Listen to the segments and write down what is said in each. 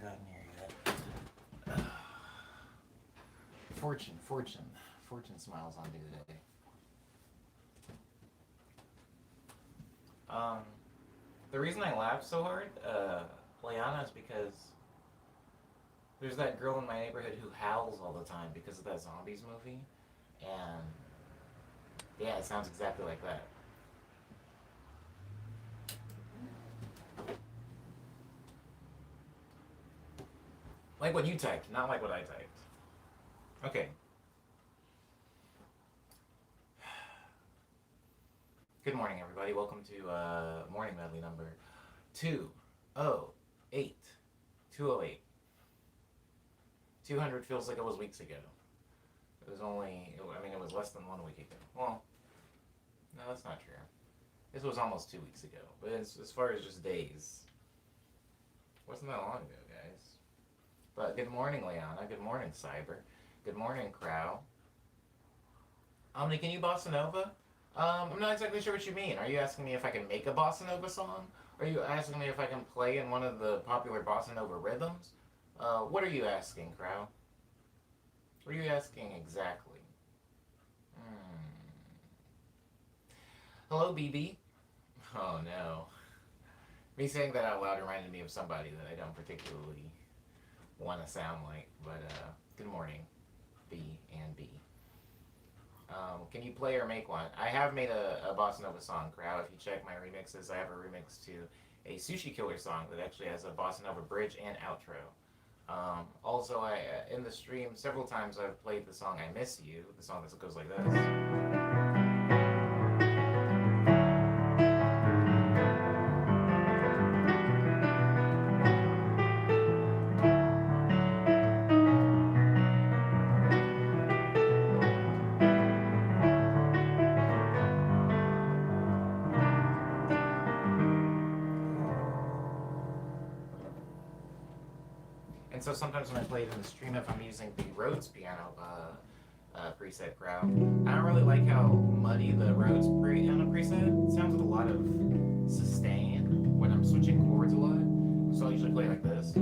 gotten here yet. Fortune smiles on me today. Um, the reason I laugh so hard, Liana, is because there's that girl in my neighborhood who howls all the time because of that Zombies movie, and yeah, it sounds exactly like that. Like what you typed, not like what I typed. Okay. Good morning, everybody. Welcome to Morning Medley number 208. 208. 200 feels like it was weeks ago. It was only, I mean, it was less than 1 week ago. Well, no, that's not true. This was almost 2 weeks ago. But as far as just days, wasn't that long ago, guys. But good morning, Liana. Good morning, Cyber. Good morning, Crow. Omni, can you bossa nova? I'm not exactly sure what you mean. Are you asking me if I can make a bossa nova song? Are you asking me if I can play in one of the popular bossa nova rhythms? What are you asking, Crow? What are you asking exactly? Hmm. Hello, BB. Oh no. Me saying that out loud reminded me of somebody that I don't particularly want to sound like. But good morning, B and B. Can you play or make one? I have made a bossa nova song, Crow. If you check my remixes, I have a remix to a Sushi Killer song that actually has a bossa nova bridge and outro. Also, I in the stream several times I've played the song "I Miss You," the song that goes like this. And so sometimes when I play it in the stream, if I'm using the Rhodes piano preset, Crow, I don't really like how muddy the Rhodes piano preset. It sounds with a lot of sustain when I'm switching chords a lot. So I'll usually play like this.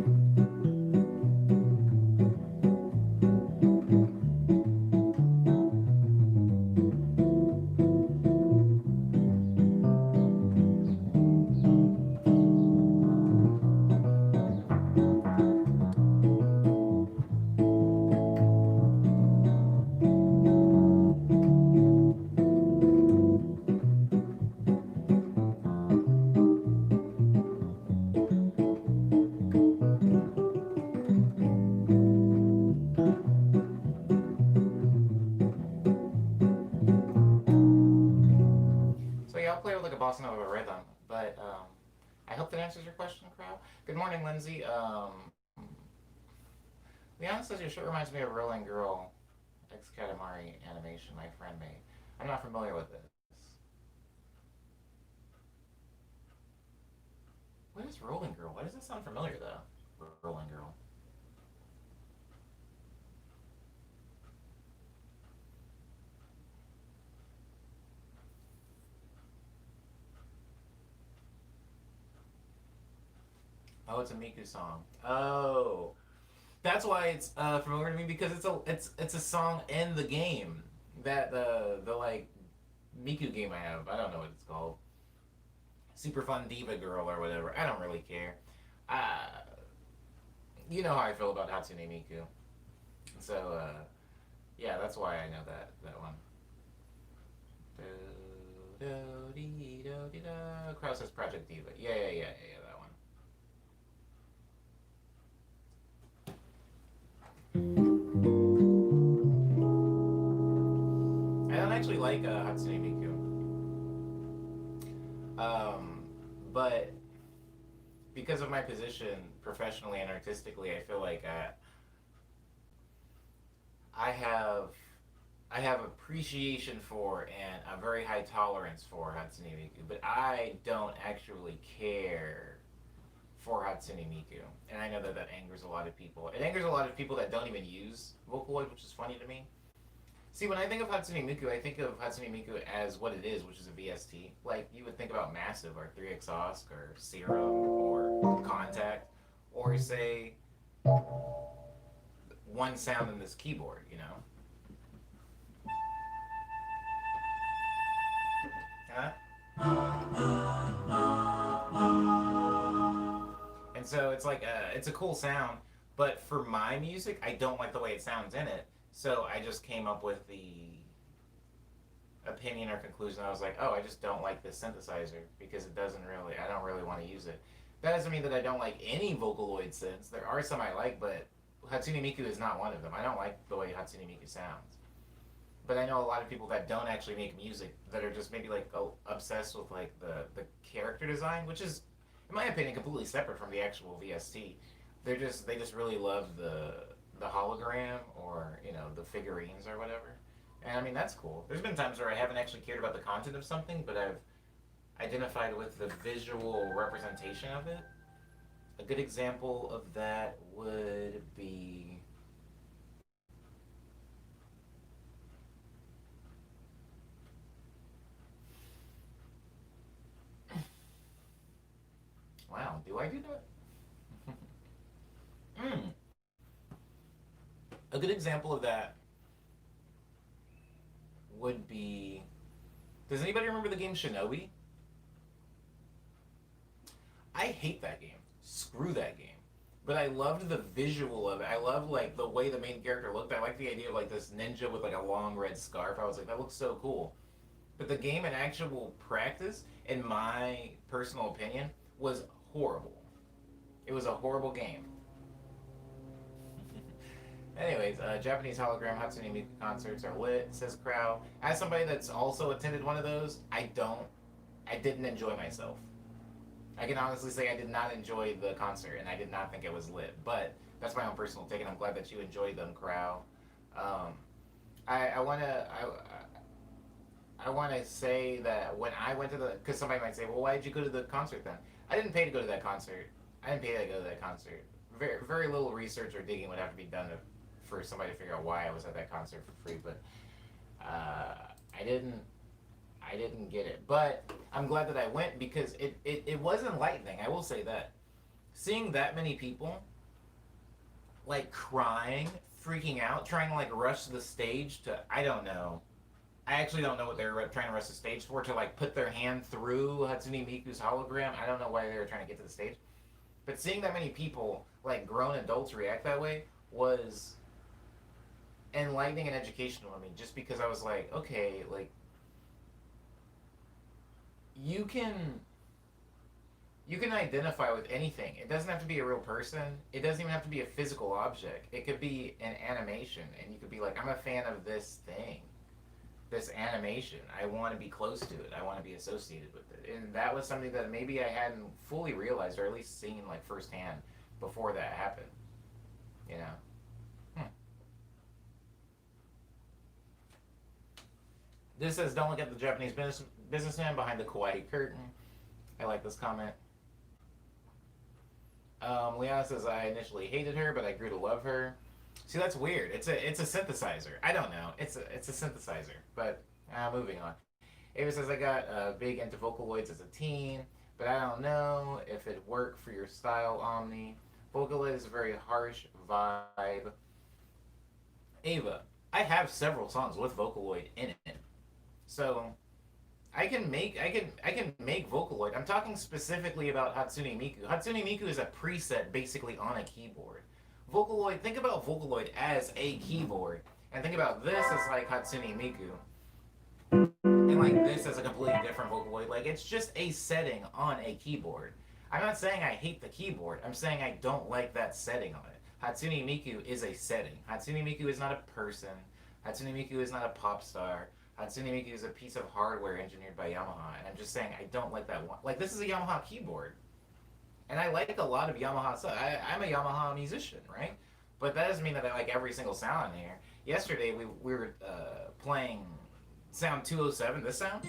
So yeah, I'll play with like a bossa nova rhythm, but I hope that answers your question, Crow. Good morning, Lindsay. Leon says your shirt reminds me of Rolling Girl X Katamari animation my friend made. I'm not familiar with this. What is Rolling Girl? Why does that sound familiar though? Rolling Girl. Oh, it's a Miku song. Oh, that's why it's familiar to me because it's a song in the game that the like Miku game I have. I don't know what it's called. Super Fun Diva Girl or whatever. I don't really care. Uh, you know how I feel about Hatsune Miku. So yeah, that's why I know that one. Do, do, dee, do, dee, do. Crow says Project Diva. Yeah, that one. I don't actually like Hatsune Miku. But because of my position professionally and artistically, I feel like I have I have appreciation for and a very high tolerance for Hatsune Miku, but I don't actually care for Hatsune Miku. And I know that that angers a lot of people. It angers a lot of people that don't even use Vocaloid, which is funny to me. See, when I think of Hatsune Miku, I think of Hatsune Miku as what it is, which is a VST. Like, you would think about Massive, or 3 Exhaust, or Serum, or Contact, or say one sound in this keyboard, you know? Huh? And so it's like it's a cool sound, but for my music, I don't like the way it sounds in it. So I just came up with the opinion or conclusion. I was like, oh, I just don't like this synthesizer because it doesn't really. I don't really want to use it. That doesn't mean that I don't like any Vocaloid synths. There are some I like, but Hatsune Miku is not one of them. I don't like the way Hatsune Miku sounds. But I know a lot of people that don't actually make music that are just maybe like obsessed with like the character design, which is, in my opinion, completely separate from the actual VST. They just really love the hologram or the figurines or whatever. And I mean that's cool. There's been times where I haven't actually cared about the content of something, but I've identified with the visual representation of it. A good example of that would be wow. Do I do that? mm. A good example of that would be. Does anybody remember the game Shinobi? I hate that game. Screw that game. But I loved the visual of it. I loved like the way the main character looked. I liked the idea of like this ninja with like a long red scarf. I was like, that looks so cool. But the game in actual practice, in my personal opinion, was horrible. It was a horrible game. Anyways, Japanese hologram Hatsune Miku concerts are lit, says Crow. As somebody that's also attended one of those, I didn't enjoy myself. I can honestly say I did not enjoy the concert, and I did not think it was lit. But that's my own personal take, and I'm glad that you enjoyed them, Crow. Um, I want to I want to say that when I went to the, because somebody might say, well, why did you go to the concert then? I didn't pay to go to that concert. I didn't pay to go to that concert. Very little research or digging would have to be done for somebody to figure out why I was at that concert for free. But I didn't. I didn't get it. But I'm glad that I went because it was enlightening. I will say that. Seeing that many people like crying, freaking out, trying to like rush the stage to, I don't know. I actually don't know what they were trying to rush the stage for, to like put their hand through Hatsune Miku's hologram. I don't know why they were trying to get to the stage. But seeing that many people, like grown adults, react that way was enlightening and educational to me. Just because I was like, okay, like you can you can identify with anything. It doesn't have to be a real person. It doesn't even have to be a physical object. It could be an animation, and you could be like, I'm a fan of this thing, this animation. I want to be close to it. I want to be associated with it. And that was something that maybe I hadn't fully realized, or at least seen like firsthand before that happened. You know. Hmm. This says, "Don't look at the Japanese businessman behind the kawaii curtain." I like this comment. Leon says, "I initially hated her, but I grew to love her." See, that's weird. It's a synthesizer. I don't know. It's a synthesizer. But moving on. Ava says, "I got big into Vocaloids as a teen, but I don't know if it worked for your style, Omni. Vocaloid is a very harsh vibe." Ava, I have several songs with Vocaloid in it, so I can make Vocaloid. I'm talking specifically about Hatsune Miku. Hatsune Miku is a preset basically on a keyboard. Vocaloid, think about Vocaloid as a keyboard, and think about this as like Hatsune Miku, and like this as a completely different Vocaloid. Like it's just a setting on a keyboard. I'm not saying I hate the keyboard. I'm saying I don't like that setting on it. Hatsune Miku is a setting. Hatsune Miku is not a person. Hatsune Miku is not a pop star. Hatsune Miku is a piece of hardware engineered by Yamaha, and I'm just saying I don't like that one. Like this is a Yamaha keyboard, and I like a lot of Yamaha stuff. I'm a Yamaha musician, right? But that doesn't mean that I like every single sound in here. Yesterday we were playing sound 207, this sound,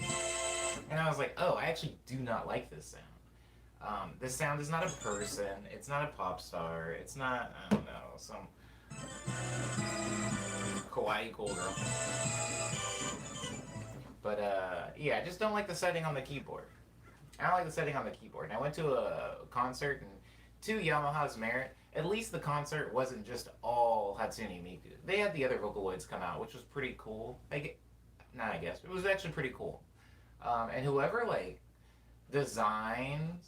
and I was like, oh, I actually do not like this sound. This sound is not a person. It's not a pop star. It's not, I don't know, some kawaii cool girl. But yeah, I just don't like the setting on the keyboard. I don't like the setting on the keyboard. And I went to a concert, and to Yamaha's merit, at least the concert wasn't just all Hatsune Miku. They had the other Vocaloids come out, which was pretty cool. I guess it was actually pretty cool. And whoever like designed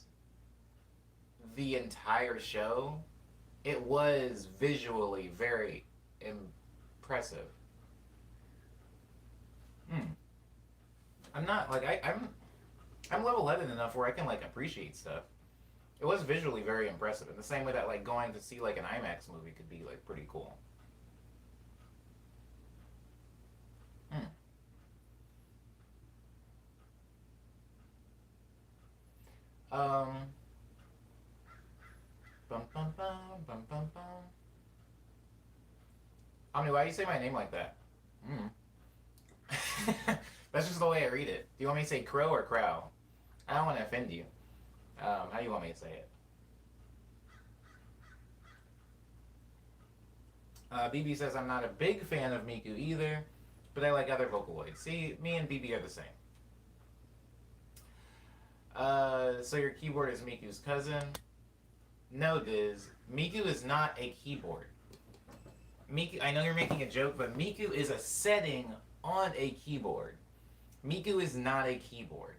the entire show, it was visually very impressive. Hmm. I'm not like I'm level 11 enough where I can like appreciate stuff. It was visually very impressive in the same way that like going to see like an IMAX movie could be like pretty cool. Hmm. Um. Bum bum bum bum bum bum. Omni, why do you say my name like that? Hmm. That's just the way I read it. Do you want me to say crow or crow? I don't want to offend you. How do you want me to say it? BB says I'm not a big fan of Miku either, but I like other Vocaloids. See, me and BB are the same. So your keyboard is Miku's cousin. No, Diz. Miku is not a keyboard. Miku, I know you're making a joke, but Miku is a setting on a keyboard. Miku is not a keyboard.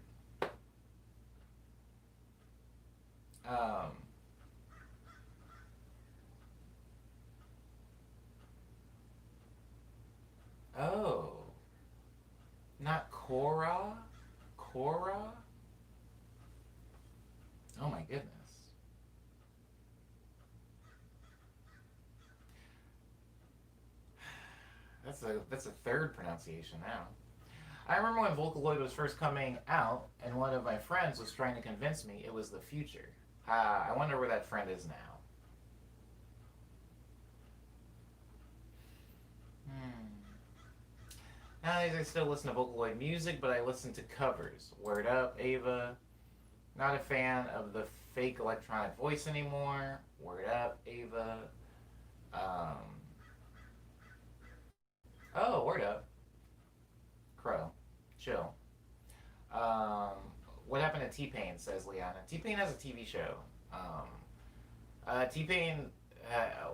Um, oh, not Korra? Korra? Oh my goodness. That's a third pronunciation now. I remember when Vocaloid was first coming out, and one of my friends was trying to convince me it was the future. I wonder where that friend is now. Hmm. Nowadays, I still listen to Vocaloid music, but I listen to covers. Word up, Ava. Not a fan of the fake electronic voice anymore. Word up, Ava. Um, oh, word up, Crow. Chill. Um, what happened to T Pain? Says Liana. T Pain has a TV show. Um, T Pain.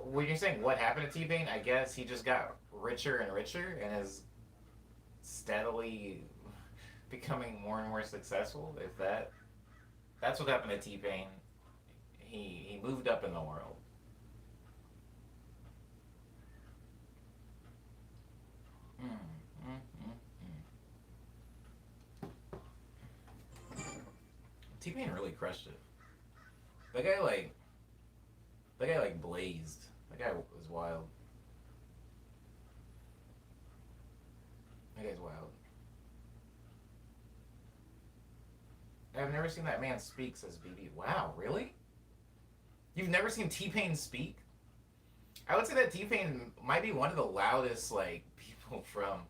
When you're saying what happened to T Pain, I guess he just got richer and richer and is steadily becoming more and more successful. If that's what happened to T Pain, he moved up in the world. Mm, mm, mm, mm. T Pain really crushed it. That guy like that guy like blazed. That guy was wild. That guy's wild. I've never seen that man speak, says BB. Wow, really? You've never seen T Pain speak? I would say that T Pain might be one of the loudest like people from,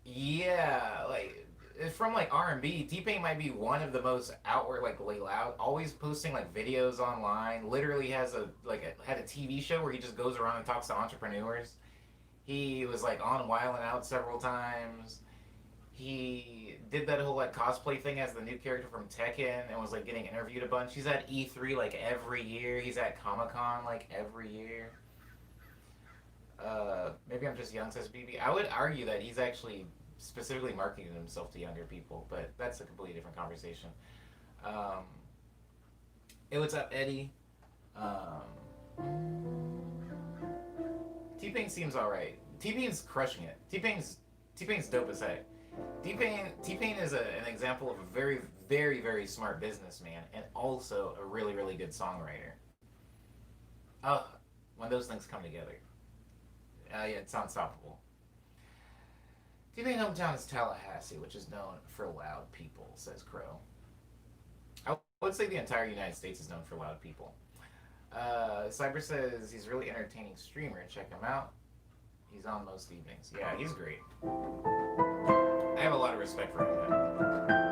yeah, like from like R&B. T Pain might be one of the most outward like loud, always posting like videos online. Literally has had a TV show where he just goes around and talks to entrepreneurs. He was like on Wild 'N Out several times. He did that whole like cosplay thing as the new character from Tekken and was like getting interviewed a bunch. He's at E3 like every year. He's at Comic Con like every year. Maybe I'm just young, says BB. I would argue that he's actually specifically marketing himself to younger people, but that's a completely different conversation. Um, hey, what's up, Eddie? T Pain seems alright. T Pain's crushing it. T Pain's dope as heck. T Pain is an example of a very very smart businessman and also a really good songwriter. Oh, when those things come together, yeah, it's unstoppable. T Pain hometown is Tallahassee, which is known for loud people, says Crow. I would say the entire United States is known for loud people. Cyber says he's a really entertaining streamer. Check him out. He's on most evenings. Yeah, he's great. I have a lot of respect for him.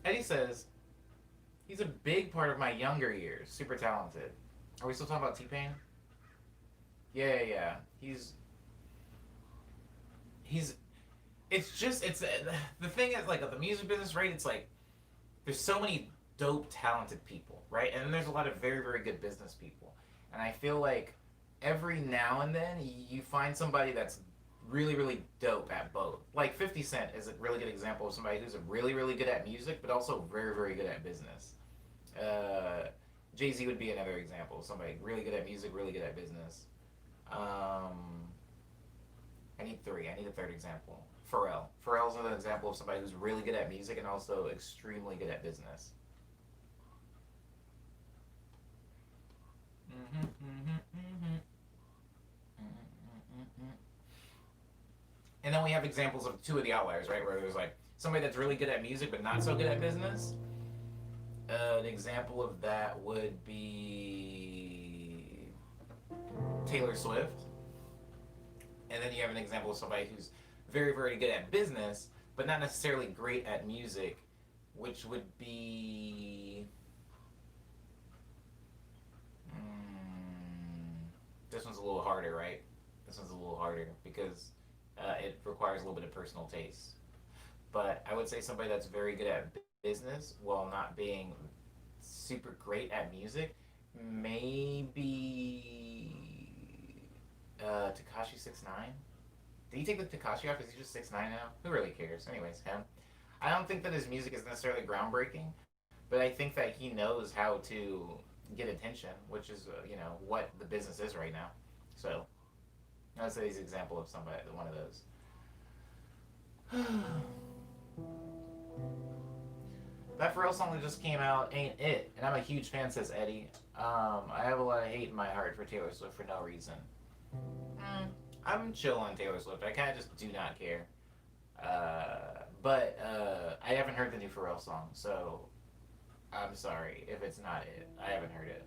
Eddie says he's a big part of my younger years. Super talented. Are we still talking about T Pain? Yeah, yeah, yeah. He's. It's just it's the thing is like the music business, right? It's like there's so many dope, talented people, right? And then there's a lot of very, very good business people. And I feel like every now and then you find somebody that's really, really dope at both. Like 50 Cent is a really good example of somebody who's really, really good at music, but also very, very good at business. Uh, Jay Z would be another example of somebody really good at music, really good at business. Um, I need three. I need a third example. Pharrell. Pharrell's another example of somebody who's really good at music and also extremely good at business. Mm-hmm, mm-hmm, mm-hmm. Mm-hmm. And then we have examples of two of the outliers, right? Where there's like somebody that's really good at music but not so good at business. An example of that would be Taylor Swift. And then you have an example of somebody who's very, very good at business but not necessarily great at music, which would be. This one's a little harder, right? This one's a little harder because it requires a little bit of personal taste. But I would say somebody that's very good at business while not being super great at music, maybe Takashi 69. Did he take the Takashi off? Is he just 6ix9ine now? Who really cares? Anyways, him. I don't think that his music is necessarily groundbreaking, but I think that he knows how to get attention, which is what the business is right now. So I'd say he's an example of somebody, one of those. That Pharrell song that just came out ain't it, and I'm a huge fan, says Eddie. I have a lot of hate in my heart for Taylor Swift for no reason. I'm chill on Taylor Swift. I kind of just do not care. But I haven't heard the new Pharrell song, so I'm sorry if it's not it. I haven't heard it.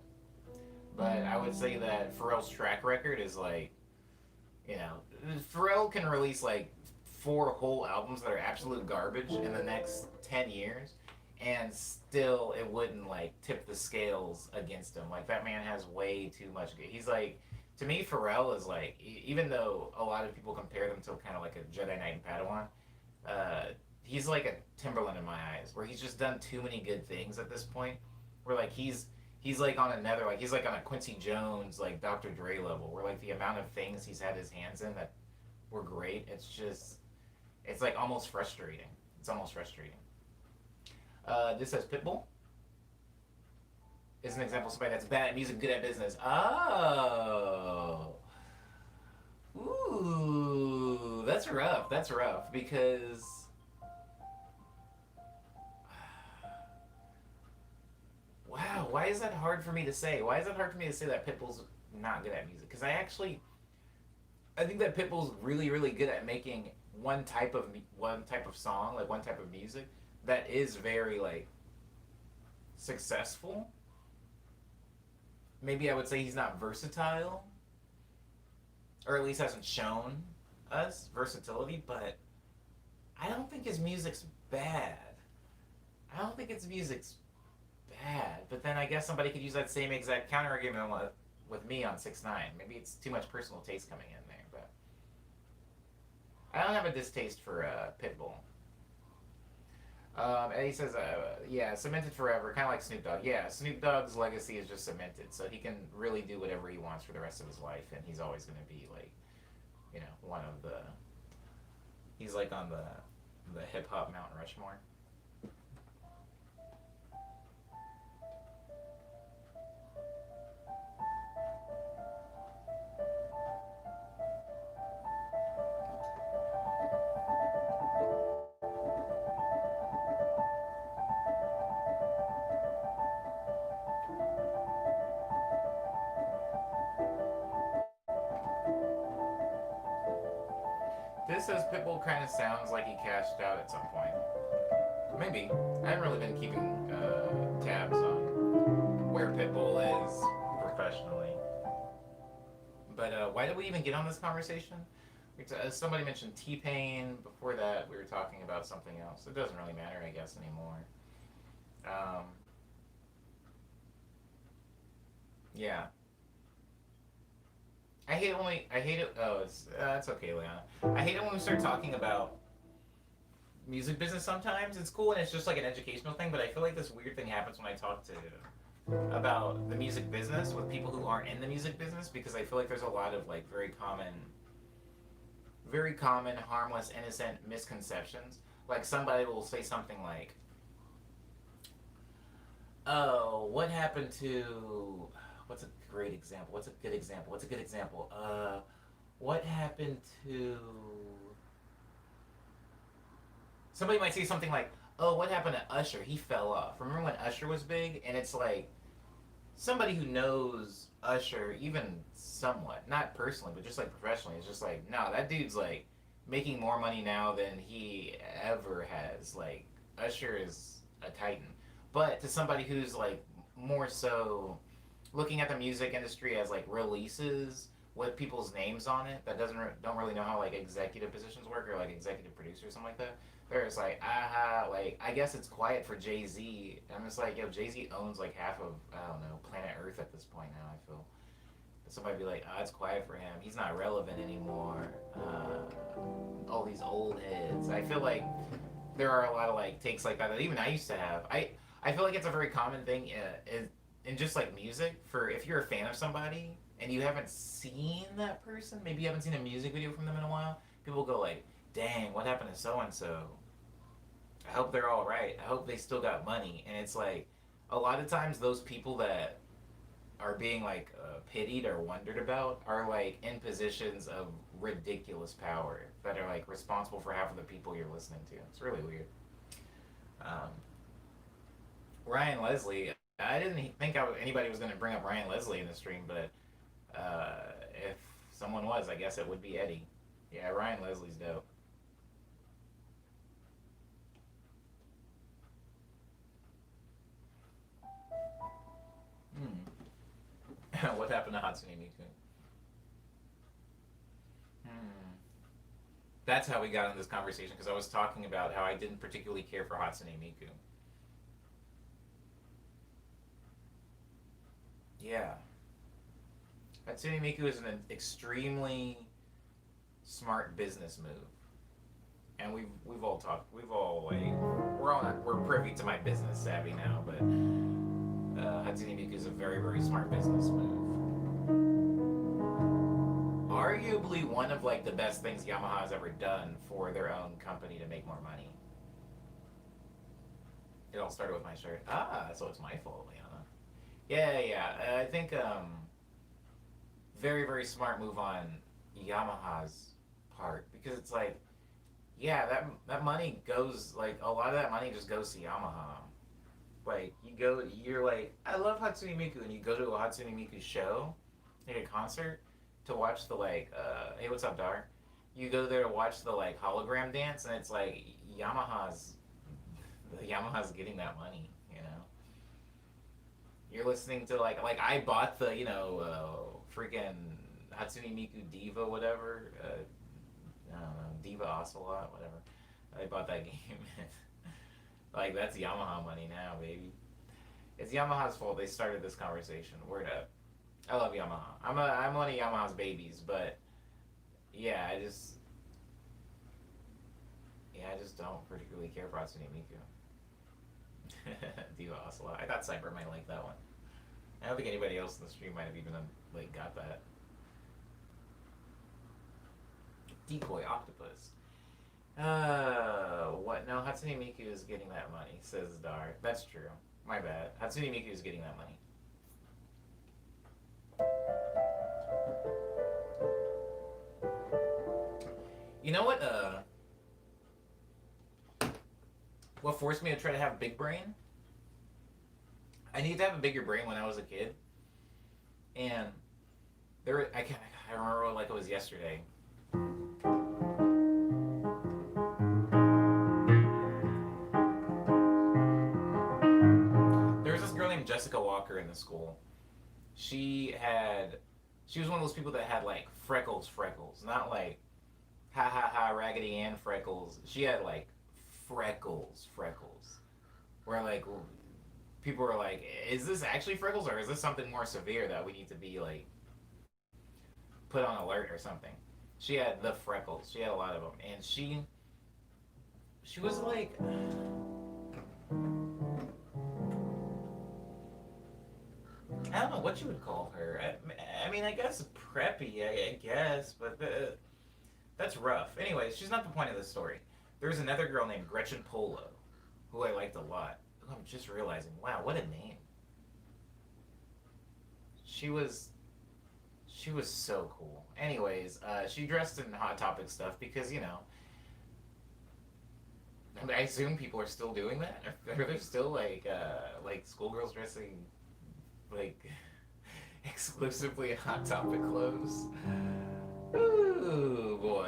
But I would say that Pharrell's track record is like, you know, Pharrell can release like 4 whole albums that are absolute garbage in the next 10 years, and still it wouldn't like tip the scales against him. Like that man has way too much. He's like, to me, Pharrell is like, even though a lot of people compare them to kind of like a Jedi Knight and Padawan, he's like a Timberland in my eyes, where he's just done too many good things at this point. Where like he's like on another, like he's like on a Quincy Jones, like Dr. Dre level, where like the amount of things he's had his hands in that were great, it's like almost frustrating. It's almost frustrating. This says Pitbull is an example of somebody that's bad at music, good at business. Oh. Ooh, that's rough. That's rough because wow, why is that hard for me to say? Why is it hard for me to say that Pitbull's not good at music? Because I think that Pitbull's really, really good at making one type of song, like one type of music that is very like successful. Maybe I would say he's not versatile, or at least hasn't shown us versatility. But I don't think his music's bad. I don't think his music's bad. But then I guess somebody could use that same exact counter argument with me on 6ix9ine. Maybe it's too much personal taste coming in there, but I don't have a distaste for Pitbull. Eddie says, yeah, cemented forever, kind of like Snoop Dogg. Yeah, Snoop Dogg's legacy is just cemented, so he can really do whatever he wants for the rest of his life, and he's always going to be like, one of the. He's like on the hip hop Mount Rushmore. This says Pitbull kind of sounds like he cashed out at some point. Maybe. I haven't really been keeping tabs on where Pitbull is professionally. But why did we even get on this conversation? Somebody mentioned T-Pain. Before that, we were talking about something else. It doesn't really matter, I guess, anymore. Um, yeah, I hate it when we. I hate it. Oh, it's okay, Leona. I hate it when we start talking about music business. Sometimes it's cool and it's just like an educational thing, but I feel like this weird thing happens when I talk to about the music business with people who aren't in the music business because I feel like there's a lot of like very common, harmless, innocent misconceptions. Like somebody will say something like, "Oh, what happened to? What's a great example? What's a good example? What's a good example? What happened to?" Somebody might say something like, "Oh, what happened to Usher? He fell off." Remember when Usher was big? And it's like somebody who knows Usher, even somewhat, not personally, but just like professionally, is just like, no, that dude's like making more money now than he ever has. Like, Usher is a titan. But to somebody who's like more so looking at the music industry as like releases with people's names on it that don't really know how like executive positions work or like executive producer or something like that. They're just like, aha, like I guess it's quiet for Jay-Z. I'm just like, yo, Jay-Z owns like half of I don't know planet Earth at this point now. I feel somebody be like, oh, it's quiet for him. He's not relevant anymore. All these old heads. I feel like there are a lot of like takes like that even I used to have. I feel like it's a very common thing in just like music for if you're a fan of somebody and you haven't seen that person, maybe you haven't seen a music video from them in a while. People go like, "Dang, what happened to so and so? I hope they're all right. I hope they still got money." And it's like a lot of times those people that are being like pitied or wondered about are like in positions of ridiculous power that are like responsible for half of the people you're listening to. It's really weird. Um, Ryan Leslie, I didn't think anybody was going to bring up Ryan Leslie in the stream, but if someone was, I guess it would be Eddie. Yeah, Ryan Leslie's dope. Hmm. What happened to Hatsune Miku? Hmm. That's how we got in this conversation because I was talking about how I didn't particularly care for Hatsune Miku. Yeah, Hatsune Miku is an extremely smart business move, and we've all talked. We've all like we're privy to my business savvy now, but Hatsune Miku is a very smart business move. Arguably one of like the best things Yamaha has ever done for their own company to make more money. It all started with my shirt. Ah, so it's my fault, Liana. Yeah. I think very smart move on Yamaha's part because it's like yeah that money goes like a lot of that money just goes to Yamaha. Like you're like I love Hatsune Miku and you go to a Hatsune Miku show, like a concert, to watch the like hey what's up Dar? You go there to watch the like hologram dance and it's like Yamaha's Yamaha's getting that money, you know. You're listening to I bought the freaking Hatsune Miku Diva whatever I don't know Diva Ocelot whatever. I bought that game. Like that's Yamaha money now, baby. It's Yamaha's fault they started this conversation. Word up. I love Yamaha. I'm one of Yamaha's babies, but yeah, I just don't particularly care for Hatsune Miku. Diva Ocelot. I thought Cyber might like that one. I don't think anybody else in the stream might have even like got that. Decoy Octopus. What? No, Hatsune Miku is getting that money, says Dar. That's true. My bad. Hatsune Miku is getting that money. You know what forced me to try to have big brain? I needed to have a bigger brain when I was a kid, and I remember like it was yesterday. There was this girl named Jessica Walker in the school. She had, she was one of those people that had like freckles, not like ha ha ha Raggedy Ann freckles. She had like freckles, where like people were like, "Is this actually freckles, or is this something more severe that we need to be like put on alert or something?" She had the freckles. She had a lot of them, and she was like, I don't know what you would call her. I mean, I guess preppy, I guess, but that's rough. Anyways, she's not the point of the story. There's another girl named Gretchen Polo, who I liked a lot. Who I'm just realizing, wow, what a name. She was she was so cool. Anyways, she dressed in Hot Topic stuff because I mean, I assume people are still doing that. Are there still like schoolgirls dressing like exclusively in Hot Topic clothes? Ooh boy,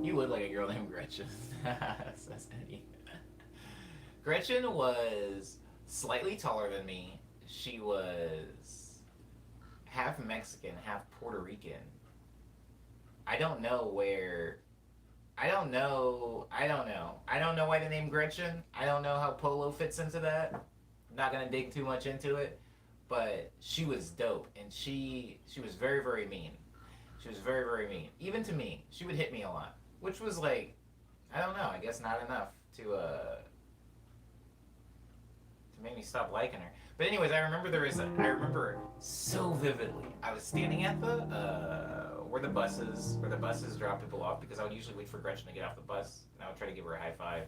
you look like a girl named Gretchen. Says Eddie. Gretchen was slightly taller than me. She was half Mexican, half Puerto Rican. I don't know where. I don't know. I don't know. I don't know why the name Gretchen. I don't know how Polo fits into that. I'm not gonna dig too much into it, but she was dope, and she was very very mean. She was very very mean, even to me. She would hit me a lot, which was like, I don't know. I guess not enough to make me stop liking her. But anyways, I remember so vividly. I was standing at the where the buses drop people off because I would usually wait for Gretchen to get off the bus and I would try to give her a high five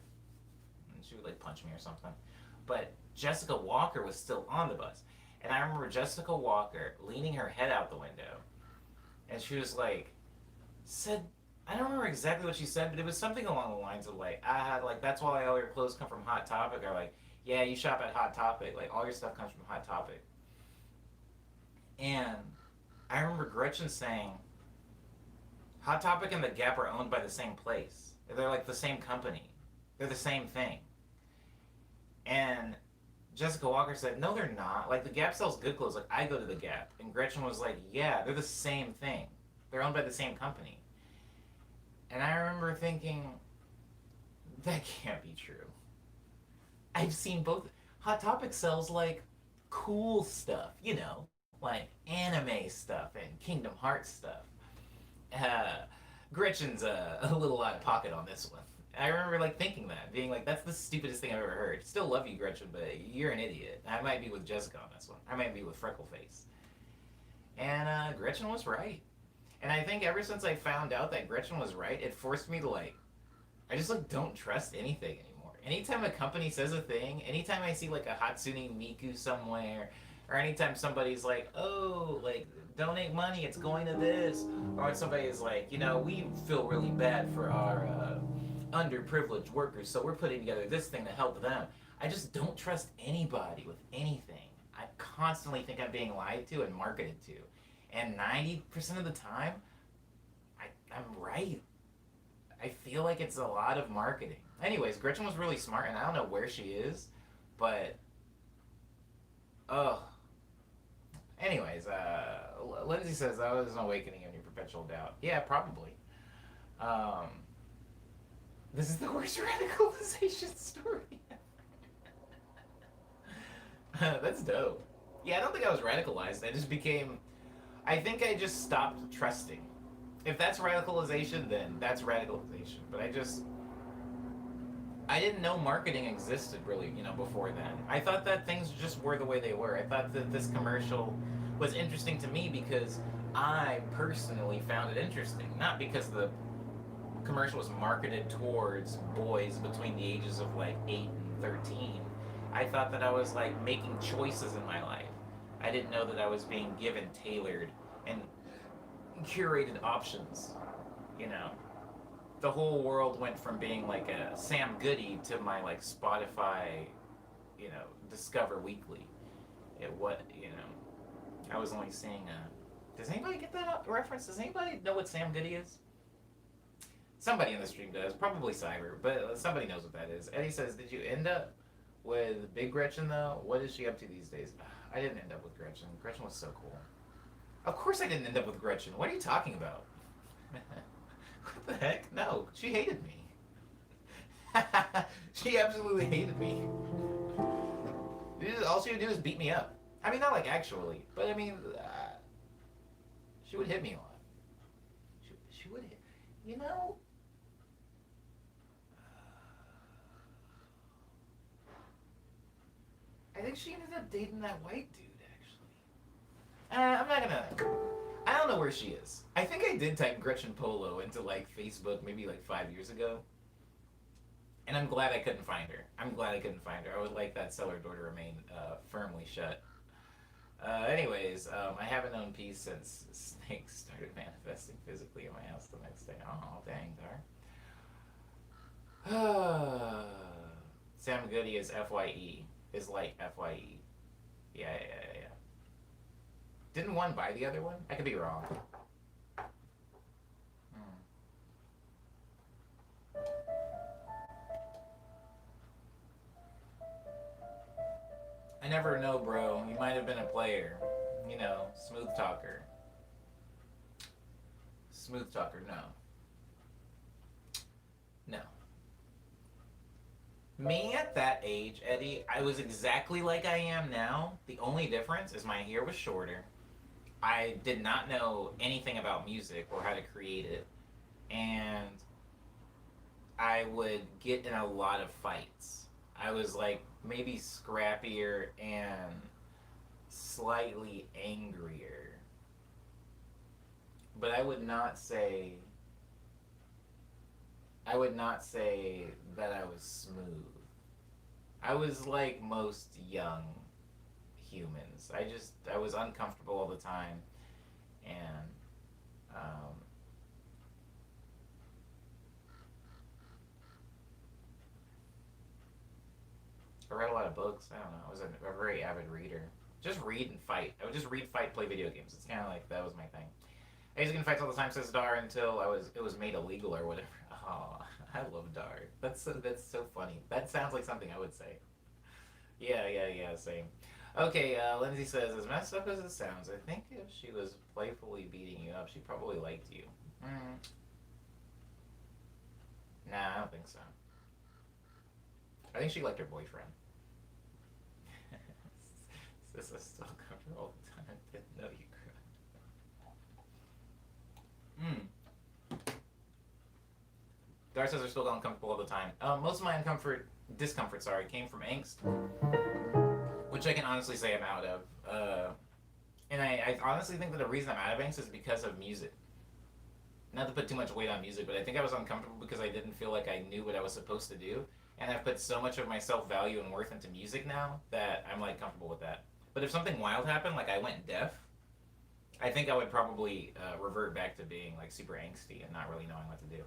and she would like punch me or something. But Jessica Walker was still on the bus. And I remember Jessica Walker leaning her head out the window and she was like said I don't remember exactly what she said, but it was something along the lines of like, like that's why all your clothes come from Hot Topic, or like, yeah, you shop at Hot Topic, like all your stuff comes from Hot Topic. And I remember Gretchen saying, Hot Topic and the Gap are owned by the same place. They're like the same company. They're the same thing. And Jessica Walker said, no, they're not. Like the Gap sells good clothes. Like I go to the Gap. And Gretchen was like, yeah, they're the same thing. They're owned by the same company. And I remember thinking, that can't be true. I've seen both. Hot Topic sells like cool stuff, like anime stuff and Kingdom Hearts stuff. Uh, Gretchen's a little out of pocket on this one. I remember like thinking that, being like, "That's the stupidest thing I've ever heard." Still love you, Gretchen, but you're an idiot. I might be with Jessica on this one. I might be with Freckleface. And Gretchen was right. And I think ever since I found out that Gretchen was right, it forced me to like, I just like don't trust anything anymore. Anytime a company says a thing, anytime I see like a Hatsune Miku somewhere, or anytime somebody's like, oh, like donate money, it's going to this, or when somebody is like, we feel really bad for our underprivileged workers, so we're putting together this thing to help them. I just don't trust anybody with anything. I constantly think I'm being lied to and marketed to. And 90% of the time, I'm right. I feel like it's a lot of marketing. Anyways, Gretchen was really smart, and I don't know where she is, but oh. Anyways, Lindsay says that was an awakening in your perpetual doubt. Yeah, probably. Um, this is the worst radicalization story. That's dope. Yeah, I don't think I was radicalized. I just became. I think I just stopped trusting. If that's radicalization, then that's radicalization. But I didn't know marketing existed really, before then. I thought that things just were the way they were. I thought that this commercial was interesting to me because I personally found it interesting, not because the commercial was marketed towards boys between the ages of like 8 and 13. I thought that I was like making choices in my life. I didn't know that I was being given tailored and curated options, you know. The whole world went from being like a Sam Goody to my like Spotify, Discover Weekly. I was only seeing does anybody get that reference? Does anybody know what Sam Goody is? Somebody in the stream does, probably Cyber, but somebody knows what that is. Eddie says, did you end up with Big Gretchen though? What is she up to these days? I didn't end up with Gretchen. Gretchen was so cool. Of course I didn't end up with Gretchen. What are you talking about? What the heck? No, she hated me. She absolutely hated me. All she would do is beat me up. I mean, not like actually, but I mean, she would hit me a lot. She would hit. You know, I think she ended up dating that white dude. Actually, I'm not gonna. I don't know where she is. I think I did type Gretchen Polo into like Facebook maybe like 5 years ago, and I'm glad I couldn't find her. I'm glad I couldn't find her. I would like that cellar door to remain firmly shut. Anyways, I haven't known peace since snakes started manifesting physically in my house the next day. Oh, dang, Dar. Sam Goody is FYE. Is like FYE. Yeah. Didn't one buy the other one? I could be wrong. Hmm. I never know, bro. You might have been a player. You know, smooth talker. Smooth talker, no. No. Me at that age, Eddie, I was exactly like I am now. The only difference is my hair was shorter. I did not know anything about music or how to create it. And I would get in a lot of fights. I was like maybe scrappier and slightly angrier. But I would not say that I was smooth. I was like most young humans. I was uncomfortable all the time, and um, I read a lot of books. I don't know. I was a very avid reader. Just read and fight. I would just read, fight, play video games. It's kind of like that was my thing. I used to get in fights all the time, says Dar, until it was made illegal or whatever. Oh, I love Dar. That's so funny. That sounds like something I would say. Yeah. Same. Okay, Lindsay says, as messed up as it sounds, I think if she was playfully beating you up, she probably liked you. Mm, nah, I don't think so. I think she liked her boyfriend. This is still comfortable all the time. I didn't know you cried. Dar says they're still uncomfortable all the time. Most of my discomfort, came from angst, which I can honestly say I'm out of. And I honestly think that the reason I'm out of angst is because of music. Not to put too much weight on music, but I think I was uncomfortable because I didn't feel like I knew what I was supposed to do. And I've put so much of my self value and worth into music now that I'm like comfortable with that. But if something wild happened, like I went deaf, I think I would probably revert back to being like super angsty and not really knowing what to do.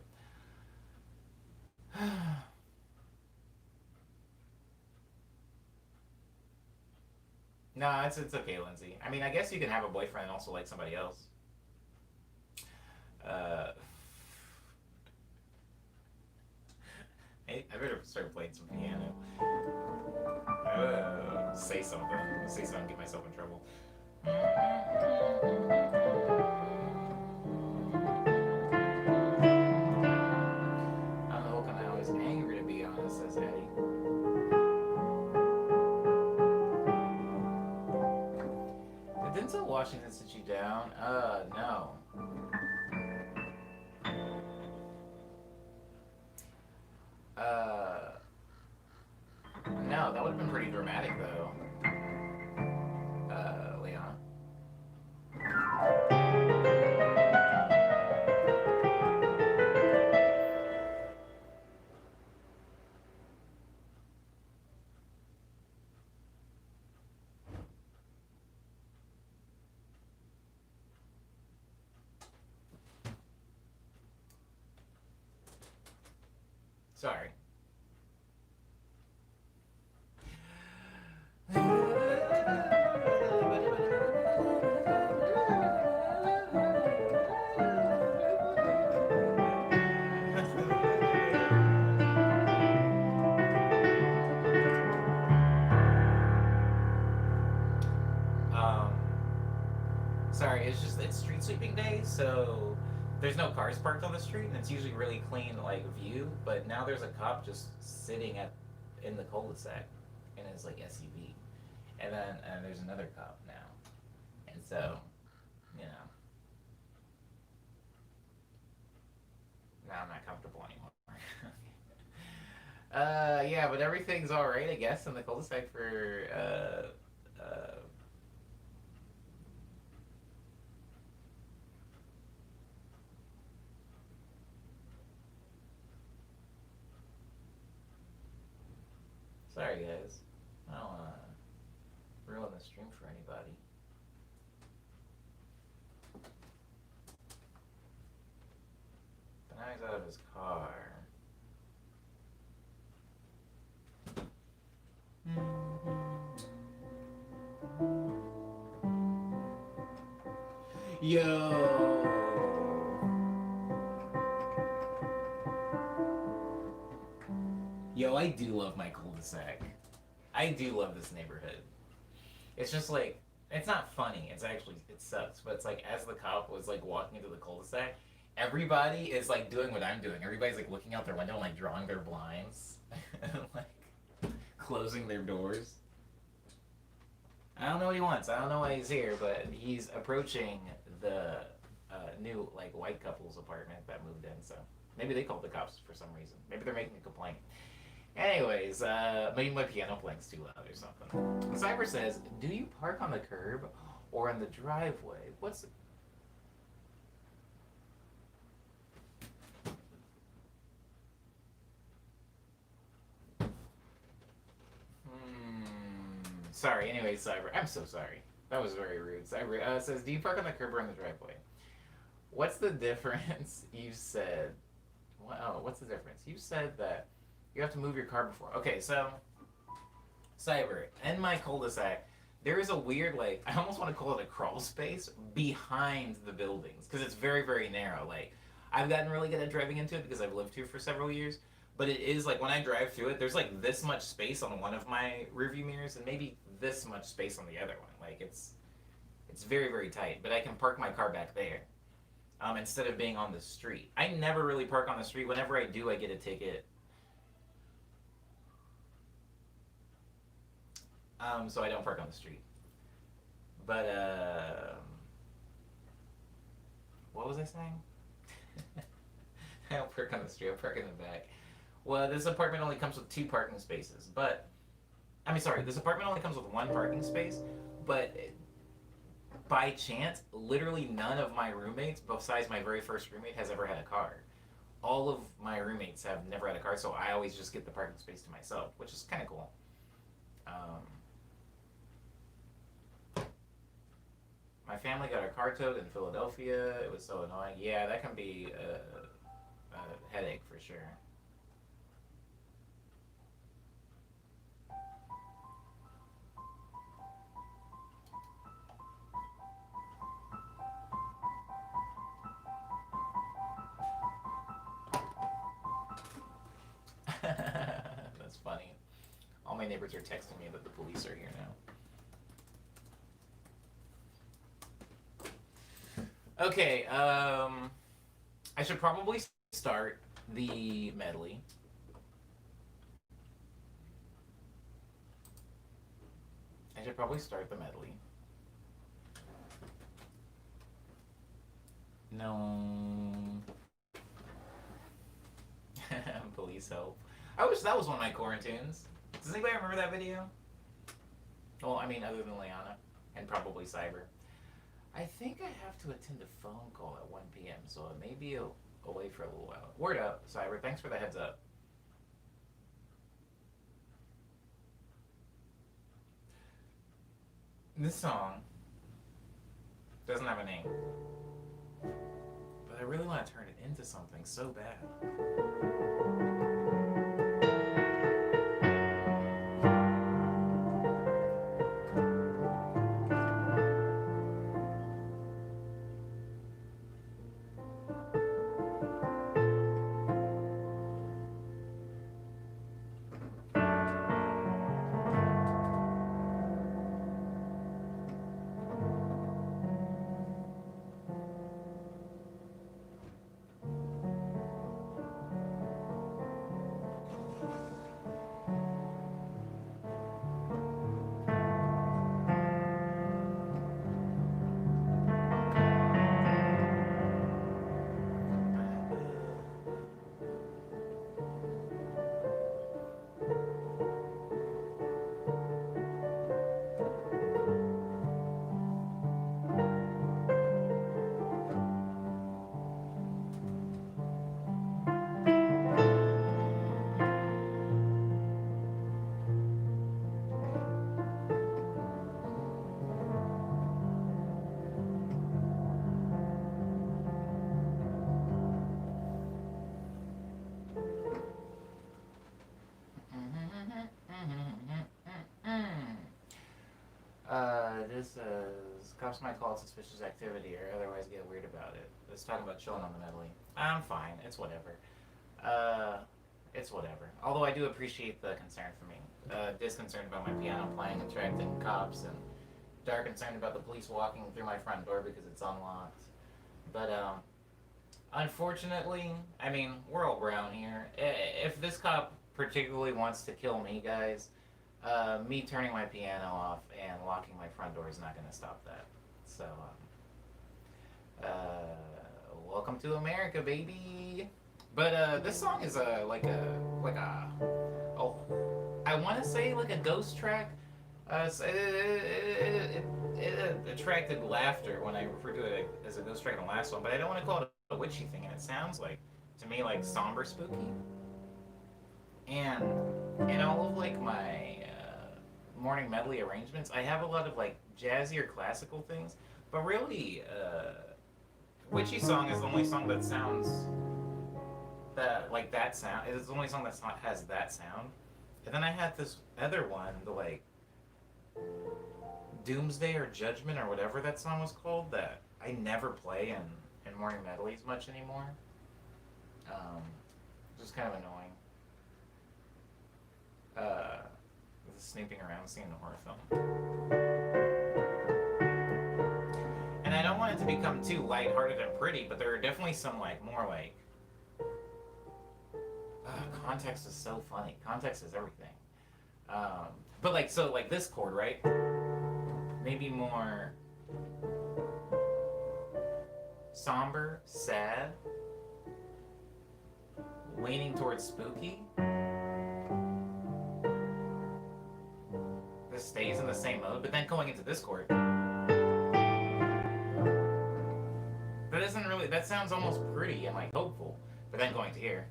No, it's okay, Lindsay. I mean, I guess you can have a boyfriend and also like somebody else. Uh, I better start playing some piano. Say something. Say something. Get myself in trouble. I'm the whole kind of always angry to be honest, says Eddie. Did Denzel Washington sit you down? No. Uh, no, that would have been pretty dramatic though. Leon. Sorry. um, Sorry, it's street sweeping day, so there's no cars parked on the street, and it's usually really clean like view. But now there's a cop just sitting at in the cul-de-sac in his like SUV, and then there's another cop now, and so you know now I'm not comfortable anymore. Yeah, but everything's all right, I guess, in the cul-de-sac for sorry guys, I don't wanna ruin the stream for anybody. But now he's out of his car. Yo. Yo, I do love my cul-de-sac. I do love this neighborhood. It's just like it's not funny. It's actually it sucks, but it's like as the cop was like walking into the cul-de-sac, everybody is like doing what I'm doing. Everybody's like looking out their window and like drawing their blinds, and like closing their doors. I don't know what he wants. I don't know why he's here, but he's approaching the new like white couple's apartment that moved in. So maybe they called the cops for some reason. Maybe they're making a complaint. Anyways, maybe my piano playing's too loud or something. Cyber says, "Do you park on the curb or in the driveway? What's Sorry. Anyways, Cyber, I'm so sorry. That was very rude. Cyber says, "Do you park on the curb or in the driveway? What's the difference?" You said, "Oh, what's the difference?" You said that you have to move your car before. Okay, so Cyber, in my cul-de-sac, there is a weird, like, I almost want to call it a crawl space behind the buildings because it's very, very narrow. Like, I've gotten really good at driving into it because I've lived here for several years. But it is like when I drive through it, there's like this much space on one of my rearview mirrors and maybe this much space on the other one. Like it's very, very tight. But I can park my car back there instead of being on the street. I never really park on the street. Whenever I do, I get a ticket. So I don't park on the street. But what was I saying? I don't park on the street. I park in the back. Well, this apartment only comes with 2 parking spaces, but I mean, sorry, this apartment only comes with 1 parking space, but by chance, literally none of my roommates, besides my very first roommate, has ever had a car. All of my roommates have never had a car, so I always just get the parking space to myself, which is kind of cool. Um, my family got a car towed in Philadelphia. It was so annoying. Yeah, that can be a headache for sure. That's funny. All my neighbors are texting me that the police are here now. Okay, I should probably start the medley. I should probably start the medley. No. Police help. I wish that was one of my quarantines. Does anybody remember that video? Well, I mean, other than Liana and probably Cyber. I think I have to attend a phone call at 1 p.m., so it may be away for a little while. Word up, Cyber. Thanks for the heads up. This song doesn't have a name, but I really want to turn it into something so bad. Cops might call it suspicious activity or otherwise get weird about it. It's talking about chilling on the Medley. I'm fine. It's whatever. Uh, it's whatever. Although I do appreciate the concern for me. Disconcerned about my piano playing, attracting cops, and dark concerned about the police walking through my front door because it's unlocked. But unfortunately, I mean, we're all brown here. If this cop particularly wants to kill me, guys, me turning my piano off and locking my front door is not going to stop that. So, welcome to America, baby. But this song is oh, I want to say like a ghost track. It attracted laughter when I referred to it as a ghost track in the last one, but I don't want to call it a witchy thing, and it sounds like to me like somber spooky. And in all of like my morning medley arrangements, I have a lot of like jazzy or classical things, but really, witchy song is the only song that sounds that like that sound. It's the only song that has that sound. And then I had this other one, the like Doomsday or Judgment or whatever that song was called, that I never play in morning medleys much anymore. Just kind of annoying. Snooping around seeing a horror film. And I don't want it to become too lighthearted and pretty, but there are definitely some like more like context is so funny. Context is everything. But like so like this chord, right? Maybe more somber, sad, leaning towards spooky. This stays in the same mode, but then going into this chord. That isn't really, that sounds almost pretty and like hopeful, but then going to here.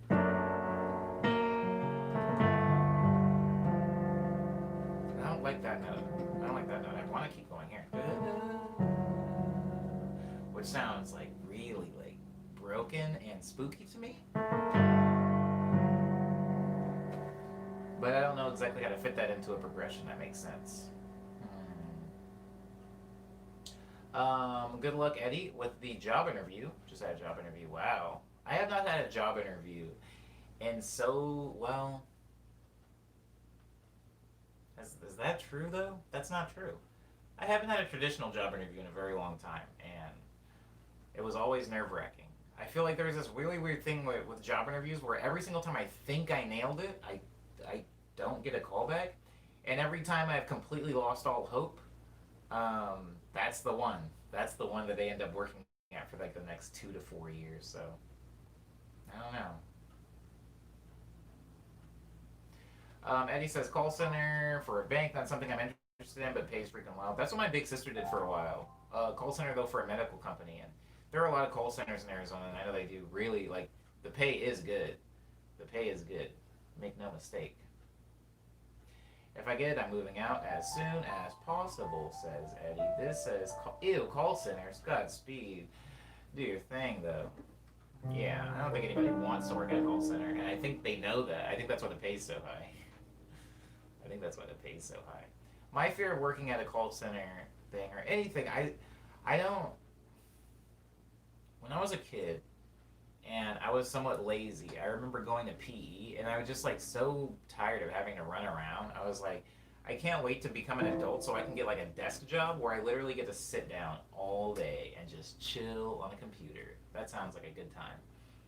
I don't like that note. I don't like that note. I want to keep going here. Which sounds like really like broken and spooky to me. But I don't know exactly how to fit that into a progression that makes sense. Good luck, Eddie, with the job interview. Just had a job interview. Wow. I have not had a job interview. And so, well, is that true, though? That's not true. I haven't had a traditional job interview in a very long time, and it was always nerve-wracking. I feel like there's this really weird thing with job interviews where every single time I think I nailed it, I don't get a callback, and every time I've completely lost all hope, that's the one. That's the one that they end up working at for like the next 2 to 4 years. So I don't know. Eddie says call center for a bank, not something I'm interested in, but pays freaking well. That's what my big sister did for a while. Call center though for a medical company, and there are a lot of call centers in Arizona, and I know they do really like the pay is good. The pay is good. Make no mistake. If I get it, I'm moving out as soon as possible, says Eddie. This says, ew, call centers, Godspeed. Do your thing, though. Yeah, I don't think anybody wants to work at a call center, and I think they know that. I think that's why the pay's so high. I think that's why the pay's so high. My fear of working at a call center thing or anything, I don't... When I was a kid, and I was somewhat lazy. I remember going to PE, and I was just like so tired of having to run around. I was like, I can't wait to become an adult so I can get like a desk job where I literally get to sit down all day and just chill on a computer. That sounds like a good time.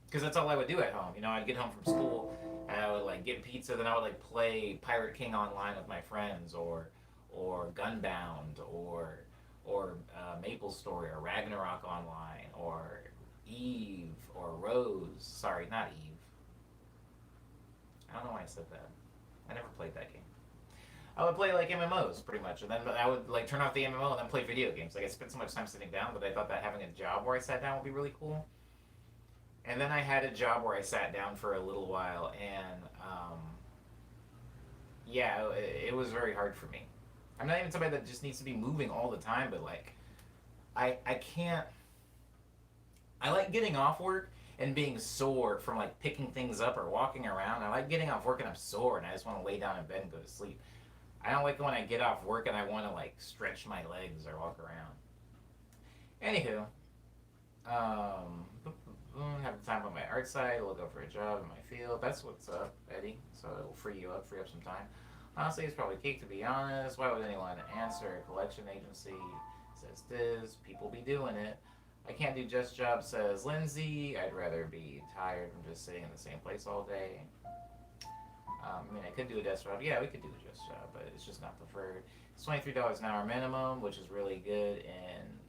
Because that's all I would do at home. You know, I'd get home from school, and I would like get pizza, then I would like play Pirate King online with my friends, or Gunbound, or Maple Story, or Ragnarok online, or Eve or Rose. Sorry, not Eve. I don't know why I said that. I never played that game. I would play like MMOs pretty much, and then I would like turn off the MMO and then play video games. Like I spent so much time sitting down that I thought that having a job where I sat down would be really cool. And then I had a job where I sat down for a little while, and yeah, it was very hard for me. I'm not even somebody that just needs to be moving all the time, but like I can't. I like getting off work and being sore from like picking things up or walking around. I like getting off work and I'm sore and I just want to lay down in bed and go to sleep. I don't like when I get off work and I want to like stretch my legs or walk around. Anywho, have the time on my art side. We'll go for a job in my field. That's what's up, Eddie. So it'll free up some time. Honestly, it's probably cake to be honest. Why would anyone answer a collection agency? Says this. People be doing it. I can't do just job, says Lindsay. I'd rather be tired from just sitting in the same place all day. I mean, I could do a desk job. Yeah, we could do a desk job, but it's just not preferred. It's $23 an hour minimum, which is really good in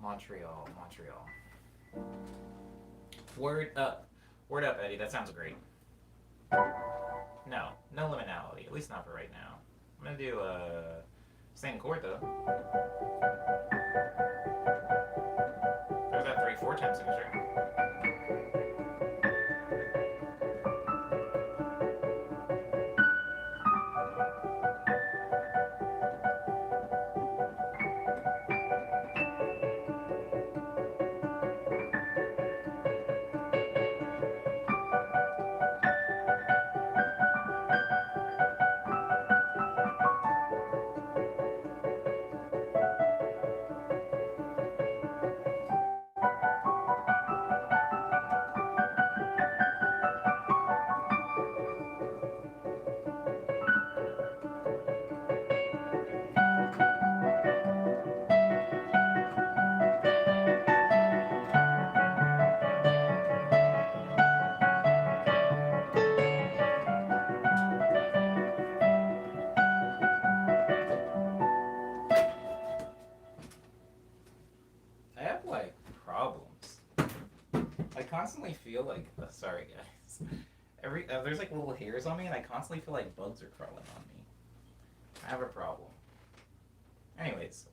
Montreal. Montreal. Word up. Word up, Eddie. That sounds great. No, no liminality. At least not for right now. I'm gonna do same chord though. There's that 3/4 time signature. I have like problems. I constantly feel like sorry guys. There's like little hairs on me, and I constantly feel like bugs are crawling on me. I have a problem. Anyways,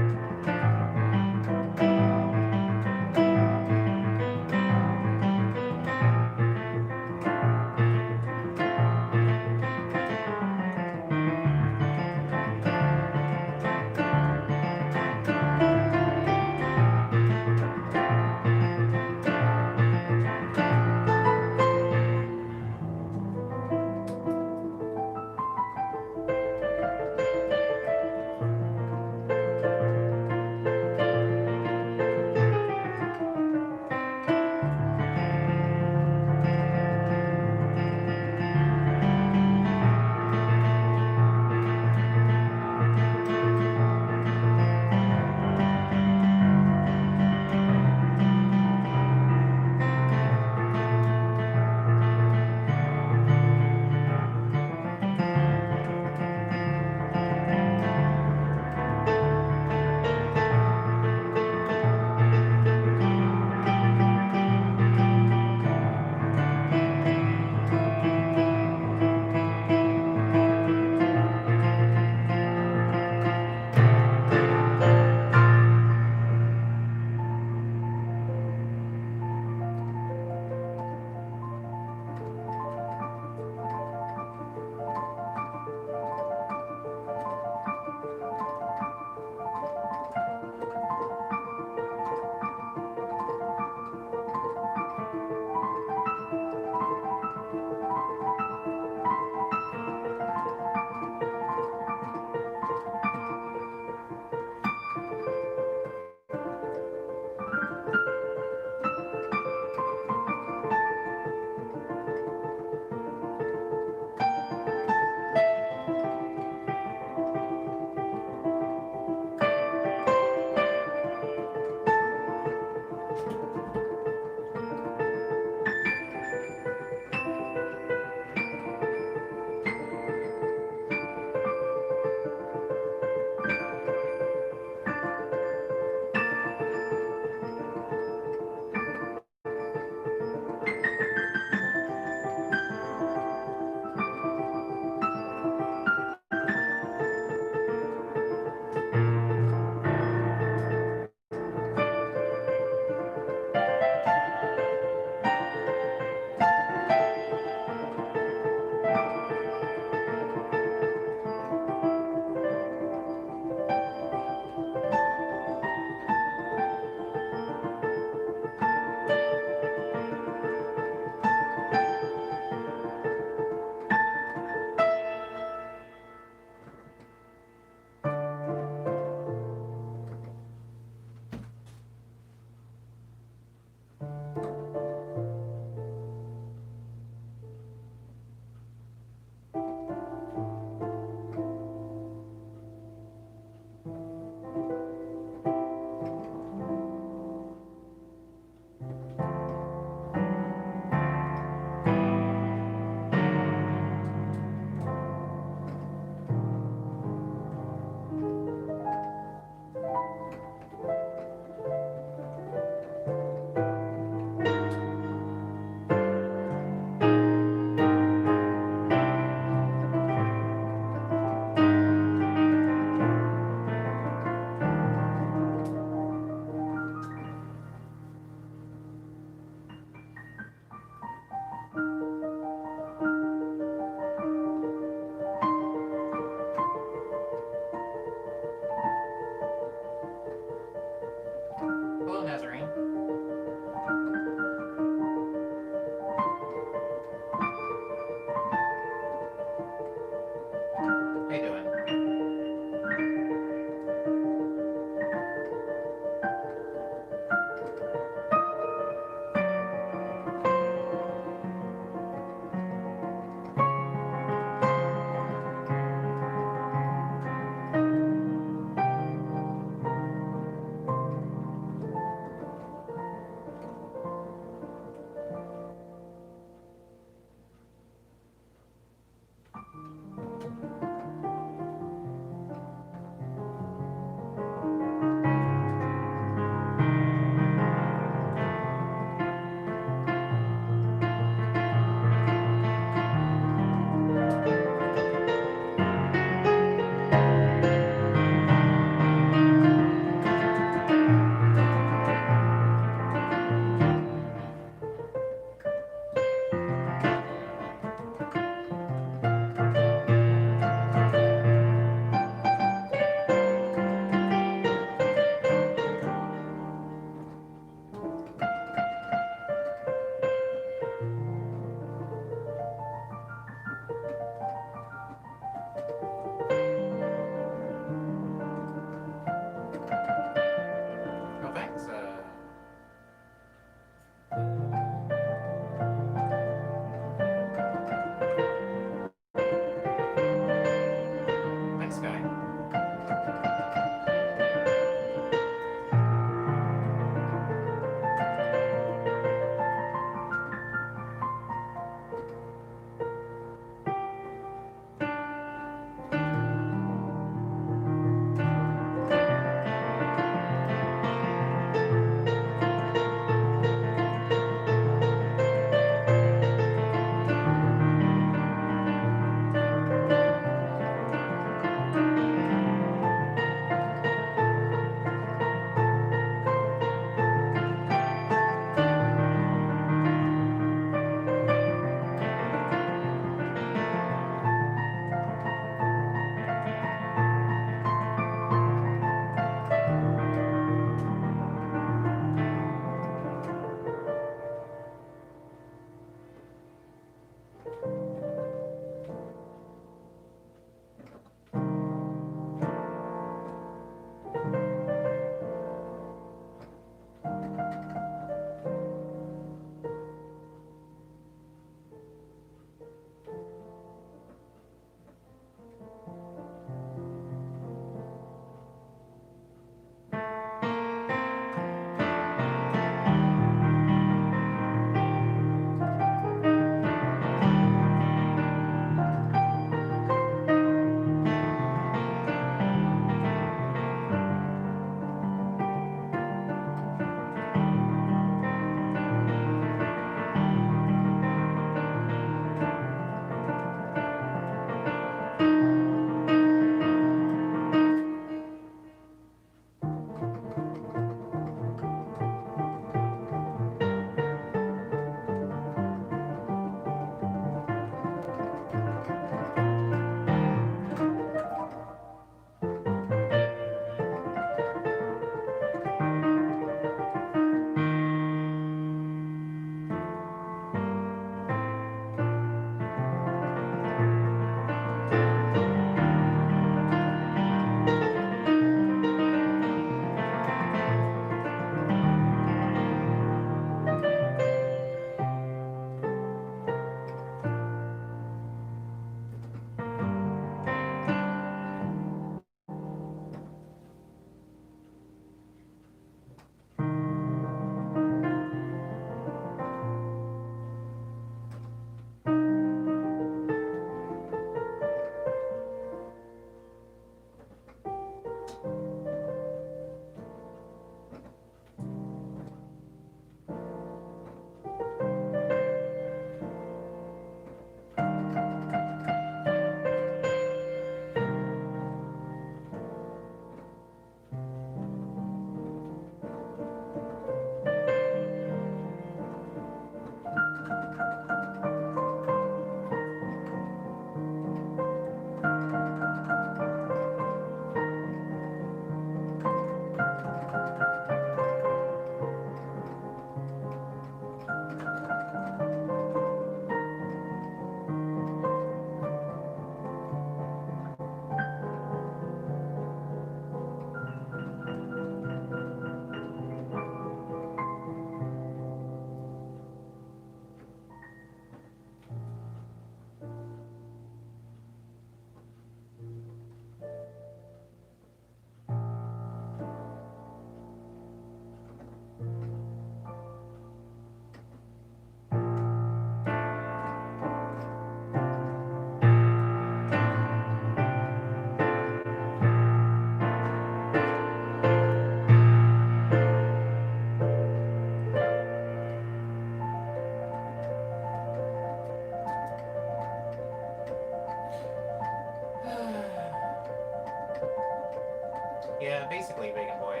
Yeah, basically Bacon Boy.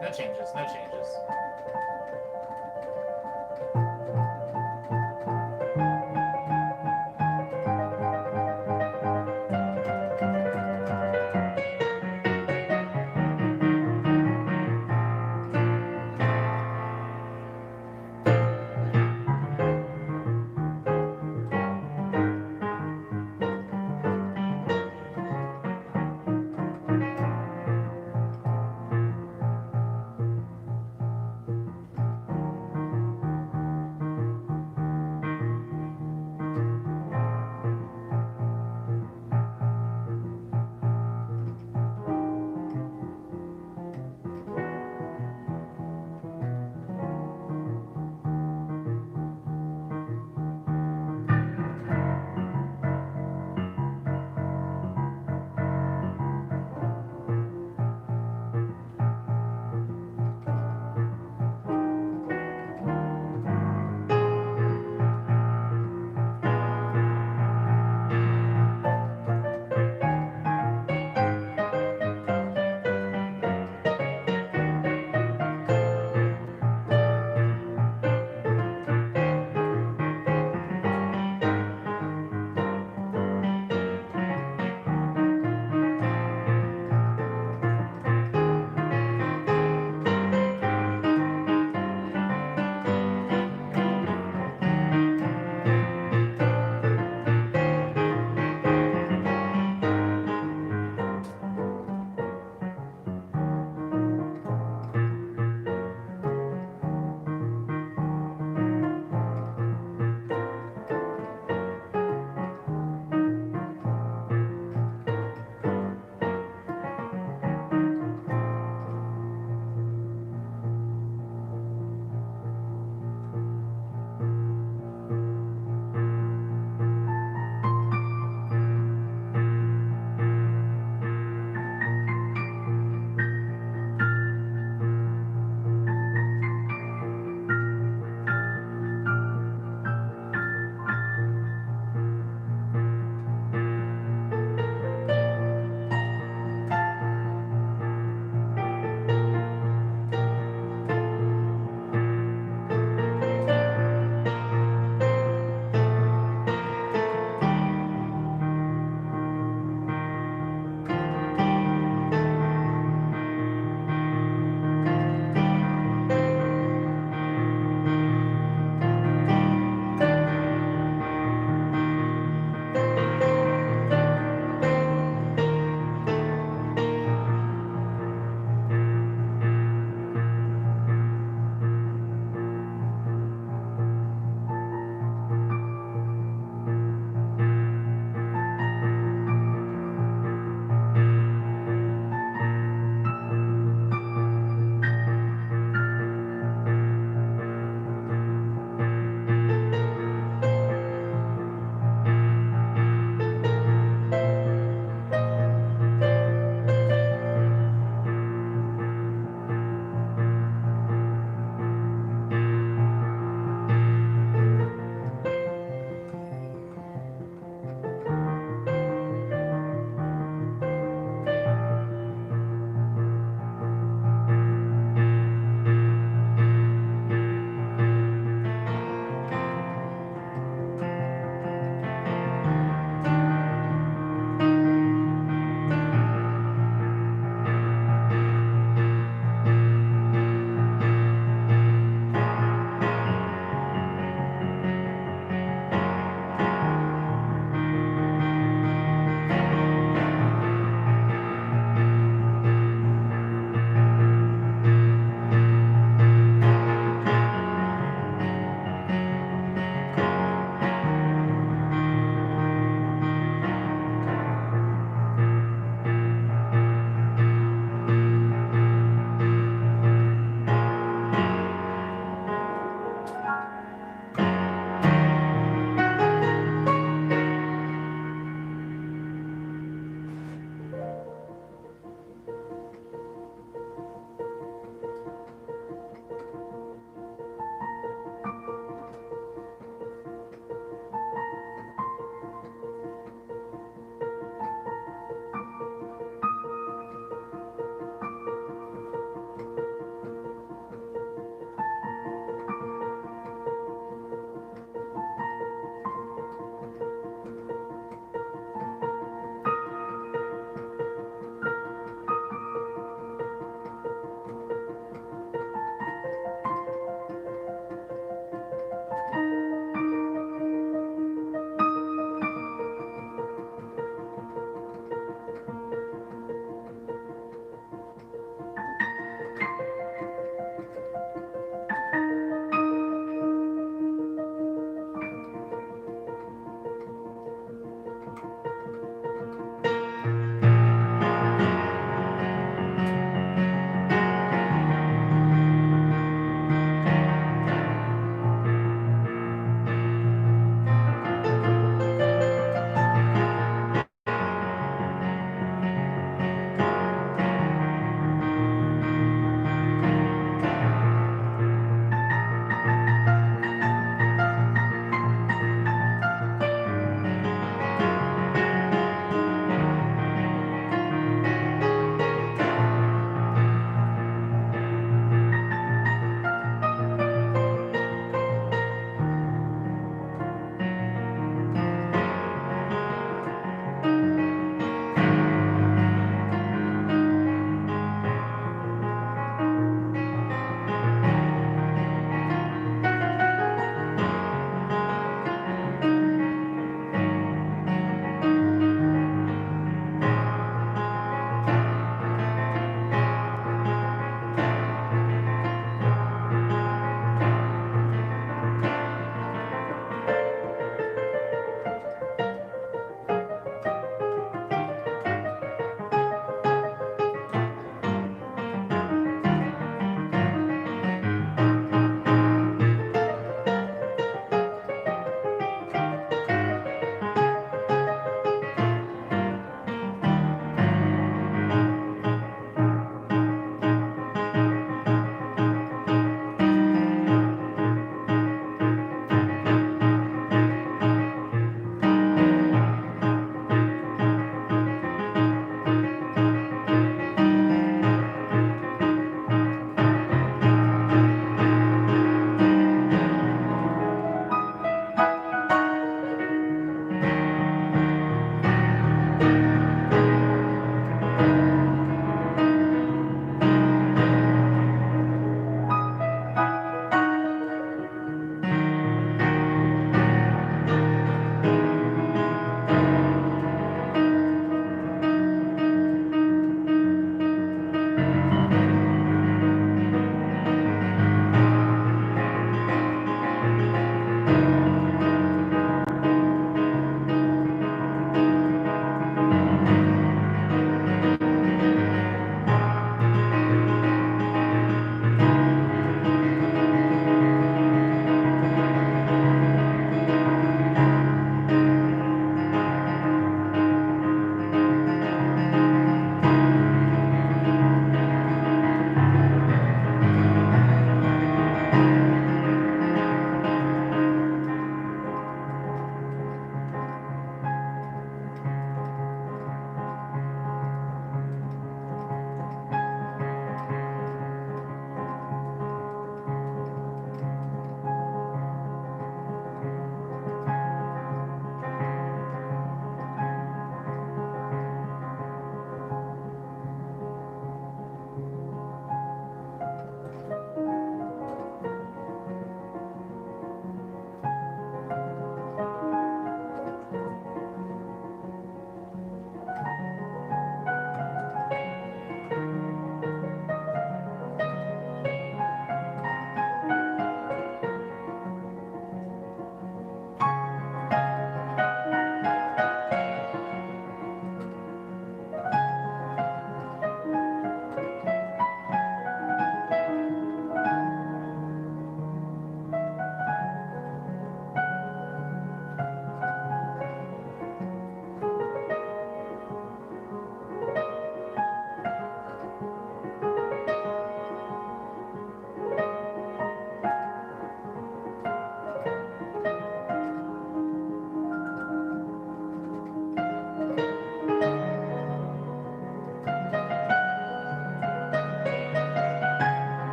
No changes, no changes.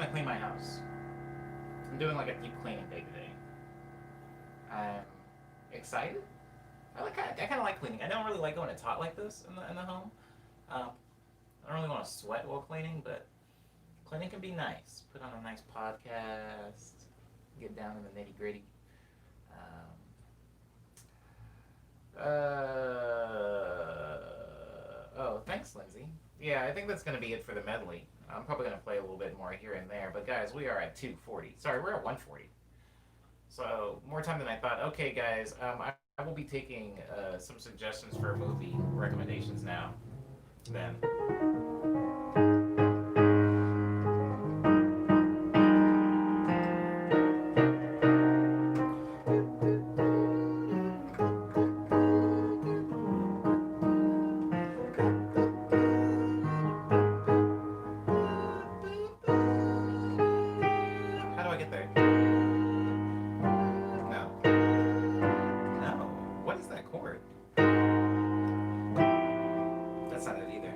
to clean my house. I'm doing like a deep cleaning day today. I'm excited. I kind of like cleaning. I don't really like going it's hot like this in the home. Um, I don't really want to sweat while cleaning, but cleaning can be nice. Put on a nice podcast, get down in the nitty gritty. Oh, thanks, Lindsay. Yeah, I think that's going to be it for the medley. I'm probably going to play a little bit more here and there, but guys, we are at 2:40. Sorry, we're at 1:40. So more time than I thought. Okay, guys, I will be taking some suggestions for movie recommendations now. Then. How do I get there? No. No. What is that chord? That's not it either.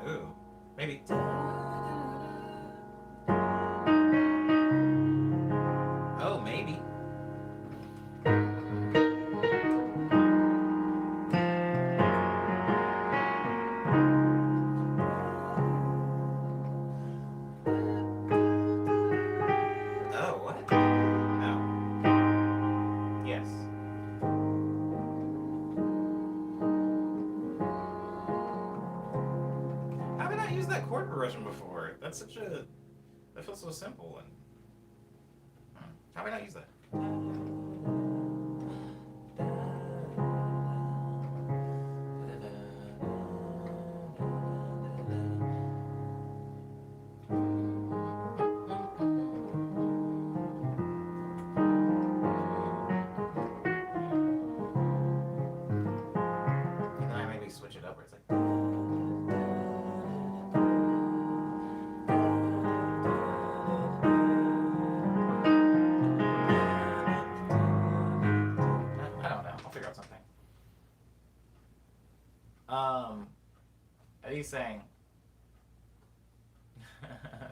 Ooh. Maybe. Oh, maybe. Oh, what? No. Yes. How have I not used that chord progression before? That's such a. That feels so simple and. How have I not used that? And then I maybe switch it up where it's like. I don't know. I'll figure out something. Eddie's saying.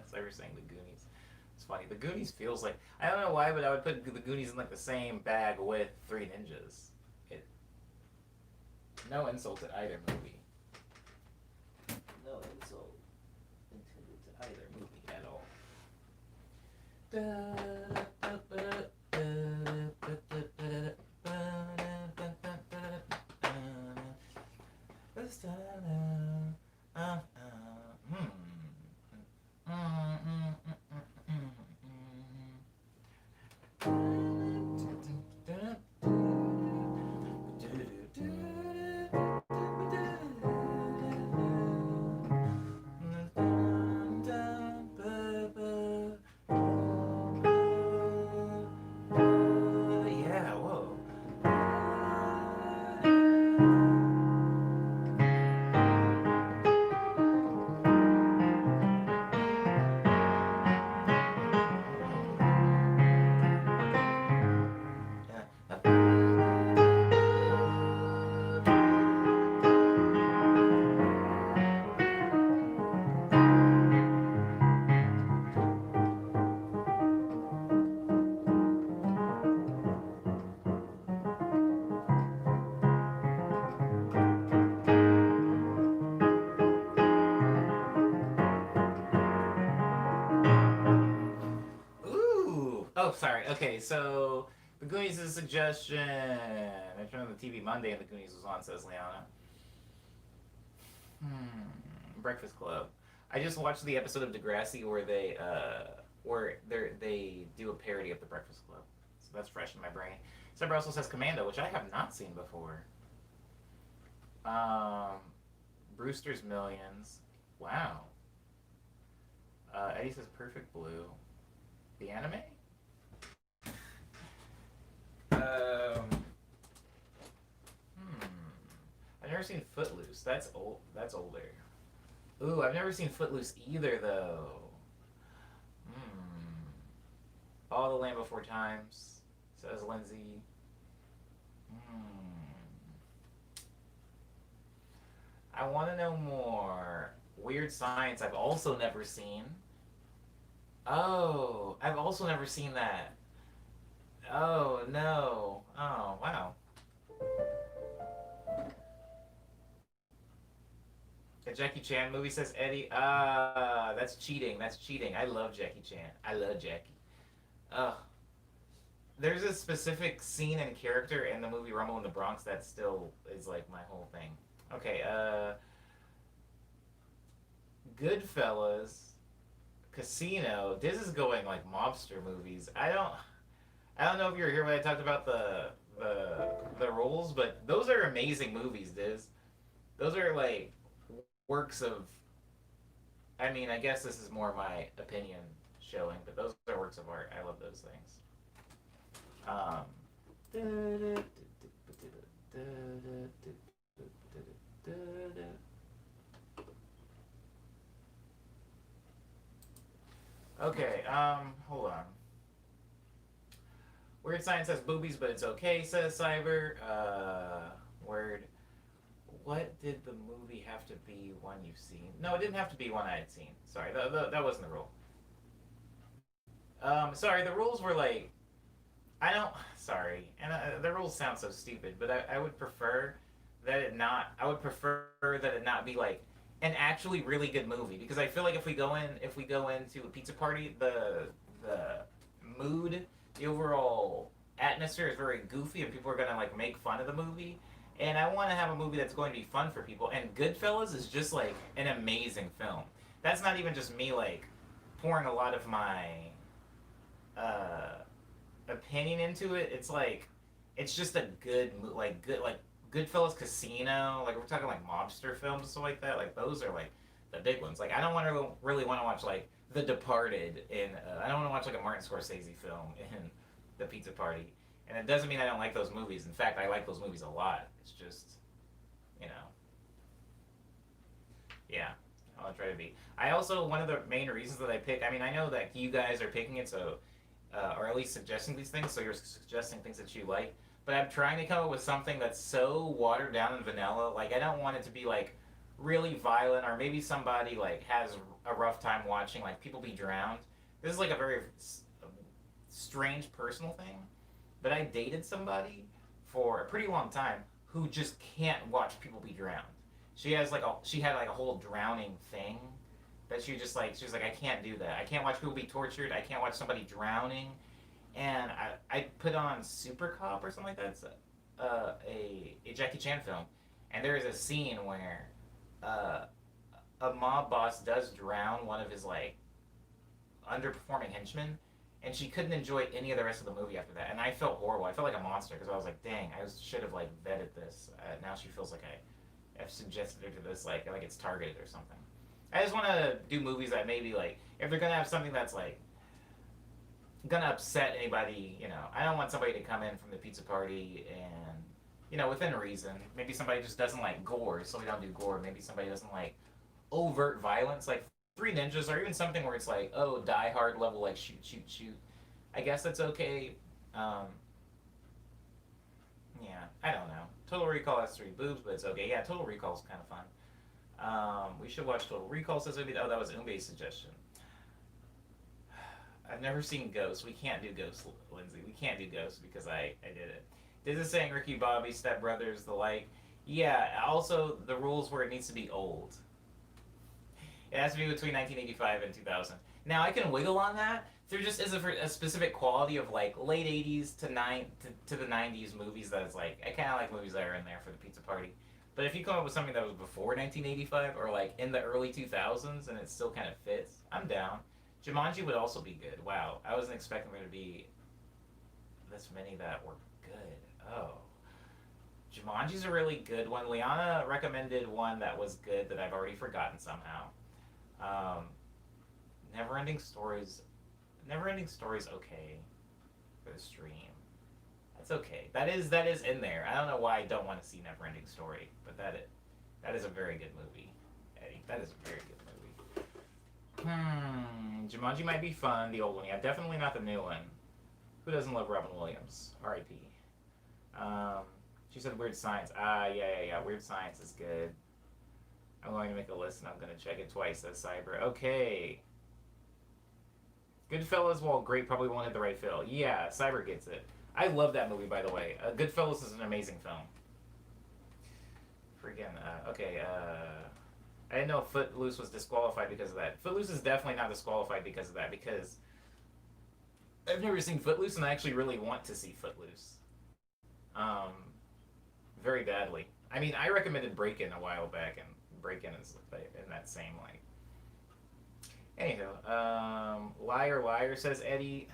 So we're saying the Goonies. It's funny. The Goonies feels like I don't know why, but I would put the Goonies in like the same bag with Three Ninjas. It. No insult to either movie. No insult intended to either movie at all. Yeah, whoa. Ooh. Oh, sorry. Okay, so the Goonies is a suggestion. I turned on the TV Monday and the Goonies was on, says Liana. Breakfast Club. I just watched the episode of Degrassi where they do a parody of the Breakfast Club. So that's fresh in my brain. Sabra also says Commando, which I have not seen before. Brewster's Millions. Wow. Eddie says Perfect Blue. The anime? I've never seen Footloose. That's old. That's older. Ooh, I've never seen Footloose either, though. All the Land Before Times, says Lindsay. Hmm. I want to know more. Weird Science, I've also never seen. Oh, I've also never seen that. Oh, no. Oh, wow. The Jackie Chan movie says Eddie. Ah, that's cheating. That's cheating. I love Jackie Chan. I love Jackie. Ugh. There's a specific scene and character in the movie Rumble in the Bronx that still is like my whole thing. Okay, Goodfellas, Casino. This is going like mobster movies. I don't know if you were here when I talked about the rules, but those are amazing movies, Diz. Those are like works of. I mean, I guess this is more my opinion showing, but those are works of art. I love those things. Um, okay, hold on. Weird Science says boobies, but it's okay, says Cyber. Word. What did the movie have to be one you've seen? No, it didn't have to be one I had seen. Sorry, that wasn't the rule. Sorry, the rules were like I don't. Sorry, and the rules sound so stupid, but I would prefer that it not. I would prefer that it not be like an actually really good movie because I feel like if we go into a pizza party, the mood, the overall atmosphere is very goofy, and people are gonna like make fun of the movie. And I want to have a movie that's going to be fun for people. And Goodfellas is just like an amazing film. That's not even just me like pouring a lot of my uh, opinion into it. It's like it's just a good Goodfellas Casino. Like we're talking like mobster films and stuff like that. Like those are like the big ones. Like I don't want to really want to watch like The Departed in. I don't want to watch like a Martin Scorsese film in The Pizza Party. And it doesn't mean I don't like those movies. In fact, I like those movies a lot. It's just, you know, yeah. I'll try to be. I also one of the main reasons that I pick. I mean, I know that you guys are picking it, so or at least suggesting these things. So you're suggesting things that you like. But I'm trying to come up with something that's so watered down and vanilla. Like I don't want it to be like really violent, or maybe somebody like has a rough time watching like people be drowned. This is like a very strange personal thing. But I dated somebody for a pretty long time who just can't watch people be drowned. She had like a whole drowning thing that she was like I can't do that. I can't watch people be tortured. I can't watch somebody drowning. And I put on Super Cop or something like that. It's a Jackie Chan film, and there is a scene where uh, a mob boss does drown one of his like underperforming henchmen, and she couldn't enjoy any of the rest of the movie after that. And I felt horrible. I felt like a monster because I was like, dang, should have like vetted this. Now she feels like I've suggested her to this like it's targeted or something. I just want to do movies that maybe like if they're gonna have something that's like gonna upset anybody, I don't want somebody to come in from the pizza party and within reason. Maybe somebody just doesn't like gore, so we don't do gore. Maybe somebody doesn't like overt violence, like Three Ninjas, or even something where it's like, oh, Die Hard level, like shoot, shoot, shoot. I guess that's okay. Um, yeah, I don't know. Total Recall has three boobs, but it's okay. Yeah, Total Recall's kind of fun. We should watch Total Recall, says Obi. Oh, that was Umbe's suggestion. I've never seen Ghost. We can't do Ghost, Lindsay. We can't do Ghost because I did it. This is saying Ricky Bobby, Step Brothers, the like. Yeah, also the rules where it needs to be old. It has to be between 1985 and 2000. Now I can wiggle on that. There just is a specific quality of like late 80s to the 90s movies that is like I kind of like movies that are in there for the pizza party. But if you come up with something that was before 1985 or like in the early 2000s and it still kind of fits, I'm down. Jumanji would also be good. Wow, I wasn't expecting there to be this many that were good. Oh, Jumanji's a really good one. Liana recommended one that was good that I've already forgotten somehow. Um, Neverending Stories. Neverending Stories okay for the stream. That's okay. That is in there. I don't know why I don't want to see Neverending Story, but that is a very good movie. Eddie, that is a very good movie. Jumanji might be fun. The old one, yeah, definitely not the new one. Who doesn't love Robin Williams? R.I.P. She said Weird Science. Yeah. Weird Science is good. I'm going to make a list and I'm going to check it twice. Says Cyber. Okay. Goodfellas, while great, probably won't hit the right fill. Yeah, Cyber gets it. I love that movie, by the way. Goodfellas is an amazing film. Freaking, okay, I didn't know Footloose was disqualified because of that. Footloose is definitely not disqualified because of that, because I've never seen Footloose, and I actually really want to see Footloose. Um, very badly. I mean, I recommended Break-In a while back, and Break-In is in that same, like... Anywho, Liar Liar, says Eddie.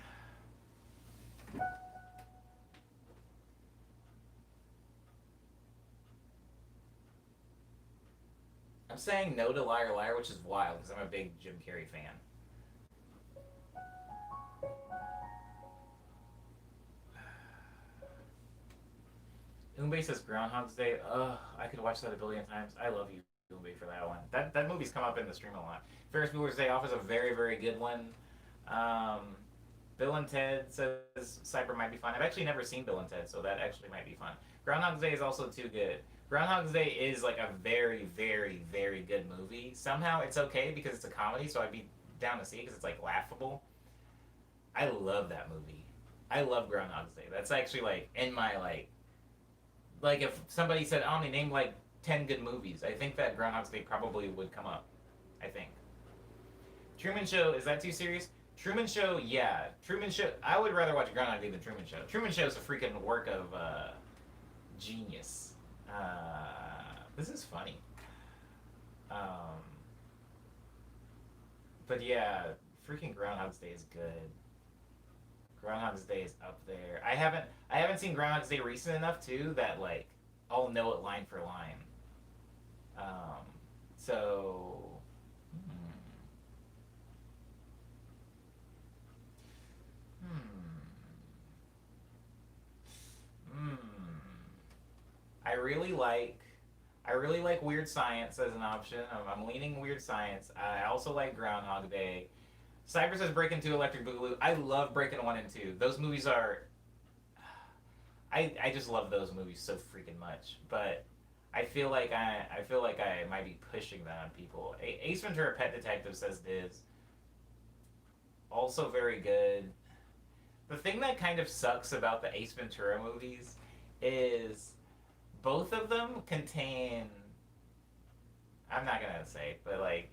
I'm saying no to Liar Liar, which is wild, because I'm a big Jim Carrey fan. Umbe says Groundhog's Day. Ugh, I could watch that a billion times. I love you, Umbe, for that one. That movie's come up in the stream a lot. Ferris Bueller's Day Off is a very, very good one. Bill and Ted says Cyber might be fun. I've actually never seen Bill and Ted, so that actually might be fun. Groundhog's Day is also too good. Groundhog's Day is like a very, very, very good movie. Somehow it's okay because it's a comedy, so I'd be down to see it because it's like laughable. I love that movie. I love Groundhog's Day. That's actually like in my like if somebody said, "Omni, name like 10 good movies," I think that Groundhog's Day probably would come up. I think. Truman Show, is that too serious? Truman Show, yeah. Truman Show, I would rather watch Groundhog Day than Truman Show. Truman Show is a freaking work of genius. This is funny. But yeah, freaking Groundhog's Day is good. Groundhog's Day is up there. I haven't seen Groundhog's Day recent enough too that like I'll know it line for line. So hmm. I really like Weird Science as an option. I'm leaning Weird Science. I also like Groundhog Day. Cyber says Breakin' 2, Electric Boogaloo. I love Breakin' 1 and 2. Those movies are... I just love those movies so freaking much. But I feel like I might be pushing that on people. Ace Ventura Pet Detective, says Diz. Also very good. The thing that kind of sucks about the Ace Ventura movies is both of them contain... I'm not gonna say, but like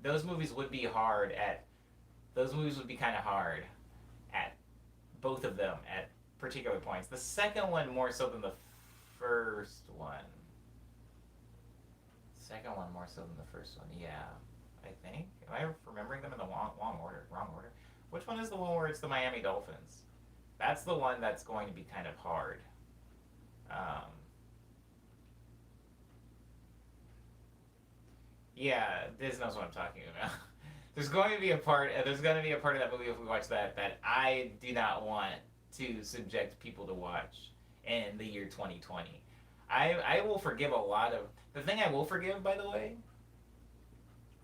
those movies would be hard at... Those movies would be kind of hard at both of them at particular points. The second one more so than the first one. Second one more so than the first one, yeah. I think. Am I remembering them in the wrong order? Which one is the one where it's the Miami Dolphins? That's the one that's going to be kind of hard. Yeah, Diz knows what I'm talking about. There's going to be a part. There's going to be a part of that movie if we watch that I do not want to subject people to watch in the year 2020. I will forgive a lot of the thing. I will forgive, by the way,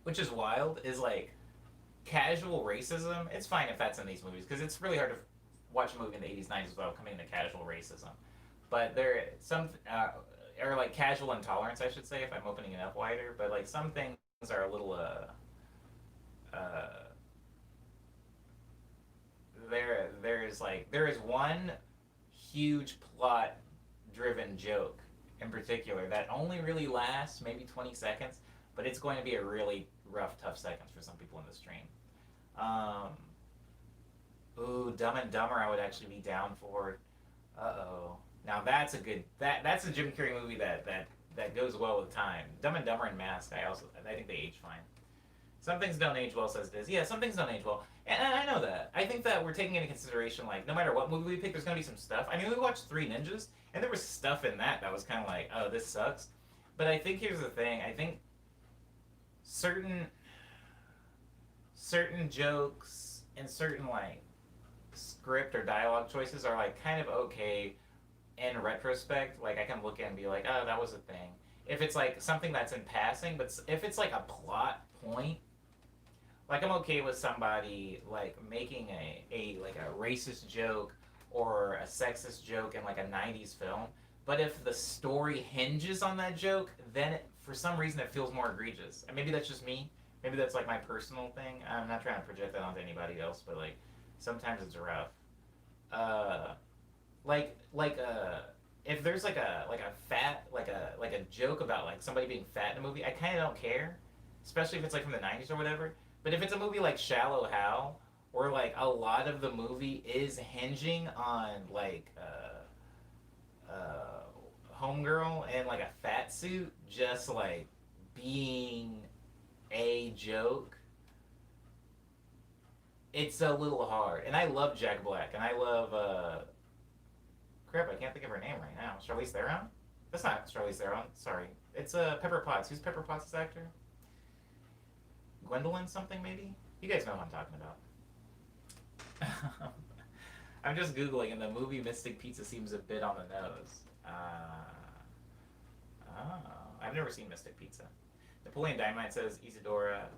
which is wild, is like casual racism. It's fine if that's in these movies because it's really hard to watch a movie in the 80s, 90s without coming into casual racism. But there some or like casual intolerance, I should say, if I'm opening it up wider. But like some things are a little there is one huge plot driven joke in particular that only really lasts maybe 20 seconds, but it's going to be a really rough, tough seconds for some people in the stream. Ooh, Dumb and Dumber I would actually be down for. Uh-oh. Now that's a good that's a Jim Carrey movie that goes well with time. Dumb and Dumber and Mask, I think they age fine. Some things don't age well, says Diz. Yeah, some things don't age well. And I know that. I think that we're taking into consideration, like, no matter what movie we pick, there's going to be some stuff. I mean, we watched Three Ninjas, and there was stuff in that was kind of like, oh, this sucks. But I think here's the thing. I think certain jokes and certain, like, script or dialogue choices are, like, kind of okay in retrospect. Like, I can look at it and be like, oh, that was a thing. If it's, like, something that's in passing, but if it's, like, a plot point, like I'm okay with somebody like making a racist joke or a sexist joke in like a 90s film, But if the story hinges on that joke, then for some reason it feels more egregious. And maybe that's just me. Maybe that's like my personal thing. I'm not trying to project that onto anybody else, but like sometimes it's rough. Uh, like if there's like a fat like a joke about like somebody being fat in a movie, I kind of don't care, especially if it's like from the '90s or whatever. But if it's a movie like Shallow Hal, where like a lot of the movie is hinging on like homegirl in like a fat suit just like being a joke, it's a little hard. And I love Jack Black, and I love crap. I can't think of her name right now. Charlize Theron. That's not Charlize Theron. Sorry, it's Pepper Potts. Who's Pepper Potts' actor? Gwendolyn something maybe. You guys know who I'm talking about. I'm just googling, and the movie Mystic Pizza seems a bit on the nose. Oh, I've never seen Mystic Pizza. Napoleon Dynamite says Isadora.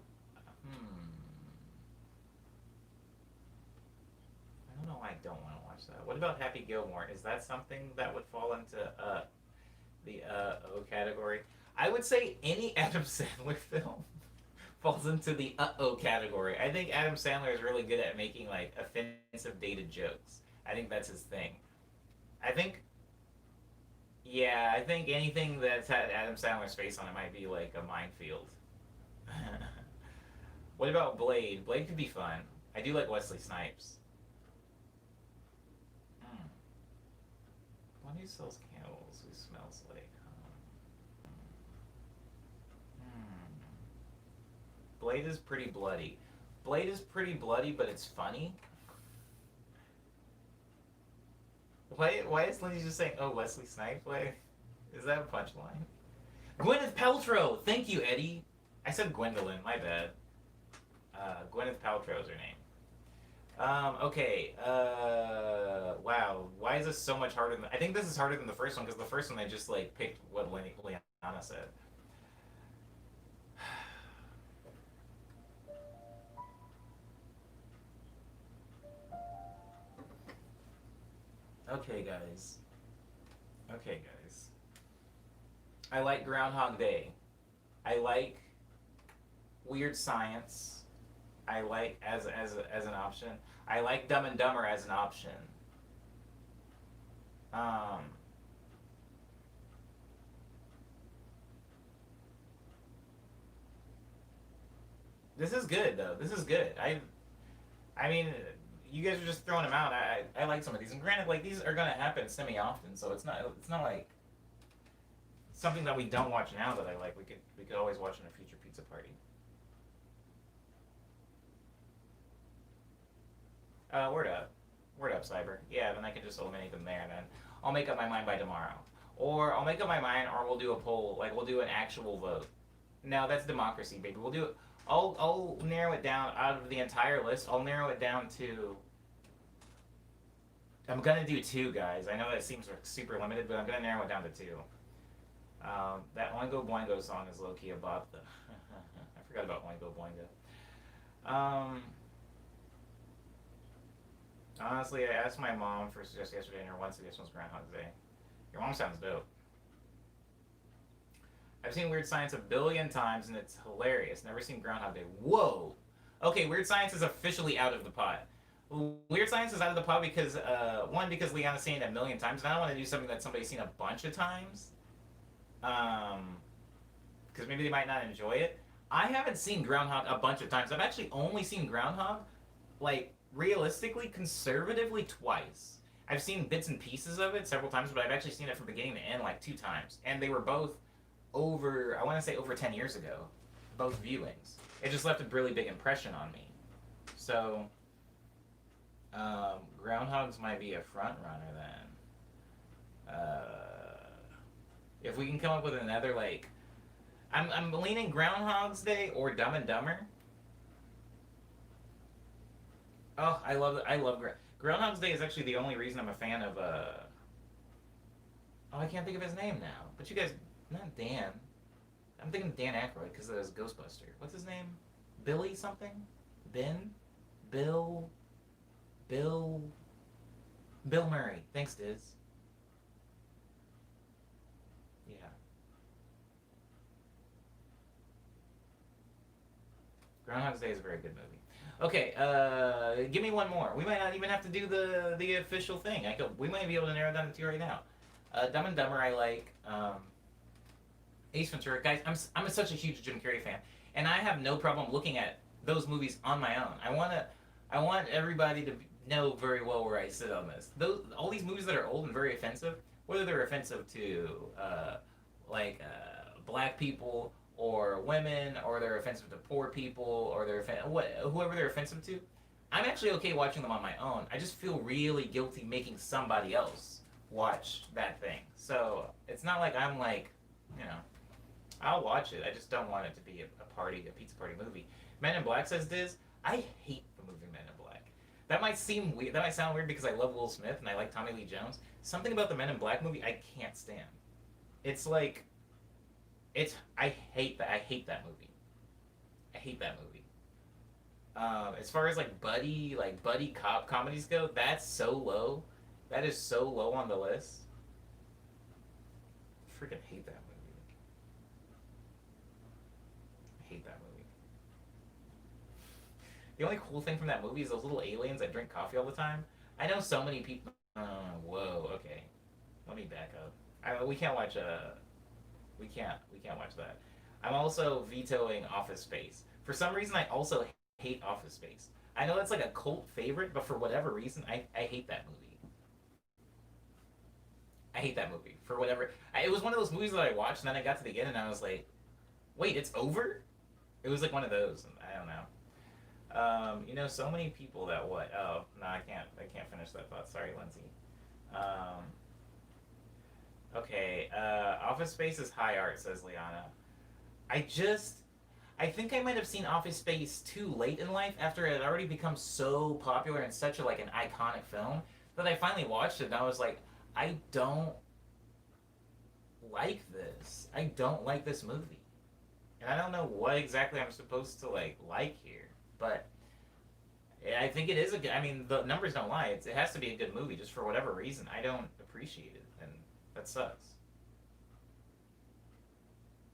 I don't know why I don't want to watch that. What about Happy Gilmore? Is that something that would fall into the O category? I would say any Adam Sandler film falls into the oh category. I think Adam Sandler is really good at making like offensive dated jokes. I think that's his thing. I think yeah, I think anything that's had Adam Sandler's face on it might be like a minefield. What about Blade? Blade could be fun. I do like Wesley Snipes. Mm. One who sells candles who smells like Blade is pretty bloody. Blade is pretty bloody, but it's funny. Why is Lindsay just saying, oh, Wesley Snipes? Why? Is that a punchline? Gwyneth Paltrow! Thank you, Eddie. I said Gwendolyn, my bad. Gwyneth Paltrow is her name. Okay. Wow. Why is this so much harder than... I think this is harder than the first one, because the first one I just, like, picked what Liana said. Okay, guys. Okay, guys. I like Groundhog Day. I like Weird Science. I like as an option. I like Dumb and Dumber as an option. Um, this is good though. This is good. I mean, you guys are just throwing them out. I like some of these, and granted, like these are gonna happen semi often, so it's not like something that we don't watch now that I like. We could always watch in a future pizza party. Word up, Cyber. Yeah, then I can just eliminate them there. Then I'll make up my mind by tomorrow, or I'll make up my mind, or we'll do a poll. Like we'll do an actual vote. No, that's democracy, baby. We'll do it. I'll narrow it down out of the entire list. I'll narrow it down to. I'm gonna do two, guys. I know that seems super limited, but I'm gonna narrow it down to two. That Oingo Boingo song is low key a bop. I forgot about Oingo Boingo. Honestly, I asked my mom for a suggestion yesterday, and her one suggestion was Groundhog Day. Your mom sounds dope. I've seen Weird Science a billion times, and it's hilarious. Never seen Groundhog Day. Whoa! Okay, Weird Science is officially out of the pot. Weird Science is out of the pot because, one, because Leanna's seen it a million times, and I don't want to do something that somebody's seen a bunch of times. Because maybe they might not enjoy it. I haven't seen Groundhog a bunch of times. I've actually only seen Groundhog, like, realistically, conservatively, twice. I've seen bits and pieces of it several times, but I've actually seen it from beginning to end, like, 2 times. And they were both over, I want to say over 10 years ago. Both viewings. It just left a really big impression on me. So, Groundhogs might be a front runner then. If we can come up with another, like, I'm leaning Groundhog's Day or Dumb and Dumber. Oh, I love Groundhog's Day is actually the only reason I'm a fan of oh, I can't think of his name now. But you guys, not Dan. I'm thinking Dan Aykroyd because of his Ghostbuster. What's his name? Billy something? Ben? Bill? Bill Murray. Thanks, Diz. Groundhog's Day is a very good movie. Okay, give me one more. We might not even have to do the official thing. We might be able to narrow it down to two right now. Dumb and Dumber, I like. Ace Ventura, guys. I'm such a huge Jim Carrey fan, and I have no problem looking at those movies on my own. I want everybody to know very well where I sit on this. All these movies that are old and very offensive, whether they're offensive to black people or women, or they're offensive to poor people, or whoever they're offensive to, I'm actually okay watching them on my own. I just feel really guilty making somebody else watch that thing. So it's not like I'm like, you know, I'll watch it. I just don't want it to be a pizza party movie. Men in Black says Diz. I hate the movie Men in Black. That might seem weird. That might sound weird because I love Will Smith and I like Tommy Lee Jones. Something about the Men in Black movie I can't stand. It's like, I hate that. I hate that movie. I hate that movie. As far as buddy cop comedies go, that's so low. That is so low on the list. I freaking hate that movie. I hate that movie. The only cool thing from that movie is those little aliens that drink coffee all the time. I know so many people. Whoa. Okay. Let me back up. We can't watch We can't watch that. I'm also vetoing Office Space. For some reason, I also hate Office Space. I know that's like a cult favorite, but for whatever reason, I hate that movie. I hate that movie for whatever. It was one of those movies that I watched, and then I got to the end, and I was like, "Wait, it's over?" It was like one of those. And I don't know. So many people that what? Oh no, I can't. I can't finish that thought. Sorry, Lindsay. Okay. Office Space is high art, says Liana. I think I might have seen Office Space too late in life after it had already become so popular and such an iconic film that I finally watched it and I was like, I don't like this. I don't like this movie. And I don't know what exactly I'm supposed to like here, but I think it is a good. I mean, the numbers don't lie. It has to be a good movie. Just for whatever reason, I don't appreciate it, and that sucks.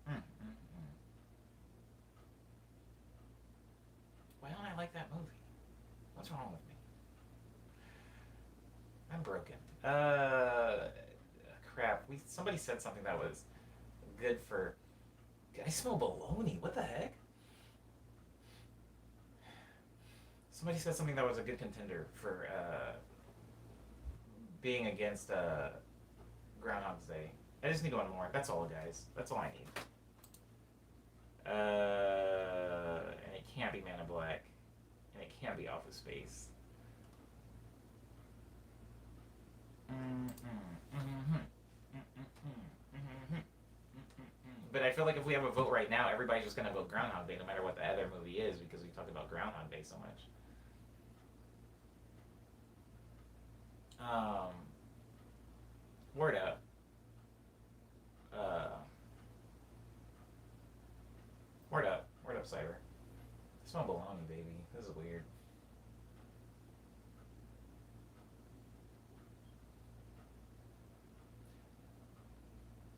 Mm, mm, mm. Why don't I like that movie? What's wrong with me? I'm broken. Crap. Somebody said something that was good for. I smell baloney. What the heck? Somebody said something that was a good contender for being against Groundhog's Day. I just need one more. That's all, guys. That's all I need. And it can't be Man in Black. And it can't be Office Space. But I feel like if we have a vote right now, everybody's just going to vote Groundhog Day no matter what the other movie is because we talked about Groundhog Day so much. Word up. Word up. Word up, Cyber. I smell baloney, baby. This is weird.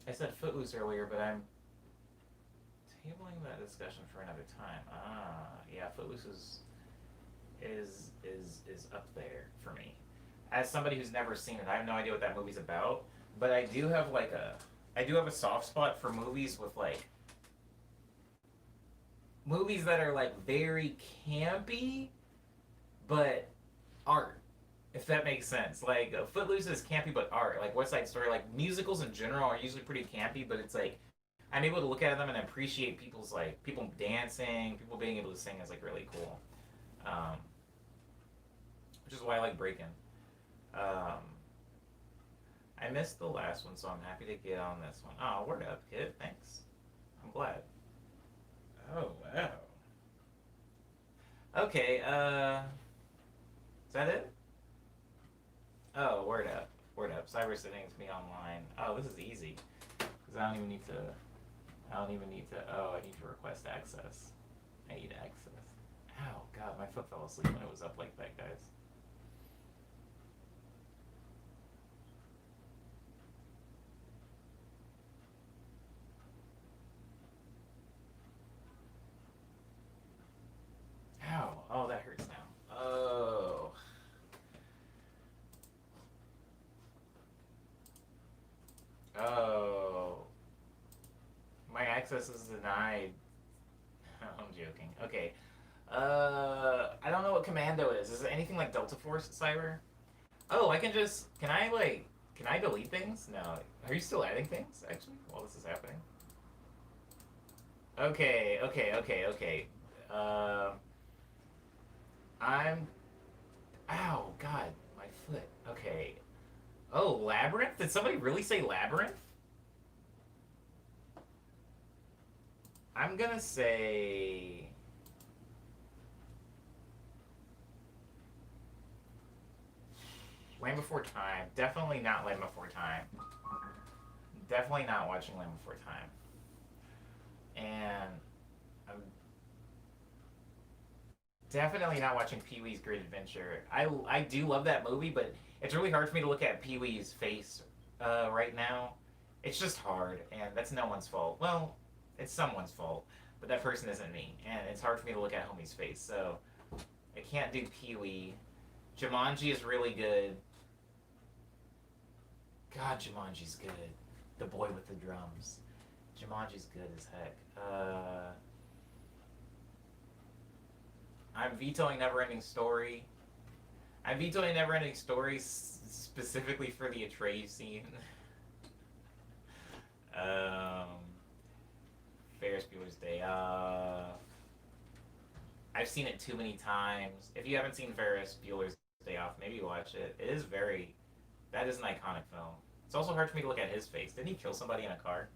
I said Footloose earlier, but I'm tabling that discussion for another time. Yeah, Footloose is up there for me. As somebody who's never seen it, I have no idea what that movie's about, but I do have a soft spot for movies with movies that are very campy, but art, if that makes sense. Footloose is campy but art. West Side Story, musicals in general are usually pretty campy, but it's I'm able to look at them and appreciate people's people dancing, people being able to sing is really cool. Which is why I like Breakin'. I missed the last one, so I'm happy to get on this one. Oh, word up, kid. Thanks. I'm glad. Oh, wow. Okay, is that it? Oh, word up. Word up. Cyber sitting to me online. Oh, this is easy. Because I don't even need to, oh, I need to request access. I need access. Ow, God, my foot fell asleep when it was up like that, guys. access is denied. I'm joking. Okay. I don't know what Commando is. Is it anything like Delta Force Cyber? Oh, I can just. Can I like? Can I delete things? No. Are you still adding things? Actually, while this is happening. Okay. Okay. Okay. Okay. Uh, I'm. Ow, God, my foot. Okay. Oh, Labyrinth? Did somebody really say Labyrinth? I'm gonna say. Land Before Time. Definitely not Land Before Time. Definitely not watching Land Before Time. And I'm definitely not watching Pee Wee's Great Adventure. I do love that movie, but it's really hard for me to look at Pee Wee's face right now. It's just hard, and that's no one's fault. Well, it's someone's fault, but that person isn't me, and it's hard for me to look at Homie's face. So I can't do Pee Wee. Jumanji is really good. God, Jumanji's good. The boy with the drums. Jumanji's good as heck. I'm vetoing Neverending Story. I'm vetoing Neverending Story specifically for the Atreyu scene. um, Ferris Bueller's Day Off. I've seen it too many times. If you haven't seen Ferris Bueller's Day Off, maybe watch it. It is very. That is an iconic film. It's also hard for me to look at his face. Didn't he kill somebody in a car?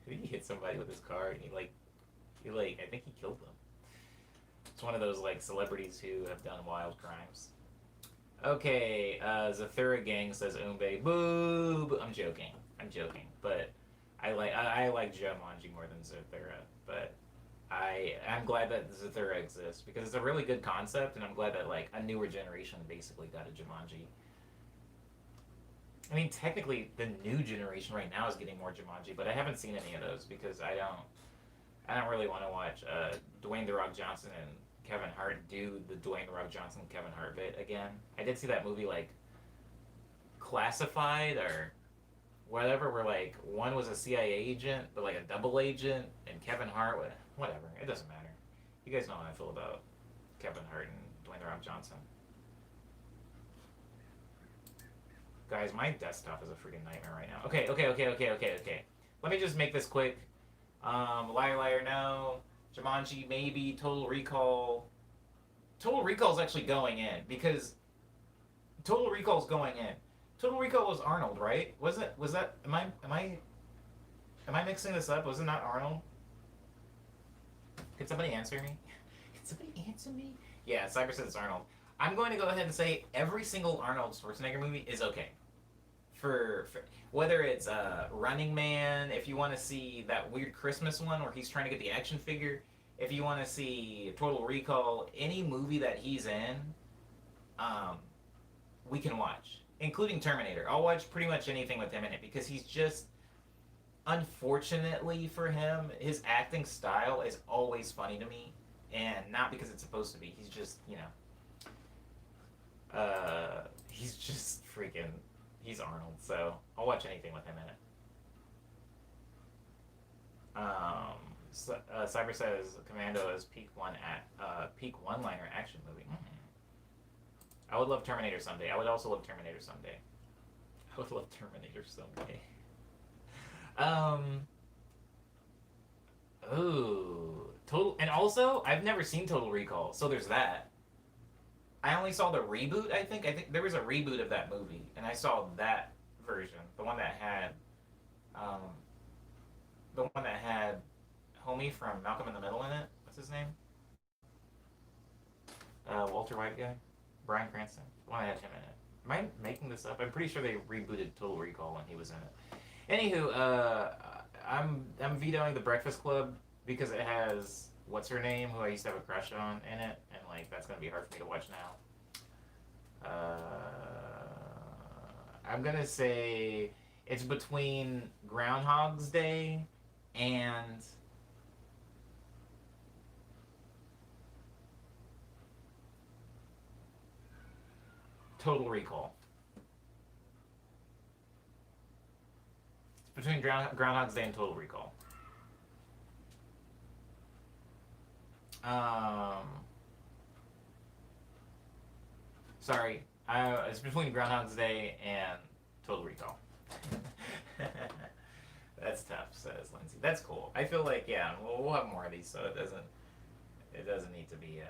Did he hit somebody with his car? And I think he killed them. It's one of those like celebrities who have done wild crimes. Okay, Zathura Gang says Umbe. Boo! I'm joking. I'm joking. But I like Jumanji more than Zathura. But I'm glad that Zathura exists because it's a really good concept, and I'm glad that like a newer generation basically got a Jumanji. I mean, technically, the new generation right now is getting more Jumanji, but I haven't seen any of those because I don't really want to watch Dwayne The Rock Johnson and Kevin Hart do the Dwayne The Rock Johnson Kevin Hart bit again. I did see that movie like Classified or whatever, where like one was a CIA agent, but like a double agent, and Kevin Hart, whatever. It doesn't matter. You guys know how I feel about Kevin Hart and Dwayne The Rock Johnson. Guys, my desktop is a freaking nightmare right now. Okay. Let me just make this quick. Liar, liar, no. Jumanji, maybe. Total Recall. Total Recall is actually going in because Total Recall is going in. Total Recall was Arnold, right? Was that? Am I mixing this up? Was it not Arnold? Could somebody answer me? Could somebody answer me? Yeah, Cyber says it's Arnold. I'm going to go ahead and say every single Arnold Schwarzenegger movie is okay. For whether it's Running Man, if you want to see that weird Christmas one where he's trying to get the action figure, if you want to see Total Recall, any movie that he's in, we can watch, including Terminator. I'll watch pretty much anything with him in it because he's just, unfortunately for him, his acting style is always funny to me, and not because it's supposed to be. He's just, he's just freaking, he's Arnold, so I'll watch anything with him in it. Cyber says Commando is peak one-liner action movie. I would love Terminator someday. I would also love Terminator someday. I would love Terminator someday. And also, I've never seen Total Recall, so there's that. I only saw the reboot, I think there was a reboot of that movie, and I saw that version. The one that had, homie from Malcolm in the Middle in it. What's his name? Walter White guy? Bryan Cranston. The one that had him in it. Am I making this up? I'm pretty sure they rebooted Total Recall when he was in it. Anywho, I'm vetoing The Breakfast Club because it has what's her name, who I used to have a crush on, in it, and like that's gonna be hard for me to watch now. I'm gonna say it's between Groundhog's Day and Total Recall. It's between Groundhog's Day and Total Recall. Um, sorry, it's between Groundhog's Day and Total Recall. That's tough, says Lindsay. That's cool. I feel like yeah, we'll have more of these, so it doesn't need to be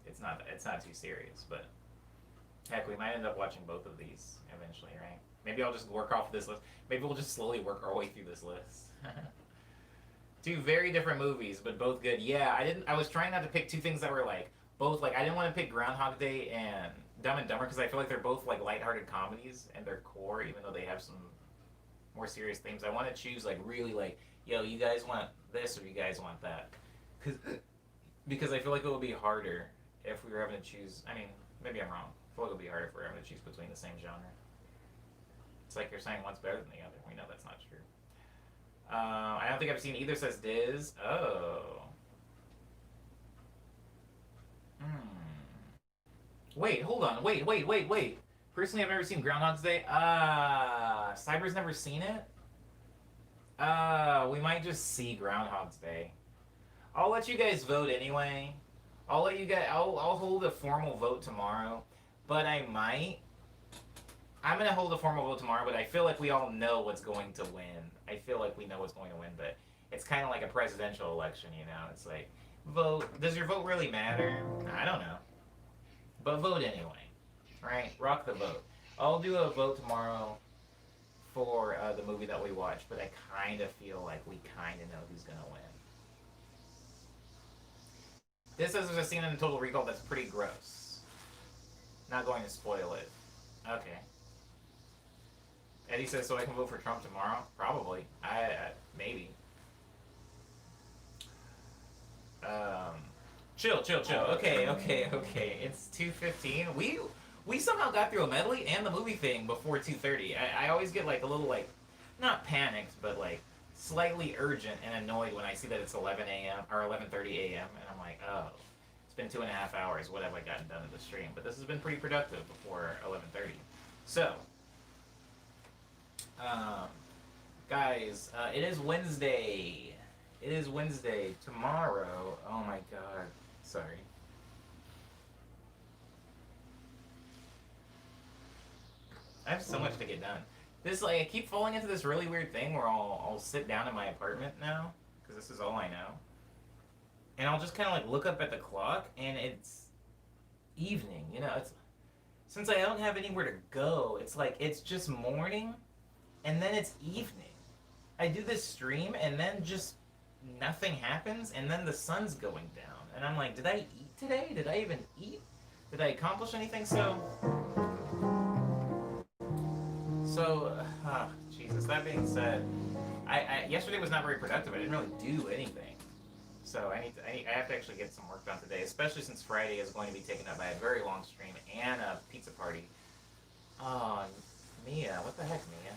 it's not too serious, but heck, we might end up watching both of these eventually, right? Maybe I'll just work off this list. Maybe we'll just slowly work our way through this list. Two very different movies, but both good. Yeah, I was trying not to pick two things that were like both like I didn't want to pick Groundhog Day and Dumb and Dumber because I feel like they're both like lighthearted comedies and they're core, even though they have some more serious themes. I want to choose like really like, yo, you guys want this or you guys want that, because I feel like it would be harder if we were having to choose. I mean, maybe I'm wrong. I feel like it would be harder if we were having to choose between the same genre. It's like you're saying one's better than the other. We know that's not true. I don't think I've seen either, says Diz. Oh. Wait, hold on. Wait. Personally, I've never seen Groundhog's Day. Cyber's never seen it? We might just see Groundhog's Day. I'll let you guys vote anyway. I'll hold a formal vote tomorrow. But I'm gonna hold a formal vote tomorrow, but I feel like we all know what's going to win. I feel like we know what's going to win, but it's kind of like a presidential election, you know? It's like, vote. Does your vote really matter? I don't know. But vote anyway, right? Rock the vote. I'll do a vote tomorrow for the movie that we watch, but I kind of feel like we kind of know who's going to win. This is a scene in Total Recall that's pretty gross. Not going to spoil it. Okay. Eddie says, so I can vote for Trump tomorrow? Probably. Maybe. Chill. Okay. It's 2:15. We somehow got through a medley and the movie thing before 2:30. I always get like a little like, not panicked, but like slightly urgent and annoyed when I see that it's 11 a.m. or 11:30 a.m. and I'm like, oh, it's been 2.5 hours. What have I gotten done in the stream? But this has been pretty productive before 11:30. So, guys, it is Wednesday. It is Wednesday. Tomorrow. Oh my god. Sorry. I have so much to get done. This like I keep falling into this really weird thing where I'll sit down in my apartment now because this is all I know, and I'll just kind of like look up at the clock and it's evening. You know, it's since I don't have anywhere to go. It's like it's just morning, and then it's evening. I do this stream and then just nothing happens, and then the sun's going down, and I'm like, did I eat today? Did I even eat? Did I accomplish anything? Jesus. That being said, I yesterday was not very productive. I didn't really do anything, so I have to actually get some work done today, especially since Friday is going to be taken up by a very long stream and a pizza party. Oh, Mia, what the heck, Mia?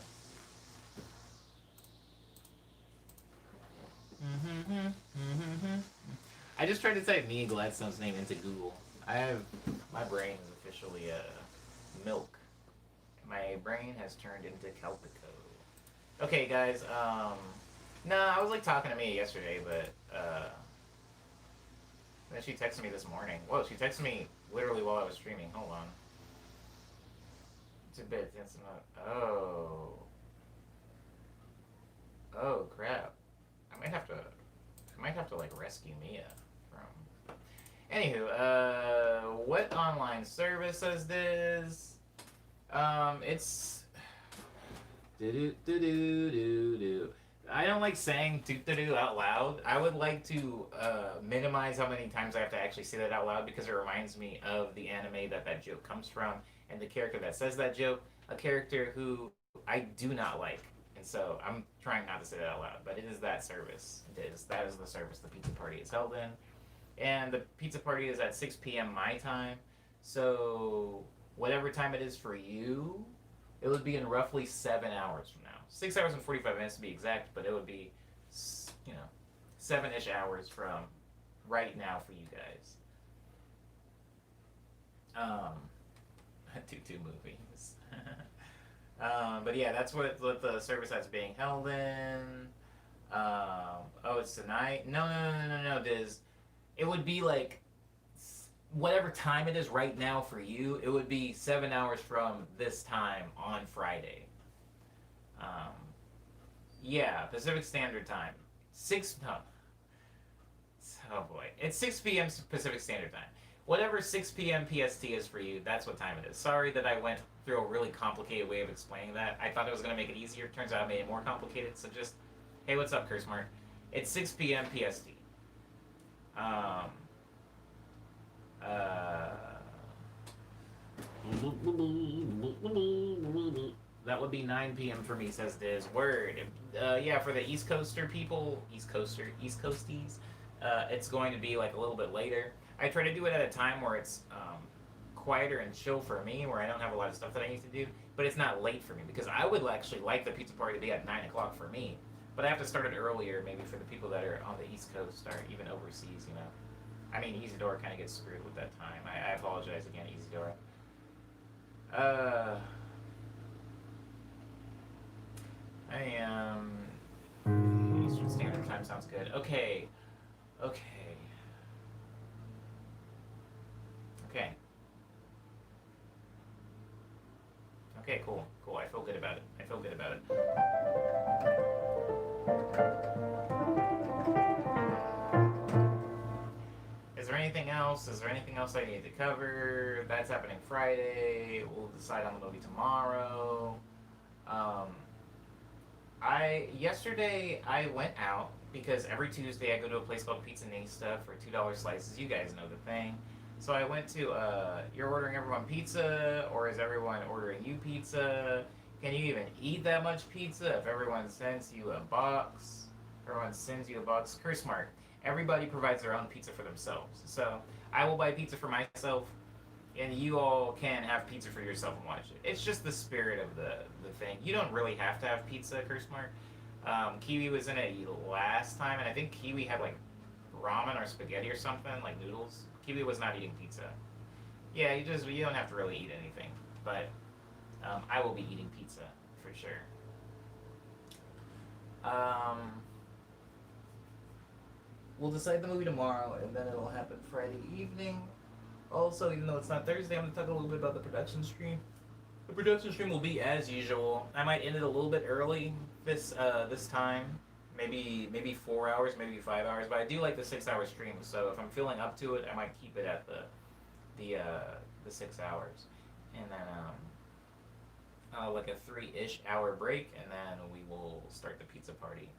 I just tried to type Mia Gladstone's name into Google. My brain is officially milk. My brain has turned into Calpico. Okay, guys. No, I was like talking to Mia yesterday, but then she texted me this morning. Whoa, she texted me literally while I was streaming. Hold on. It's a bit. It's not. Oh crap. I might have to like rescue Mia from. Anywho, what online service says this? It's do. I don't like saying do out loud. I would like to minimize how many times I have to actually say that out loud because it reminds me of the anime that joke comes from and the character that says that joke, a character who I do not like. And so I'm trying not to say that out loud, but it is that service. That is the service the pizza party is held in. And the pizza party is at 6 p.m. my time. So whatever time it is for you, it would be in roughly 7 hours from now. 6 hours and 45 minutes to be exact, but it would be, 7-ish hours from right now for you guys. Tutu movies. But yeah, that's what the service that's being held in. Oh, it's tonight? No, Diz. it would be like whatever time it is right now for you. It would be 7 hours from this time on Friday. Um, yeah, Pacific Standard Time. Six. No, oh boy, it's 6 p.m. Pacific Standard Time. Whatever 6 p.m. PST is for you, that's what time it is. Sorry that I went through a really complicated way of explaining that. I thought it was going to make it easier. Turns out I made it more complicated. So just, hey, what's up, Cursmart? It's 6 p.m. PST. Um, uh, that would be 9 p.m. for me, says Diz. Word. Yeah, for the East Coaster people, East Coasties, it's going to be like a little bit later. I try to do it at a time where it's quieter and chill for me, where I don't have a lot of stuff that I need to do, but it's not late for me, because I would actually like the pizza party to be at 9 o'clock for me, but I have to start it earlier, maybe for the people that are on the East Coast or even overseas, you know. I mean, Isidore kind of gets screwed with that time. I apologize again, Isidore. I am... Eastern Standard Time sounds good. Okay. Okay. Okay. Okay, cool. Cool. I feel good about it. I feel good about it. Is there anything else? Is there anything else I need to cover? That's happening Friday. We'll decide on the movie tomorrow. Yesterday I went out because every Tuesday I go to a place called Pizzanista for $2 slices. You guys know the thing. So I went to, you're ordering everyone pizza, or is everyone ordering you pizza? Can you even eat that much pizza if everyone sends you a box? Curse mark. Everybody provides their own pizza for themselves. So I will buy pizza for myself, and you all can have pizza for yourself and watch it. It's just the spirit of the thing. You don't really have to have pizza, Curse mark. Kiwi was in it last time, and I think Kiwi had like ramen or spaghetti or something, like noodles. Kiwi was not eating pizza. Yeah, you don't have to really eat anything, but I will be eating pizza for sure. We'll decide the movie tomorrow, and then it'll happen Friday evening. Also, even though it's not Thursday, I'm going to talk a little bit about the production stream. The production stream will be as usual. I might end it a little bit early this time. Maybe 4 hours, maybe 5 hours, but I do like the 6 hour stream. So if I'm feeling up to it, I might keep it at the 6 hours, and then like a 3-ish hour break, and then we will start the pizza party.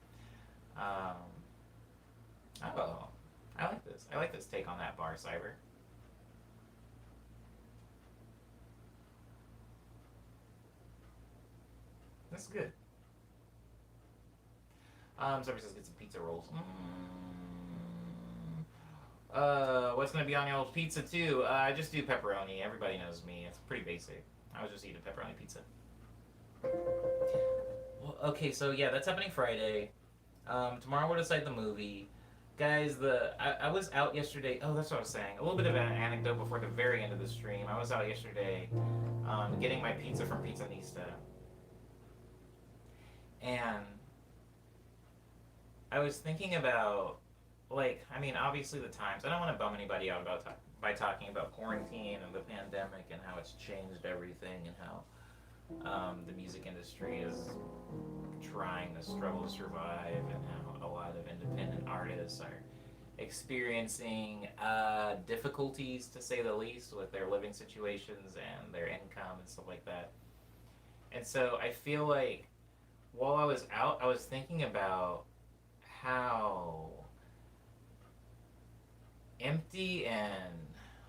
Oh, I like this. I like this take on that bar, Cyber. That's good. Somebody says get some pizza rolls. What's gonna be on y'all's pizza too? I just do pepperoni. Everybody knows me. It's pretty basic. I was just eating pepperoni pizza. Well, okay, so yeah, that's happening Friday. Tomorrow we'll decide the movie. Guys, I was out yesterday. Oh, that's what I was saying. A little bit of an anecdote before the very end of the stream. I was out yesterday getting my pizza from Pizzanista. And I was thinking about, like, I mean, obviously the times. I don't want to bum anybody out by talking about quarantine and the pandemic and how it's changed everything, and how the music industry is trying to struggle to survive, and how a lot of independent artists are experiencing difficulties, to say the least, with their living situations and their income and stuff like that. And so I feel like while I was out, I was thinking about how empty and...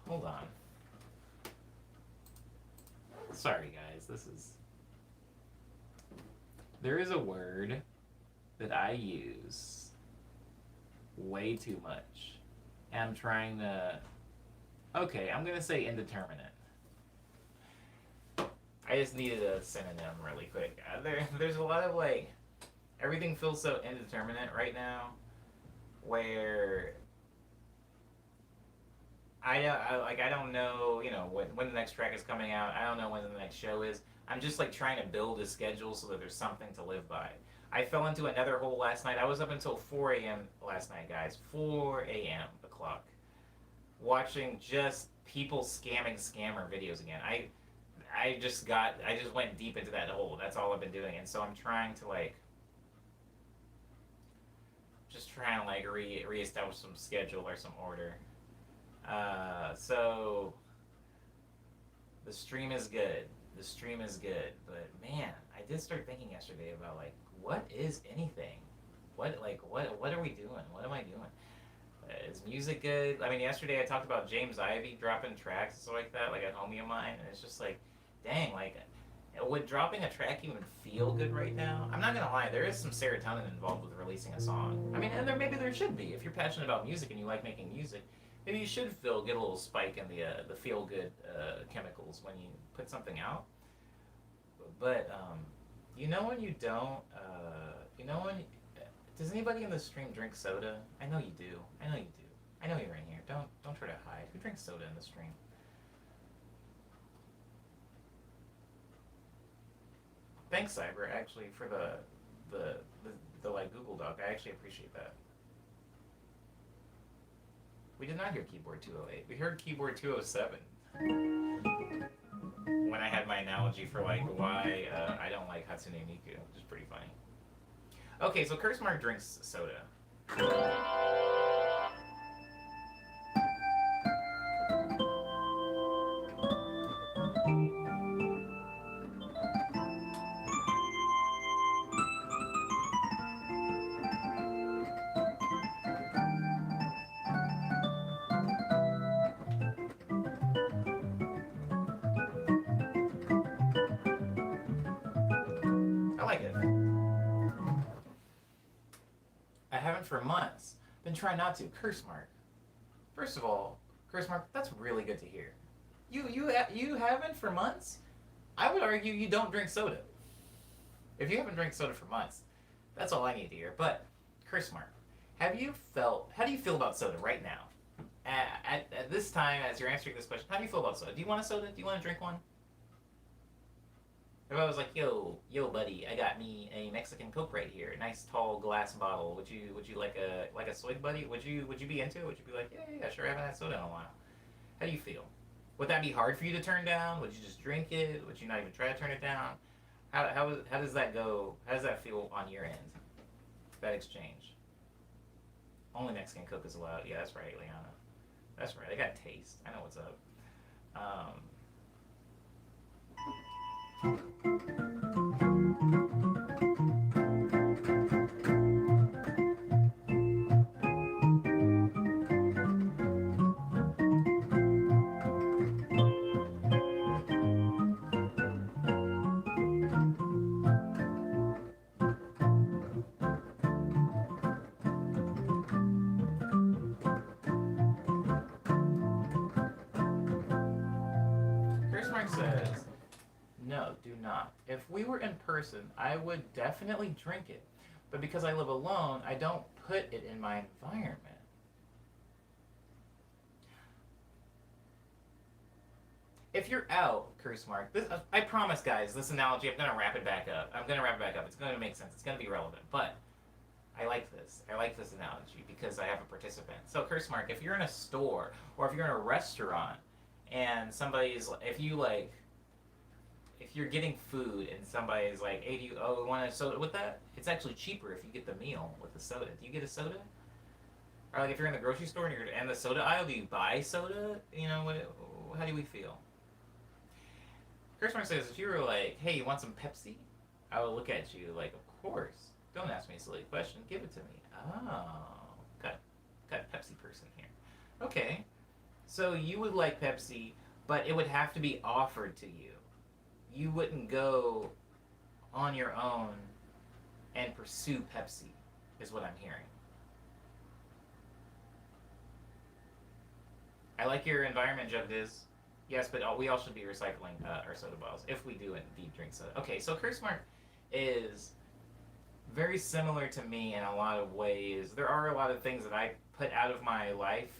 Hold on. Sorry, guys. There is a word that I use way too much. And I'm trying to... Okay, I'm going to say indeterminate. I just needed a synonym really quick. There's a lot of, like... Everything feels so indeterminate right now, where I don't know, when the next track is coming out. I don't know when the next show is. I'm just like trying to build a schedule so that there's something to live by. I fell into another hole last night. I was up until 4 a.m. last night, guys. 4 a.m. the clock. watching just people scamming scammer videos again. I just went deep into that hole. That's all I've been doing, and so I'm trying to like just trying to like reestablish some schedule or some order. So the stream is good. The stream is good, but man, I did start thinking yesterday about like what is anything? What are we doing? What am I doing? Is music good? I mean, yesterday I talked about James Ivey dropping tracks and stuff like that, like a homie of mine, and it's just like, dang, like, would dropping a track even feel good right now? I'm not gonna lie, there is some serotonin involved with releasing a song. I mean, and maybe there should be. If you're passionate about music and you like making music, maybe you should get a little spike in the feel good chemicals when you put something out. But you know when you don't, you know when. Does anybody in the stream drink soda? I know you do. I know you do. I know you're in here. Don't try to hide. Who drinks soda in the stream? Thanks, Cyber, actually, for the like Google Doc. I actually appreciate that. We did not hear keyboard 208. We heard keyboard 207. When I had my analogy for like why I don't like Hatsune Miku, which is pretty funny. Okay, so Curse Mark drinks soda. I like it. I haven't for months. Been trying not to. Curse Mark. First of all, Curse Mark, that's really good to hear. You haven't for months? I would argue you don't drink soda. If you haven't drank soda for months, that's all I need to hear. But, Curse Mark, how do you feel about soda right now? At this time, as you're answering this question, how do you feel about soda? Do you want a soda? Do you want to drink one? If I was like, yo, buddy, I got me a Mexican Coke right here, a nice tall glass bottle. Would you like a soy, buddy? Would you be into it? Would you be like, yeah, sure, I haven't had soda in a while. How do you feel? Would that be hard for you to turn down? Would you just drink it? Would you not even try to turn it down? How does that go? How does that feel on your end? That exchange. Only Mexican Coke is allowed. Yeah, that's right, Liana. That's right. I got taste. I know what's up. Mark says, no, do not. If we were in person, I would definitely drink it. But because I live alone, I don't put it in my environment. If you're out, Curse Mark, I promise, guys, this analogy, I'm going to wrap it back up. It's going to make sense. It's going to be relevant. But I like this. I like this analogy because I have a participant. So, Curse Mark, if you're in a store or if you're in a restaurant and if you're getting food and somebody's like, hey, want a soda with that? It's actually cheaper if you get the meal with the soda. Do you get a soda? Or like if you're in the grocery store and you're in the soda aisle, do you buy soda? You know, how do we feel? Chris Mark says, if you were like, hey, you want some Pepsi? I would look at you like, of course. Don't ask me a silly question. Give it to me. Oh, got Pepsi person here. Okay. So you would like Pepsi, but it would have to be offered to you. You wouldn't go on your own and pursue Pepsi, is what I'm hearing. I like your environment, Jugdiz. Yes, but we all should be recycling our soda bottles if we do indeed drink soda. Okay, so Curse Mark is very similar to me in a lot of ways. There are a lot of things that I put out of my life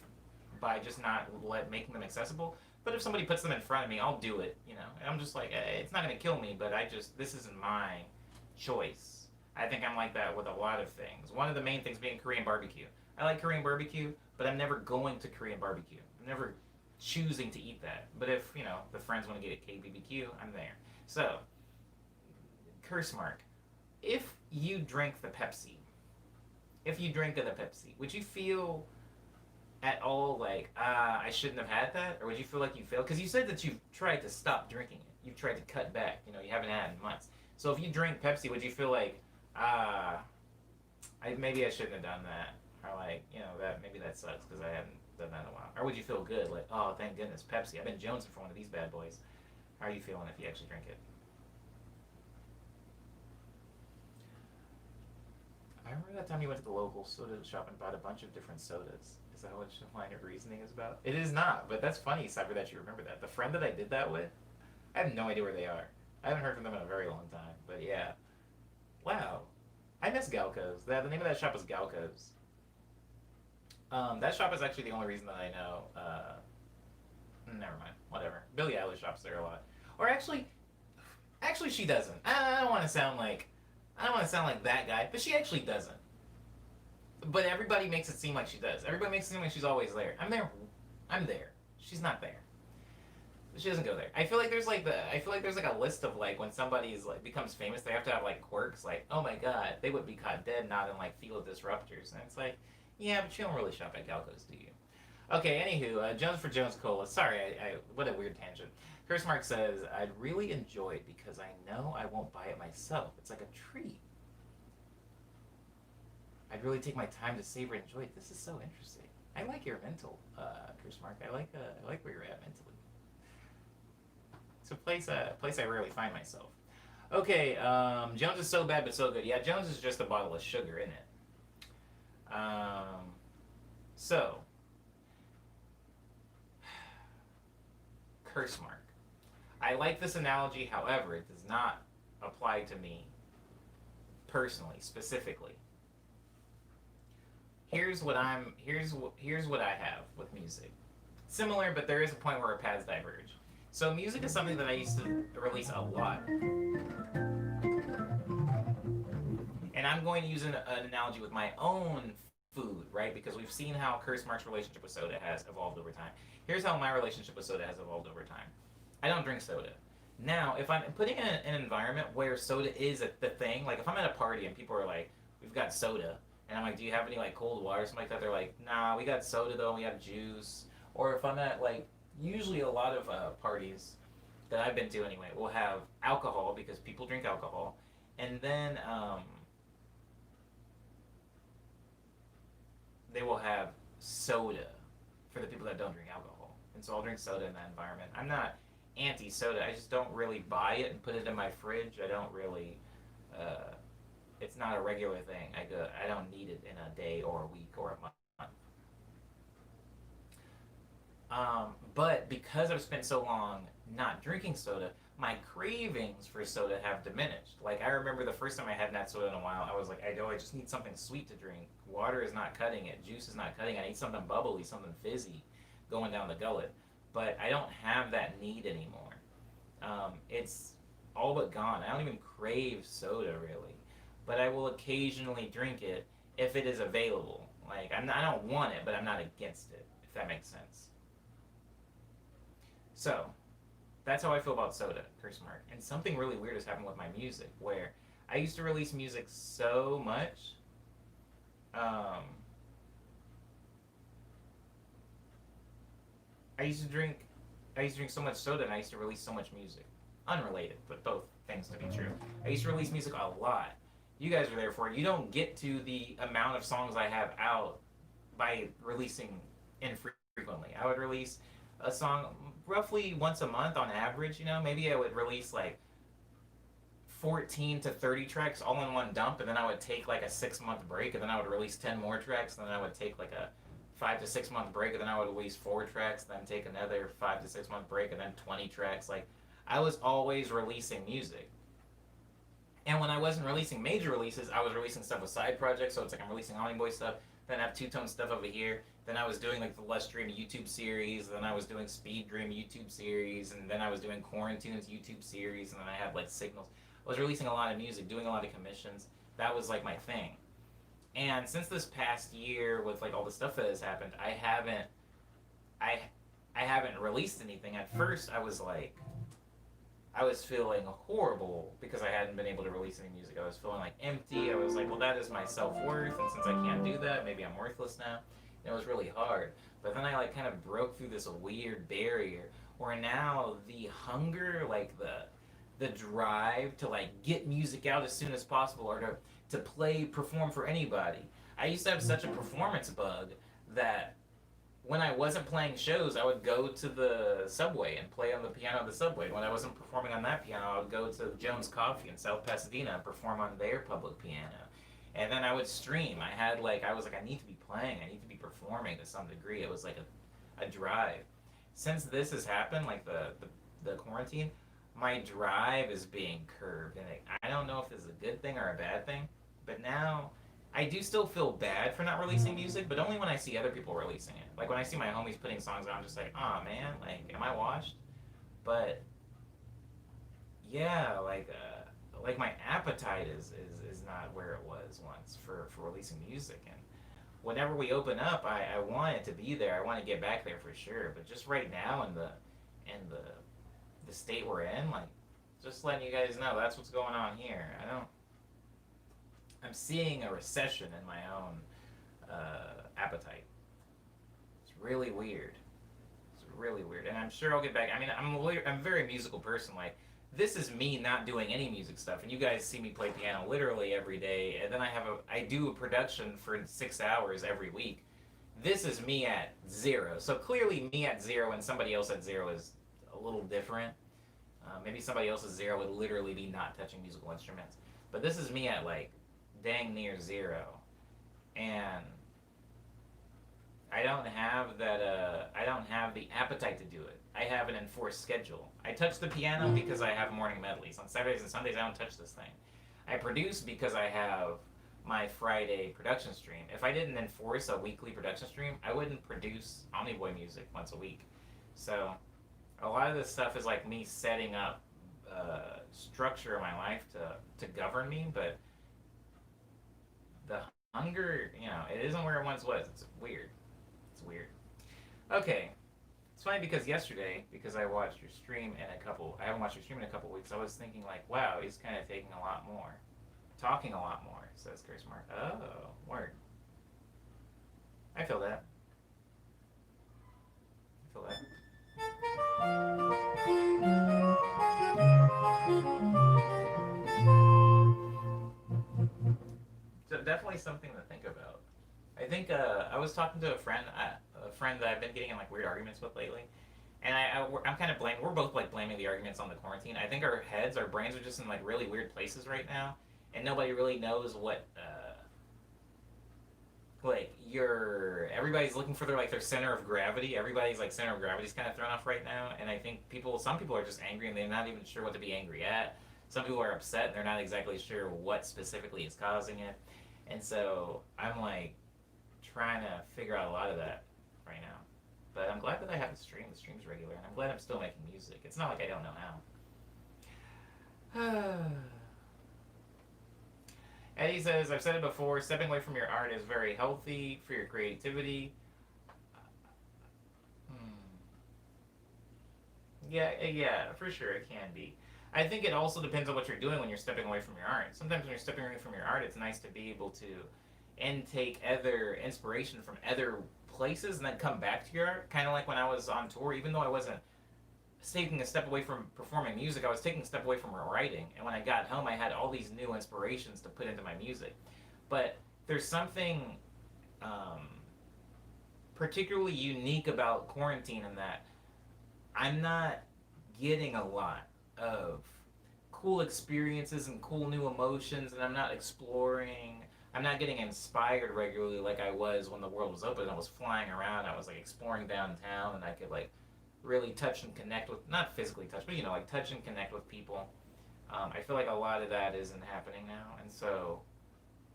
by just not making them accessible. But if somebody puts them in front of me, I'll do it, you know. And I'm just like, it's not going to kill me, but this isn't my choice. I think I'm like that with a lot of things. One of the main things being Korean barbecue. I like Korean barbecue, but I'm never going to Korean barbecue. I'm never choosing to eat that. But if, the friends want to get a KBBQ, I'm there. So, curse mark. If you drink the Pepsi, if you drink of the Pepsi, would you feel at all like, I shouldn't have had that? Or would you feel like you failed? Because you said that you've tried to stop drinking it. You've tried to cut back. You haven't had it in months. So if you drink Pepsi, would you feel like, maybe I shouldn't have done that? Or like, that maybe that sucks because I haven't done that in a while. Or would you feel good? Like, oh, thank goodness, Pepsi. I've been jonesing for one of these bad boys. How are you feeling if you actually drink it? I remember that time you went to the local soda shop and bought a bunch of different sodas. Is that what your line of reasoning is about? It is not, but that's funny, Cyber, that you remember that. The friend that I did that with, I have no idea where they are. I haven't heard from them in a very long time, but yeah. Wow. I miss Galco's. The name of that shop is Galco's. That shop is actually the only reason that I know. Never mind. Whatever. Billie Eilish shops there a lot. Or actually she doesn't. I don't want to sound like that guy, but she actually doesn't. But everybody makes it seem like she does. Everybody makes it seem like she's always there. I'm there. I'm there. She's not there. She doesn't go there. I feel like there's like a list of like when somebody's like becomes famous, they have to have like quirks. Like, oh my god, they would be caught dead not in like field disruptors. And it's like, yeah, but you don't really shop at Galco's, do you? Okay, anywho, Jones for Jones Cola. Sorry, I what a weird tangent. Curse Mark says, I'd really enjoy it because I know I won't buy it myself. It's like a treat. I'd really take my time to savor and enjoy it. This is so interesting. I like your mental, Curse Mark. I like where you're at mentally. It's a place I rarely find myself. Okay, Jones is so bad but so good. Yeah, Jones is just a bottle of sugar, isn't it? So, curse mark. I like this analogy, however, it does not apply to me personally, specifically. Here's what I have with music. Similar, but there is a point where our paths diverge. So music is something that I used to release a lot. And I'm going to use an analogy with my own food, right? Because we've seen how Curse Mark's relationship with soda has evolved over time. Here's how my relationship with soda has evolved over time. I don't drink soda. Now, if I'm putting in an environment where soda is the thing, like if I'm at a party and people are like, we've got soda, and I'm like, do you have any like cold water or something like that? They're like, nah, we got soda though, and we have juice. Or if I'm at like, usually a lot of parties that I've been to anyway will have alcohol because people drink alcohol, and then they will have soda for the people that don't drink alcohol. And so I'll drink soda in that environment. I'm not anti-soda. I just don't really buy it and put it in my fridge. I don't really. It's not a regular thing. I don't need it in a day or a week or a month. But because I've spent so long not drinking soda, my cravings for soda have diminished. Like I remember the first time I hadn't had soda in a while, I was like, I just need something sweet to drink. Water is not cutting it. Juice is not cutting it. I need something bubbly, something fizzy going down the gullet. But I don't have that need anymore. It's all but gone. I don't even crave soda really. But I will occasionally drink it if it is available. Like I don't want it, but I'm not against it, if that makes sense. So, that's how I feel about soda, curse mark. And something really weird has happened with my music, where I used to release music so much. I used to drink so much soda, and I used to release so much music. Unrelated, but both things to be true. I used to release music a lot. You guys are there for it. You don't get to the amount of songs I have out by releasing infrequently. I would release a song roughly once a month on average. Maybe I would release like 14 to 30 tracks all in one dump, and then I would take like a 6-month break, and then I would release 10 more tracks, and then I would take like a 5 to 6 month break, and then I would release 4 tracks, then take another 5 to 6 month break, and then 20 tracks. Like I was always releasing music. And when I wasn't releasing major releases, I was releasing stuff with side projects. So it's like I'm releasing Holly Boy stuff, then I have Two-Tone stuff over here. Then I was doing like the Less Dream YouTube series. Then I was doing Speed Dream YouTube series. And then I was doing Quarantunes YouTube series. And then I had like Signals. I was releasing a lot of music, doing a lot of commissions. That was like my thing. And since this past year, with like all the stuff that has happened, I I haven't released anything. At first, I was feeling horrible because I hadn't been able to release any music. I was feeling like empty. I was like, well, that is my self worth, and since I can't do that, maybe I'm worthless now. And it was really hard. But then I like kind of broke through this weird barrier where now the hunger, like the drive to like get music out as soon as possible or to play perform for anybody. I used to have such a performance bug that when I wasn't playing shows, I would go to the subway and play on the piano of the subway. When I wasn't performing on that piano, I would go to Jones Coffee in South Pasadena and perform on their public piano. And then I would stream. I was like, I need to be playing. I need to be performing to some degree. It was like a drive. Since this has happened, like the quarantine, my drive is being curbed. And I don't know if this is a good thing or a bad thing, but now I do still feel bad for not releasing music, but only when I see other people releasing it. Like when I see my homies putting songs out, I'm just like, oh man, like, am I washed? But yeah, like my appetite is not where it was once for releasing music. And whenever we open up, I want it to be there. I want to get back there for sure. But just right now in the state we're in, like, just letting you guys know that's what's going on here. I'm seeing a recession in my own appetite. It's really weird. It's really weird, and I'm sure I'll get back. I mean, I'm a very musical person. Like, this is me not doing any music stuff, and you guys see me play piano literally every day, and then I do a production for 6 hours every week. This is me at zero. So clearly, me at zero and somebody else at zero is a little different. Maybe somebody else's zero would literally be not touching musical instruments, but this is me at like dang near zero, and I don't have that. I don't have the appetite to do it. I have an enforced schedule. I touch the piano because I have morning medleys. On Saturdays and Sundays, I don't touch this thing. I produce because I have my Friday production stream. If I didn't enforce a weekly production stream, I wouldn't produce Omniboy music once a week. So a lot of this stuff is like me setting up structure of my life to govern me, but the hunger, it isn't where it once was. It's weird. It's weird. Okay. It's funny because yesterday, because I watched your stream in I haven't watched your stream in a couple weeks, I was thinking like, wow, he's kind of taking a lot more. Talking a lot more, says Chris Mark. Oh, word. I feel that. I feel that. So definitely something to think about. I think I was talking to a friend that I've been getting in like weird arguments with lately, and I'm kind of blaming. We're both like blaming the arguments on the quarantine. I think our brains are just in like really weird places right now, and nobody really knows what like everybody's looking for their center of gravity. Everybody's like center of gravity's kind of thrown off right now, and I think some people are just angry and they're not even sure what to be angry at. Some people are upset and they're not exactly sure what specifically is causing it, and so I'm like trying to figure out a lot of that right now. But I'm glad that I have the stream. The stream's regular, and I'm glad I'm still making music. It's not like I don't know how. Eddie says, I've said it before, stepping away from your art is very healthy for your creativity. Yeah, for sure it can be. I think it also depends on what you're doing when you're stepping away from your art. Sometimes when you're stepping away from your art, it's nice to be able to intake other inspiration from other places and then come back to your art. Kind of like when I was on tour, even though I wasn't taking a step away from performing music, I was taking a step away from writing. And when I got home, I had all these new inspirations to put into my music. But there's something particularly unique about quarantine in that I'm not getting a lot of cool experiences and cool new emotions, and I'm not exploring. I'm not getting inspired regularly like I was when the world was open. I was flying around. I was like exploring downtown, and I could like really touch and connect with, not physically touch, but like touch and connect with people. I feel like a lot of that isn't happening now, and so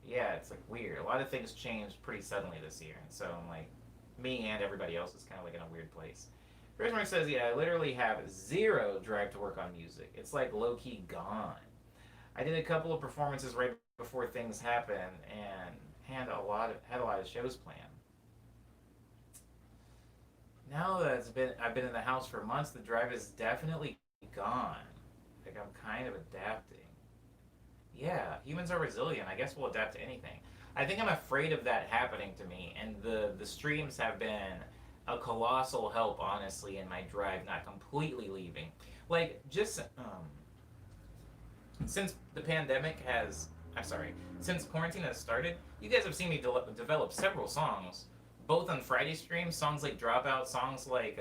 yeah, it's like weird. A lot of things changed pretty suddenly this year, and so I'm like, me and everybody else is kind of like in a weird place. Rosemary says, yeah, I literally have zero drive to work on music. It's like low-key gone. I did a couple of performances right before things happened and had a lot of shows planned. Now that I've been in the house for months, the drive is definitely gone. Like I'm kind of adapting. Yeah, humans are resilient. I guess we'll adapt to anything. I think I'm afraid of that happening to me, and the streams have been a colossal help, honestly, in my drive not completely leaving. Like just since the pandemic has, I'm sorry, since quarantine has started, you guys have seen me develop several songs, both on Friday streams, songs like Dropout, songs like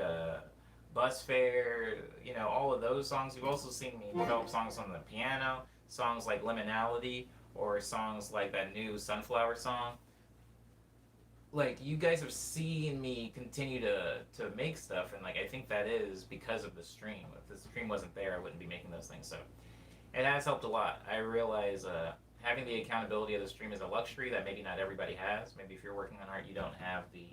Bus Fare, all of those songs. You've also seen me develop songs on the piano, songs like Liminality, or songs like that new Sunflower song. Like you guys have seen me continue to make stuff, and like I think that is because of the stream. If the stream wasn't there, I wouldn't be making those things. So it has helped a lot. I realize having the accountability of the stream is a luxury that maybe not everybody has. Maybe if you're working on art, you don't have the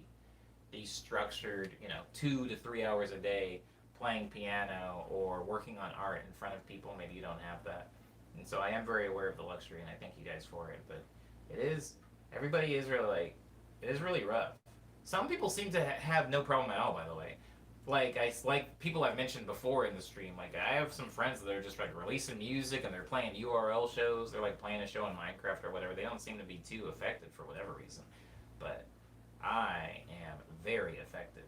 structured, 2 to 3 hours a day playing piano or working on art in front of people. Maybe you don't have that. And so I am very aware of the luxury, and I thank you guys for it. But everybody is really it is really rough. Some people seem to have no problem at all, by the way. Like people I've mentioned before in the stream. Like I have some friends that are just like releasing music and they're playing URL shows. They're like playing a show in Minecraft or whatever. They don't seem to be too affected for whatever reason. But I am very affected.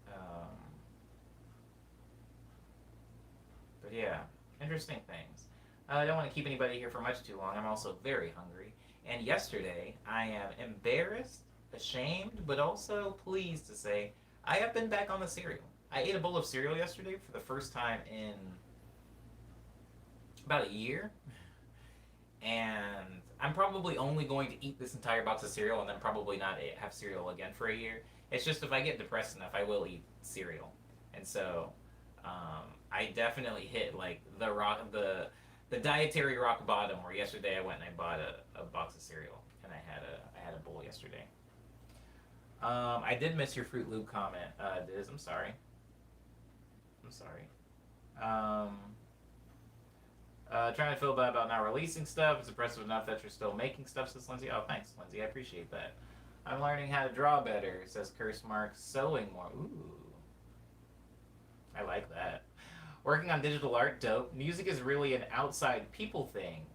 Um, but yeah, interesting things. I don't want to keep anybody here for much too long. I'm also very hungry. And yesterday, I am embarrassed, ashamed, but also pleased to say I have been back on the cereal. I ate a bowl of cereal yesterday for the first time in about a year. And I'm probably only going to eat this entire box of cereal and then probably not have cereal again for a year. It's just if I get depressed enough, I will eat cereal. And so I definitely hit like the dietary rock bottom. Where yesterday I went and I bought a box of cereal and I had a bowl yesterday. I did miss your Fruit Loop comment, Diz. I'm sorry. I'm sorry. Trying to feel bad about not releasing stuff. It's impressive enough that you're still making stuff, says Lindsay. Oh, thanks, Lindsay. I appreciate that. I'm learning how to draw better, says Curse Mark. Sewing more. Ooh. I like that. Working on digital art, dope. Music is really an outside people thing,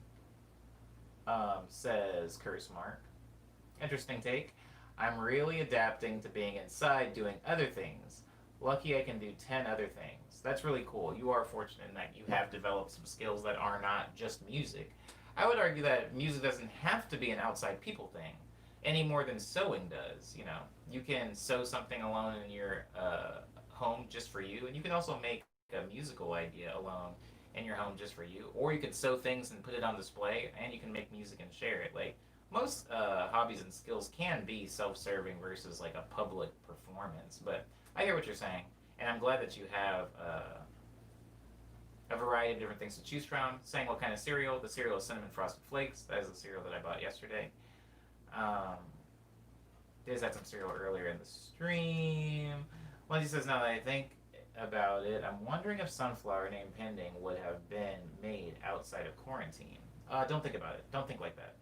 says Curse Mark. Interesting take. I'm really adapting to being inside doing other things. Lucky I can do 10 other things. That's really cool. You are fortunate in that you have developed some skills that are not just music. I would argue that music doesn't have to be an outside people thing any more than sewing does. You can sew something alone in your home just for you, and you can also make a musical idea alone in your home just for you. Or you could sew things and put it on display, and you can make music and share it. Like most hobbies and skills can be self-serving versus like a public performance. But I hear what you're saying, and I'm glad that you have a variety of different things to choose from. Saying what kind of cereal? The cereal is Cinnamon Frosted Flakes. That is the cereal that I bought yesterday. Diz had some cereal earlier in the stream. Lindsay says, now that I think about it, I'm wondering if Sunflower name pending would have been made outside of quarantine. Don't think about it. Don't think like that.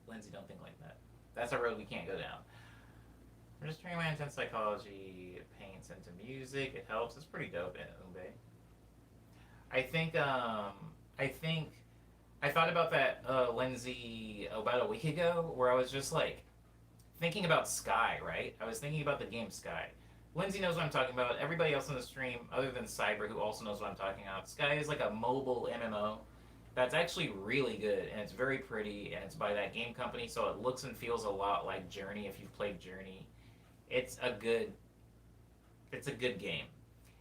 Lindsay, don't think like that. That's a road we can't go down. I'm just turning my intense psychology paints into music. It helps. It's pretty dope, Ube. I think I thought about that, Lindsay, about a week ago, where I was just like thinking about Sky, right? I was thinking about the game Sky. Lindsay knows what I'm talking about. Everybody else in the stream, other than Cyber, who also knows what I'm talking about. Sky is like a mobile MMO that's actually really good, and it's very pretty, and it's by that game company, so it looks and feels a lot like Journey if you've played Journey. It's a good game.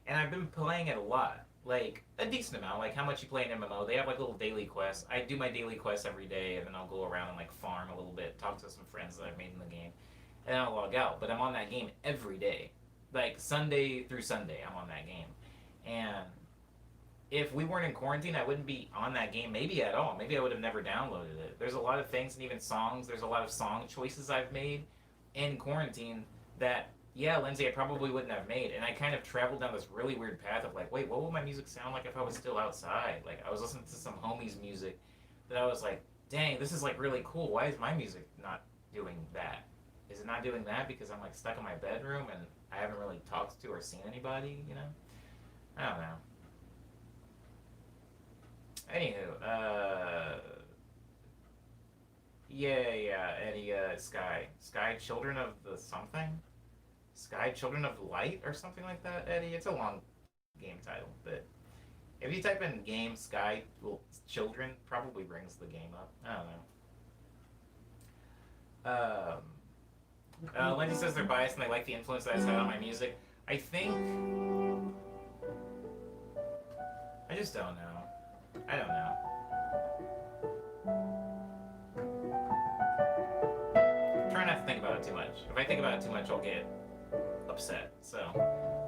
And I've been playing it a lot. Like, a decent amount. Like, how much you play an MMO. They have, like, little daily quests. I do my daily quests every day, and then I'll go around and, like, farm a little bit, talk to some friends that I've made in the game, and then I'll log out. But I'm on that game every day. Like, Sunday through Sunday, I'm on that game. And if we weren't in quarantine, I wouldn't be on that game maybe at all. Maybe I would have never downloaded it. There's a lot of things, and even songs. There's a lot of song choices I've made in quarantine that, yeah, Lindsay, I probably wouldn't have made. And I kind of traveled down this really weird path of like, wait, what would my music sound like if I was still outside? Like, I was listening to some homies' music that I was like, dang, this is like really cool. Why is my music not doing that? Is it not doing that because I'm like stuck in my bedroom and I haven't really talked to or seen anybody? You know, I don't know. Anywho, yeah, Eddie, Sky, Children of the something, Sky, Children of Light, or something like that. Eddie, it's a long game title, but if you type in game Sky, well, Children probably brings the game up. I don't know. Lindsay says they're biased and they like the influence that it's had on my music. I think I just don't know. I don't know. Try not to think about it too much. If I think about it too much, I'll get upset. So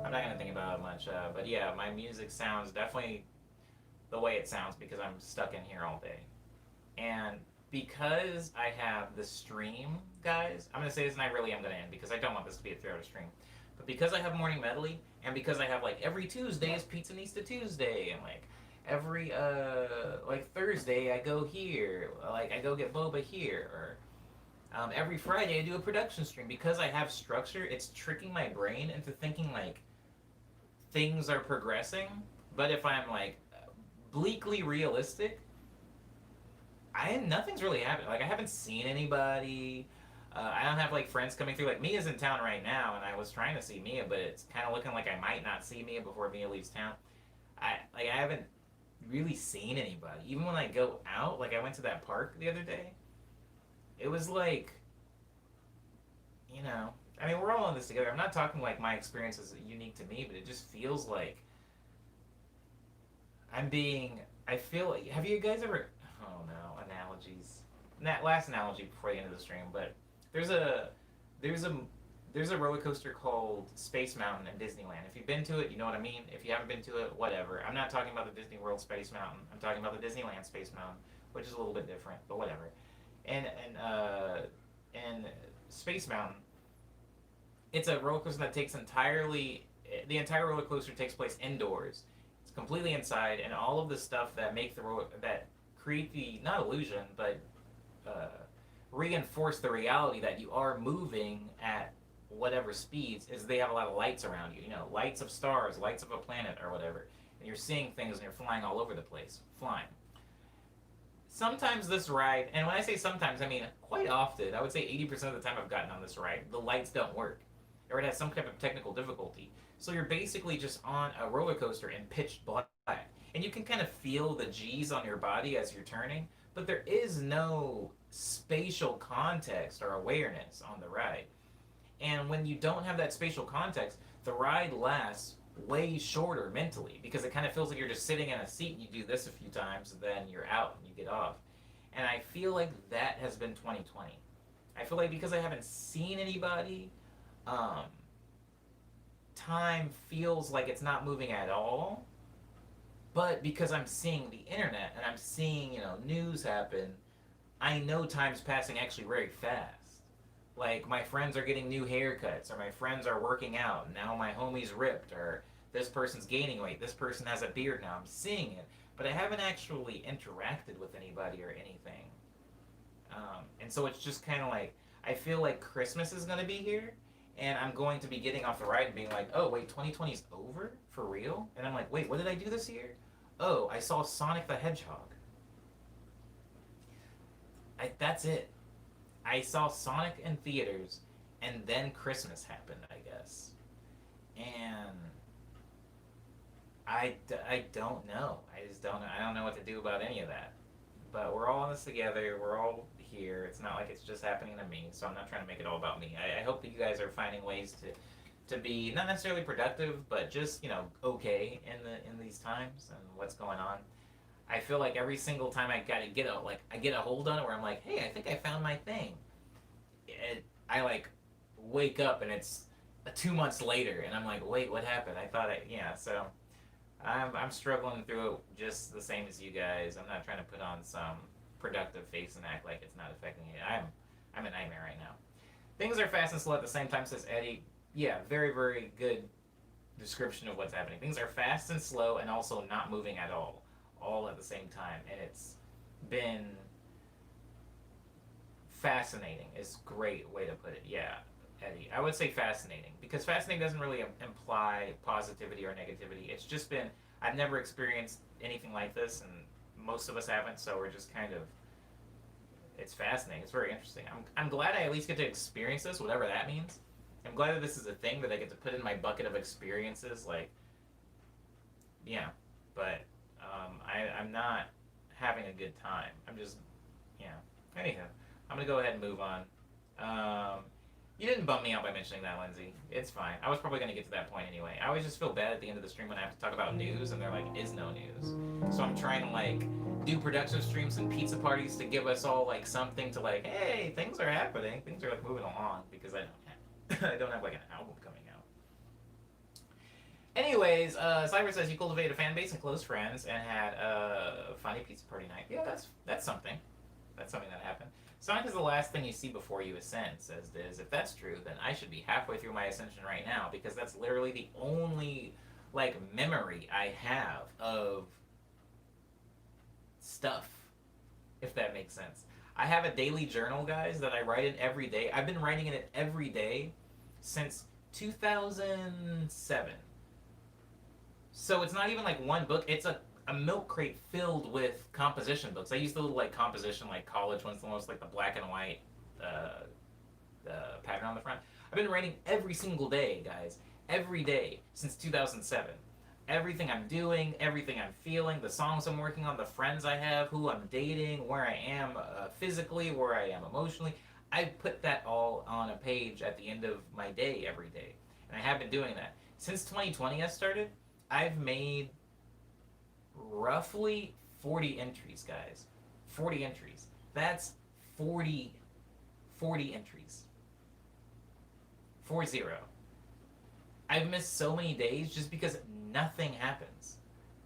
I'm not gonna think about it much. But yeah, my music sounds definitely the way it sounds because I'm stuck in here all day. And because I have the stream, guys, I'm gonna say this and I really am gonna end because I don't want this to be a 3 hour stream. But because I have morning medley and because I have like every Tuesday is Pizza Nista Tuesday and like every like Thursday I go here, like I go get boba here, or every Friday I do a production stream. Because I have structure, it's tricking my brain into thinking like things are progressing. But if I'm like bleakly realistic, nothing's really happened. Like I haven't seen anybody. I don't have like friends coming through. Like Mia's in town right now, and I was trying to see Mia, but it's kind of looking like I might not see Mia before Mia leaves town. I haven't really seen anybody. Even when I go out, like I went to that park the other day. It was like, you know, I mean, we're all in this together. I'm not talking like my experience is unique to me, but it just feels like I'm being. I feel like. Have you guys ever? Oh no, analogies. That last analogy before the end of the stream, but there's a there's a there's a roller coaster called Space Mountain in Disneyland. If you've been to it, you know what I mean. If you haven't been to it, whatever. I'm not talking about the Disney World Space Mountain. I'm talking about the Disneyland Space Mountain, which is a little bit different, but whatever. And Space Mountain, it's a roller coaster that takes entirely the entire roller coaster takes place indoors. It's completely inside, and all of the stuff that make the that create the not illusion, but uh, reinforce the reality that you are moving at whatever speeds is they have a lot of lights around you. You know, lights of stars, lights of a planet, or whatever. And you're seeing things and you're flying all over the place. Flying. Sometimes this ride, and when I say sometimes, I mean quite often, I would say 80% of the time I've gotten on this ride, the lights don't work. Or it has some type of technical difficulty. So you're basically just on a roller coaster in pitch black. And you can kind of feel the G's on your body as you're turning, but there is no spatial context or awareness on the ride. And when you don't have that spatial context, the ride lasts way shorter mentally because it kind of feels like you're just sitting in a seat and you do this a few times and then you're out and you get off. And I feel like that has been 2020. I feel like because I haven't seen anybody, um, time feels like it's not moving at all. But because I'm seeing the internet and I'm seeing, news happen, I know time's passing actually very fast. Like my friends are getting new haircuts, or my friends are working out. Now my homie's ripped, or this person's gaining weight. This person has a beard now. I'm seeing it, but I haven't actually interacted with anybody or anything. And so it's just kind of like I feel like Christmas is gonna be here, and I'm going to be getting off the ride and being like, oh wait, 2020 is over for real? And I'm like, wait, what did I do this year? Oh, I saw Sonic the Hedgehog. That's it. I saw Sonic in theaters, and then Christmas happened, I guess. And I don't know. I just don't know. I don't know what to do about any of that. But we're all in this together. We're all here. It's not like it's just happening to me, so I'm not trying to make it all about me. I hope that you guys are finding ways to be not necessarily productive, but just okay in these times and what's going on. I feel like every single time I get a hold on it where I'm like, hey, I think I found my thing. I like wake up and it's 2 months later, and I'm like, wait, what happened? I thought yeah. So I'm struggling through it just the same as you guys. I'm not trying to put on some productive face and act like it's not affecting me. I'm a nightmare right now. Things are fast and slow at the same time, says Eddie. Yeah, very, very good description of what's happening. Things are fast and slow and also not moving at all at the same time. And it's been fascinating is a great way to put it. Yeah, Eddie. I would say fascinating because fascinating doesn't really imply positivity or negativity. It's just been I've never experienced anything like this, and most of us haven't. So we're just kind of it's fascinating. It's very interesting. I'm glad I at least get to experience this, whatever that means. I'm glad that this is a thing that I get to put in my bucket of experiences. Like, yeah, but I'm not having a good time. I'm just, yeah. Anyhow, I'm gonna go ahead and move on. Um, you didn't bum me out by mentioning that, Lindsay. It's fine. I was probably gonna get to that point anyway. I always just feel bad at the end of the stream when I have to talk about news, and there like is no news. So I'm trying to like do production streams and pizza parties to give us all like something to like, hey, things are happening. Things are like moving along because I don't have I don't have like an album coming out. Anyways, Cyber says you cultivated a fan base and close friends and had a funny pizza party night. Yeah, that's something. That's something that happened. Sonic is the last thing you see before you ascend, says Diz. If that's true, then I should be halfway through my ascension right now because that's literally the only like memory I have of stuff, if that makes sense. I have a daily journal, guys, that I write in every day. I've been writing in it every day since 2007. So it's not even like one book. It's a milk crate filled with composition books. I use the little like composition like college ones, the most like the black and white pattern on the front. I've been writing every single day, guys. Every day since 2007. Everything I'm doing, everything I'm feeling, the songs I'm working on, the friends I have, who I'm dating, where I am physically, where I am emotionally. I put that all on a page at the end of my day every day. And I have been doing that. Since 2020 has started, I've made roughly 40 entries, guys. 40 entries. That's 40 entries. 40. I've missed so many days just because nothing happens.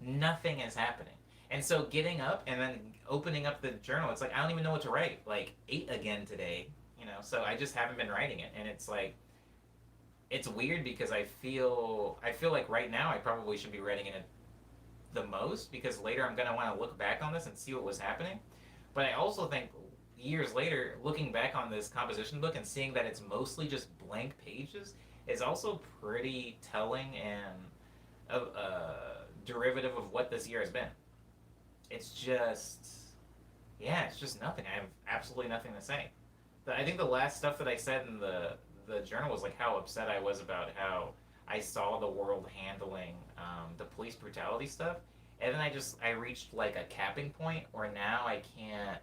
Nothing is happening. And so getting up and then opening up the journal, it's like I don't even know what to write. Like 8 again today, you know. So I just haven't been writing it, and it's like it's weird because I feel like right now I probably should be writing it the most because later I'm gonna want to look back on this and see what was happening. But I also think years later, looking back on this composition book and seeing that it's mostly just blank pages is also pretty telling and derivative of what this year has been. It's just, yeah, it's just nothing. I have absolutely nothing to say. I think the last stuff that I said in the journal was like how upset I was about how I saw the world handling the police brutality stuff, and then I reached like a capping point where now I can't,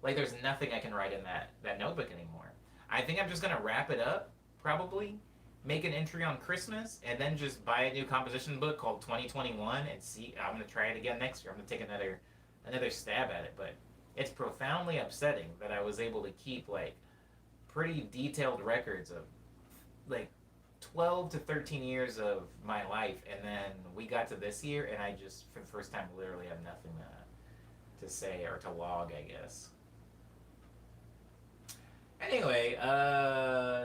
like there's nothing I can write in that notebook anymore. I think I'm just gonna wrap it up, probably, make an entry on Christmas, and then just buy a new composition book called 2021 and see. I'm gonna try it again next year. I'm gonna take another stab at it, but it's profoundly upsetting that I was able to keep like pretty detailed records of like 12 to 13 years of my life, and then we got to this year, and I just, for the first time, literally have nothing to say or to log, I guess. Anyway,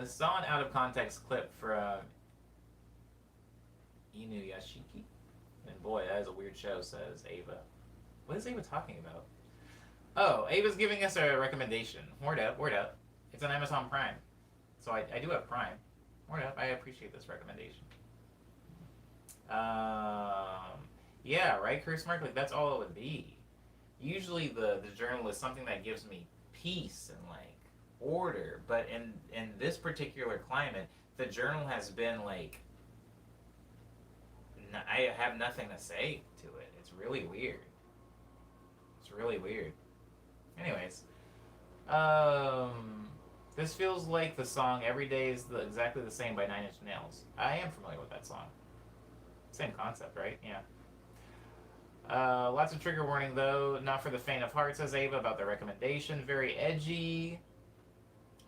saw an out of context clip from Inuyashiki, and boy, that is a weird show, says Ava. What is Ava talking about? Oh, Ava's giving us a recommendation. Word up, word up. It's on Amazon Prime. So I do have Prime. Word up, I appreciate this recommendation. Yeah, right, Chris Mark? Like, that's all it would be. Usually the journal is something that gives me peace and, like, order. But in this particular climate, the journal has been, like, I have nothing to say to it. It's really weird. It's really weird. Anyways, this feels like the song "Every Day Is Exactly the Same" by 9 Inch Nails. I am familiar with that song. Same concept, right? Yeah. Lots of trigger warning though. Not for the faint of heart, says Ava about the recommendation. Very edgy,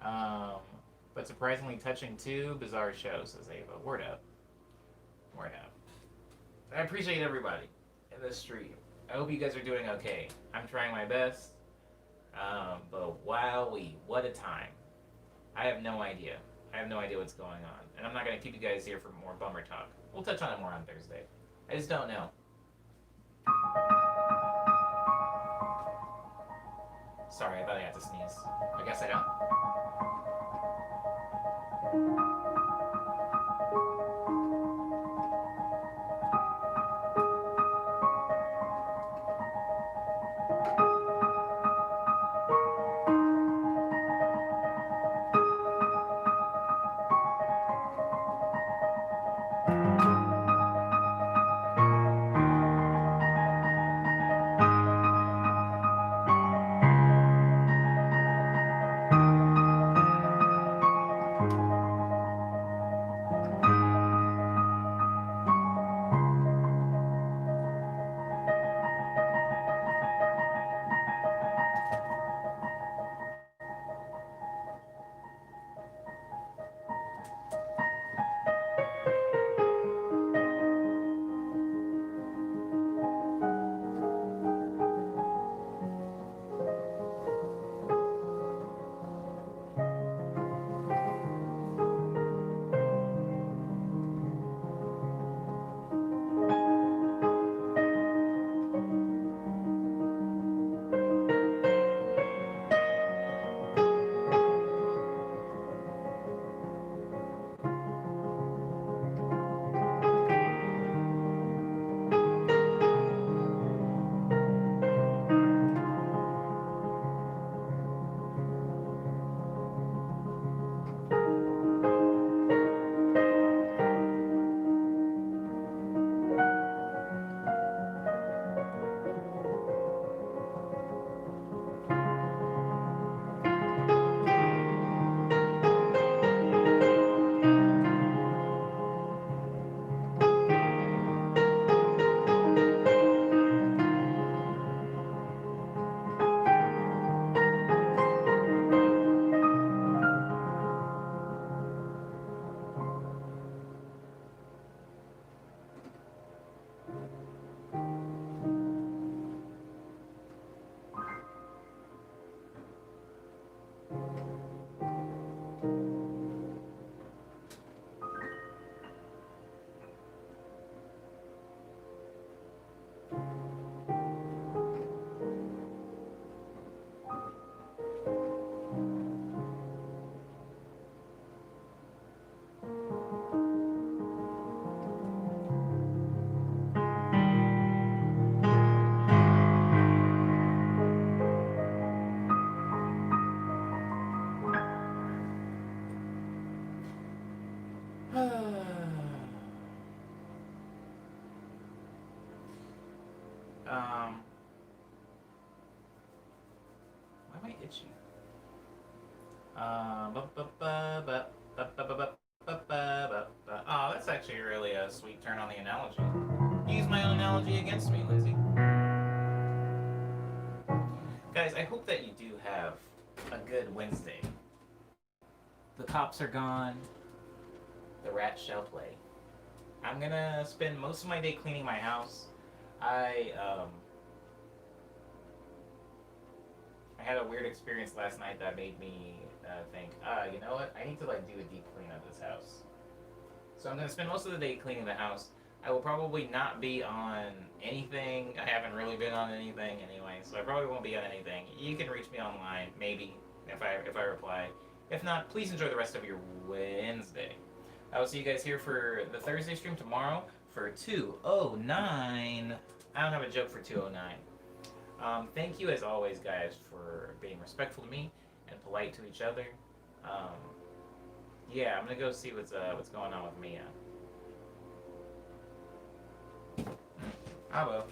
but surprisingly touching too. Bizarre show, says Ava. Word up. Word up. I appreciate everybody in this stream. I hope you guys are doing okay. I'm trying my best. But wowee, what a time. I have no idea. I have no idea what's going on. And I'm not going to keep you guys here for more bummer talk. We'll touch on it more on Thursday. I just don't know. Sorry, I thought I had to sneeze. I guess I don't. um, why am I itchy? Oh, that's actually really a sweet turn on the analogy. Use my own analogy against me, Lizzie. Guys, I hope that you do have a good Wednesday. The cops are gone. The rats shall play. I'm gonna spend most of my day cleaning my house. I had a weird experience last night that made me think, you know what? I need to like do a deep clean of this house. So I'm gonna spend most of the day cleaning the house. I will probably not be on anything. I haven't really been on anything anyway, so I probably won't be on anything. You can reach me online, maybe, if I reply. If not, please enjoy the rest of your Wednesday. I will see you guys here for the Thursday stream tomorrow for 209. I don't have a joke for 209. Thank you as always, guys, for being respectful to me and polite to each other. Yeah, I'm gonna go see what's going on with Mia. I will.